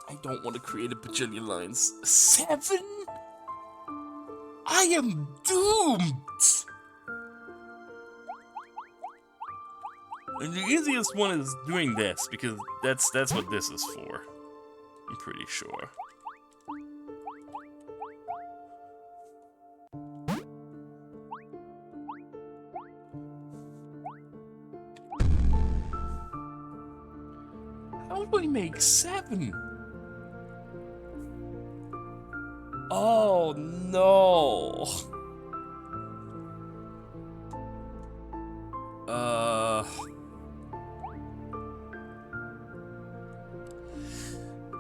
I don't want to create a bajillion lines. 7? I am doomed! And the easiest one is doing this, because that's what this is for. I'm pretty sure. How do I make 7? Oh no.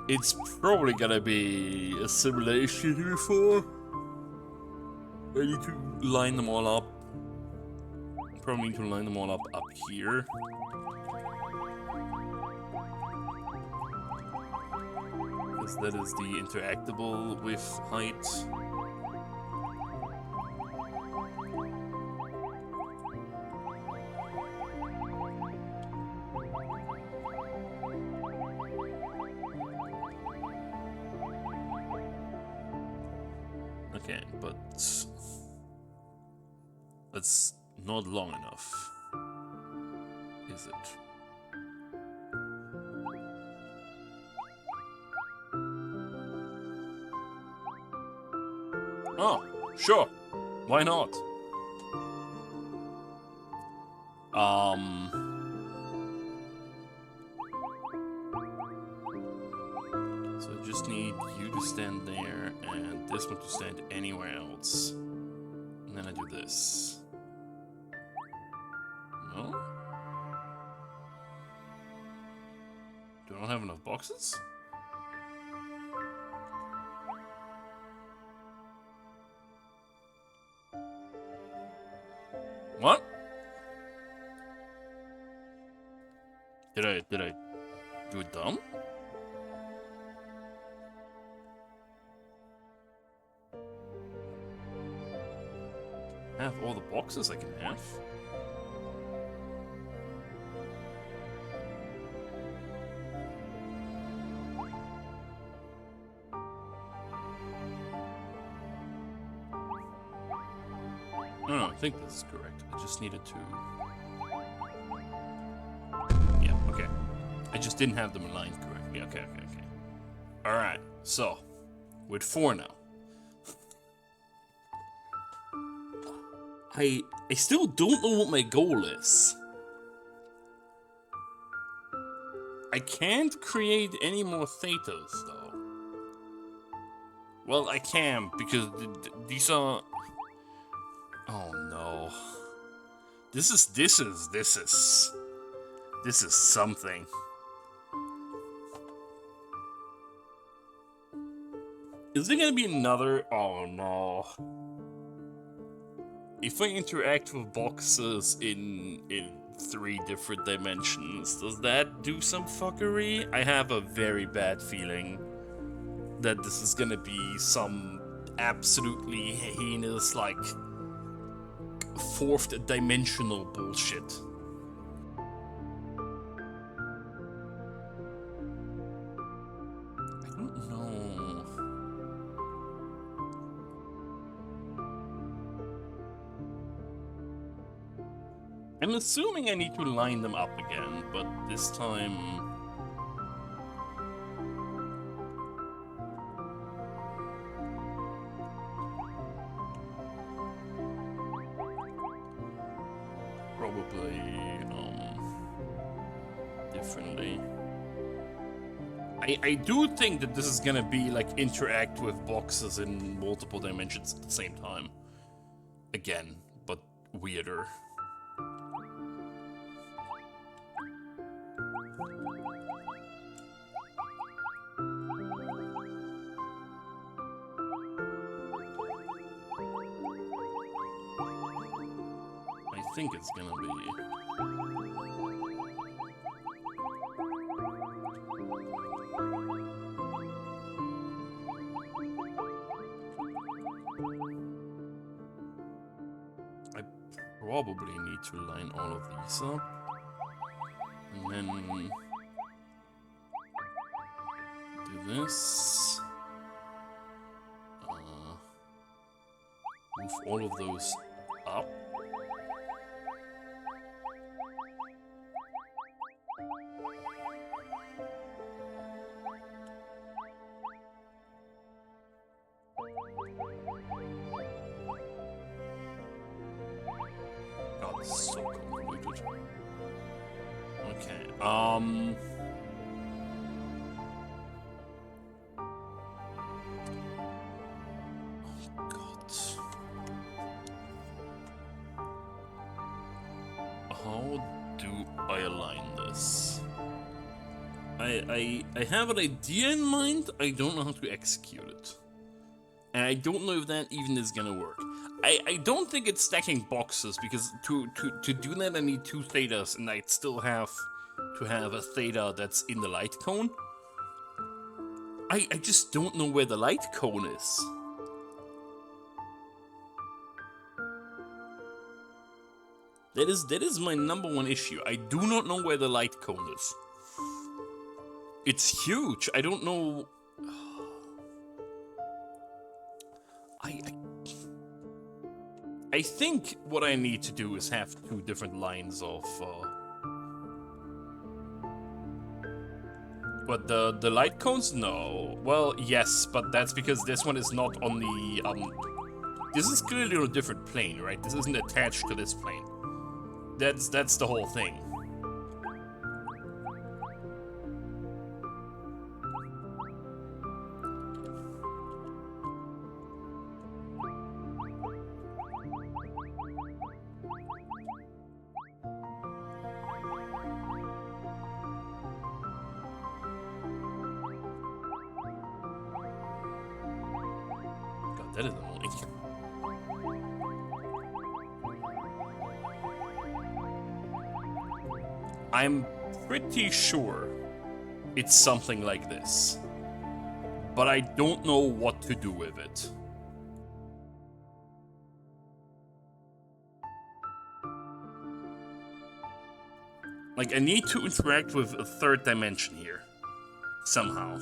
It's probably gonna be a simulation before. I need to line them all up. Probably need to line them all up here. Because that is the interactable with height. Okay, but that's not long enough, is it? Oh, sure. Why not? So I just need you to stand there and this one to stand anywhere else. And then I do this. No? have enough boxes? What? Did I do it dumb? I have all the boxes I can have. No, I think this is correct. I just needed to... Yeah, okay. I just didn't have them aligned correctly. Okay. Alright, so, with 4 now. I still don't know what my goal is. I can't create any more Thetas, though. Well, I can, because these are... Oh no. This is something. Is there gonna be another? Oh no. If I interact with boxes in 3 different dimensions, does that do some fuckery? I have a very bad feeling that this is gonna be some absolutely heinous, like, 4th dimensional bullshit. I don't know. I'm assuming I need to line them up again, but this time... Probably, differently. I do think that this is gonna be, like, interact with boxes in multiple dimensions at the same time. Again, but weirder. I think it's gonna be... I probably need to line all of these up. And then... do this. Move all of those up. God, this is so convoluted. Okay, oh, God. How do I align this? I have an idea in mind, I don't know how to execute it. And I don't know if that even is gonna work. I don't think it's stacking boxes, because to do that I need 2 Thetas, and I'd still have to have a Theta that's in the light cone. I just don't know where the light cone is. That is my #1 issue. I do not know where the light cone is. It's huge. I don't know. I think what I need to do is have 2 different lines of. But the light cones? No. Well, yes, but that's because this one is not on the This is clearly on a different plane, right? This isn't attached to this plane. That's the whole thing. That is annoying. I'm pretty sure it's something like this, but I don't know what to do with it. Like, I need to interact with a third dimension here, somehow.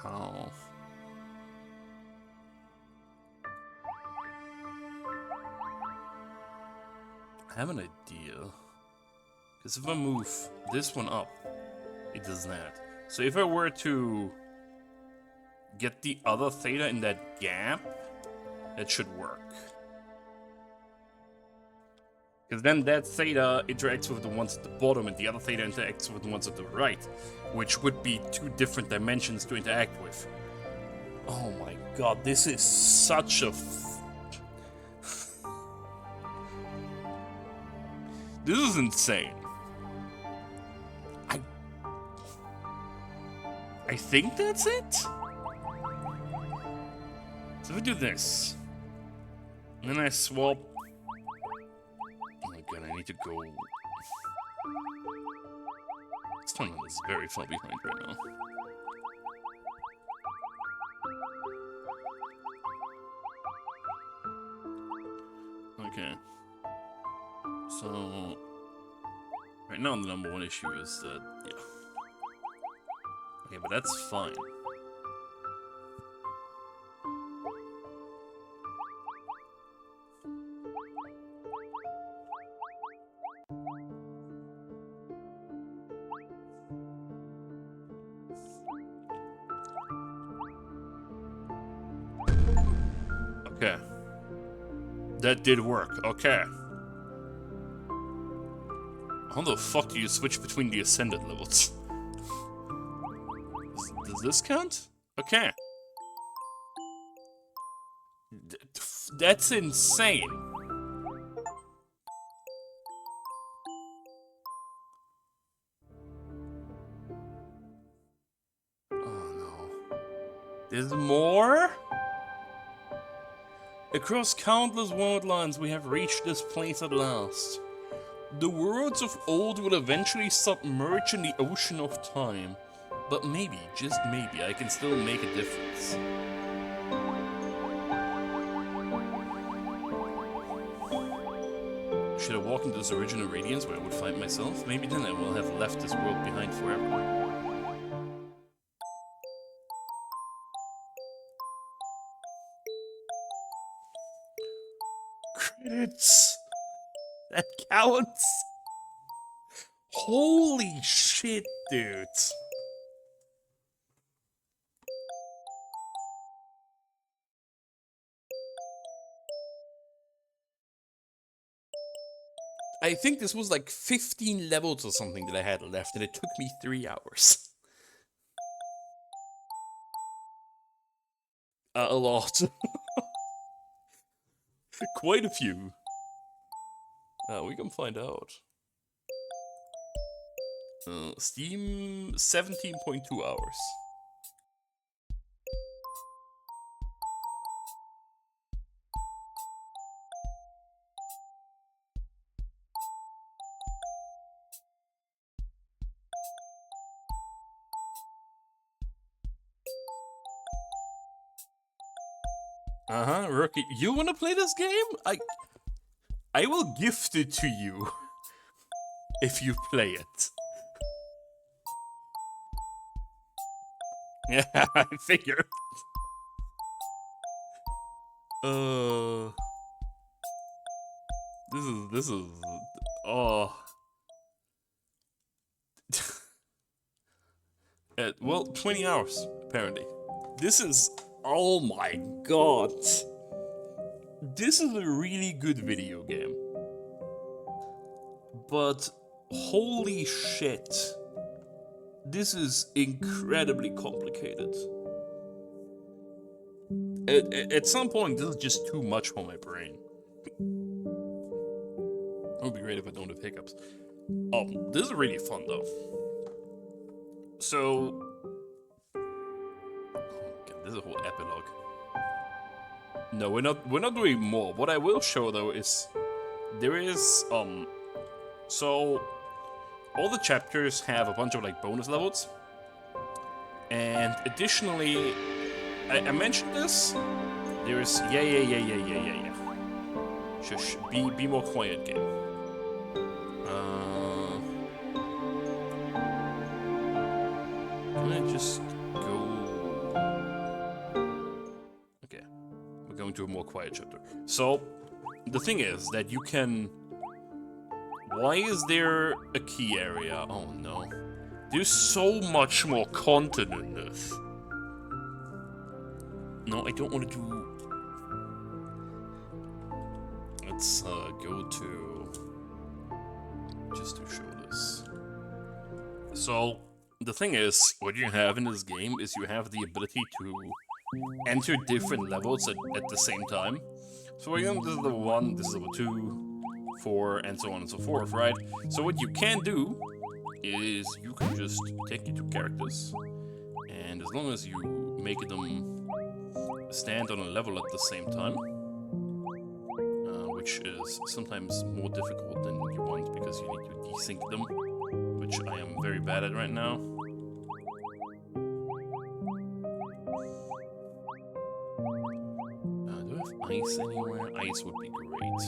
How? I have an idea. Because if I move this one up, it does that. So if I were to get the other theta in that gap, that should work. Because then that theta interacts with the ones at the bottom and the other theta interacts with the ones at the right, which would be two different dimensions to interact with. Oh my god, this is such a... This is insane. I think that's it? So if we do this, and then I swap... Oh my god, I need to go... This tournament is very far behind right now. Okay. So... Right now the number one issue is that... Yeah. Okay, but that's fine. Okay. That did work. Okay. How the fuck do you switch between the ascended levels? Does this count? Okay. That's insane. Oh no. There's more? Across countless worldlines, we have reached this place at last. The worlds of old will eventually submerge in the ocean of time. But maybe, just maybe, I can still make a difference. Should I walk into this original radiance where I would find myself? Maybe then I will have left this world behind forever. Credits! That counts! Holy shit, dude! I think this was like 15 levels or something that I had left, and it took me 3 hours. A lot. Quite a few. We can find out. Steam 17.2 hours. Rookie. You wanna play this game? I will gift it to you if you play it. Yeah, I figured. This is oh. Well, 20 hours apparently. This is, oh my god. This is a really good video game. but holy shit, this is incredibly complicated. At some point, this is just too much for my brain. It would be great if I don't have hiccups. This is really fun though. So, okay, this is a whole epilogue. No, we're not doing more. What I will show though is there is so all the chapters have a bunch of like bonus levels, and additionally, I mentioned this. There is yeah. Shush, be more quiet, game. Can I just go? Okay, we're going to a more quiet chapter. So, the thing is that you can... Why is there a key area? Oh no. There's so much more content in this. No, I don't want to do... Let's go to... Just to show this. So, the thing is, what you have in this game is you have the ability to enter different levels at the same time. So for example, this is level 1, this is level 2, 4, and so on and so forth, right? So what you can do is you can just take your two characters, and as long as you make them stand on a level at the same time, which is sometimes more difficult than you want because you need to desync them, which I am very bad at right now. Do I have ice anywhere? Ice would be great.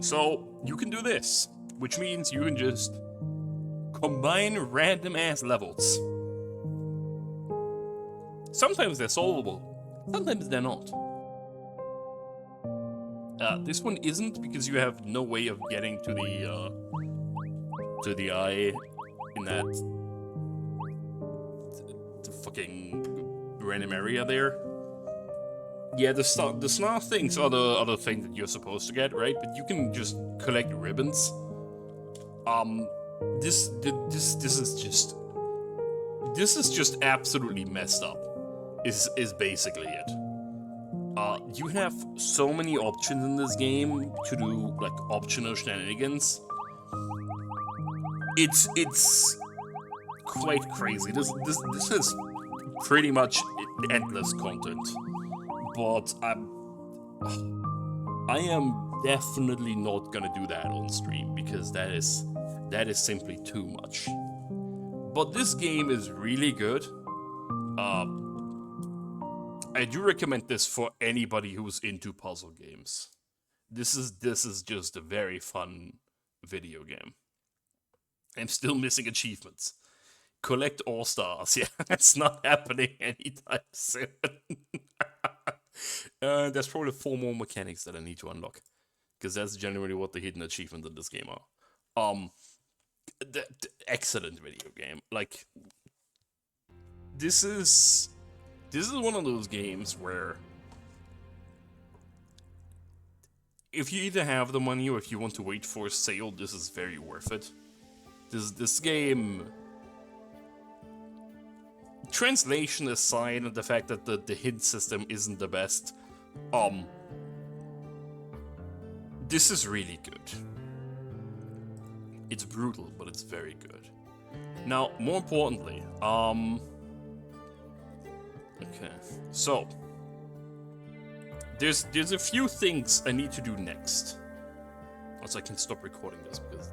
So, you can do this, which means you can just combine random-ass levels. Sometimes they're solvable, sometimes they're not. This one isn't because you have no way of getting to the eye in that the fucking random area there. Yeah, the star things are the other thing that you're supposed to get, right? But you can just collect ribbons. This is just absolutely messed up. Is basically it. You have so many options in this game to do like optional shenanigans. It's quite crazy. This is pretty much endless content. But I am definitely not gonna do that on stream because that is simply too much. But this game is really good. I do recommend this for anybody who's into puzzle games. This is just a very fun video game. I'm still missing achievements. Collect all stars. Yeah, it's not happening anytime soon. There's probably 4 more mechanics that I need to unlock, because that's generally what the hidden achievements in this game are. Excellent video game. Like, this is one of those games where if you either have the money or if you want to wait for a sale, this is very worth it. This game, translation aside, and the fact that the hint system isn't the best, this is really good. It's brutal, but it's very good. Now, more importantly, okay, so there's a few things I need to do next. Also, I can stop recording this because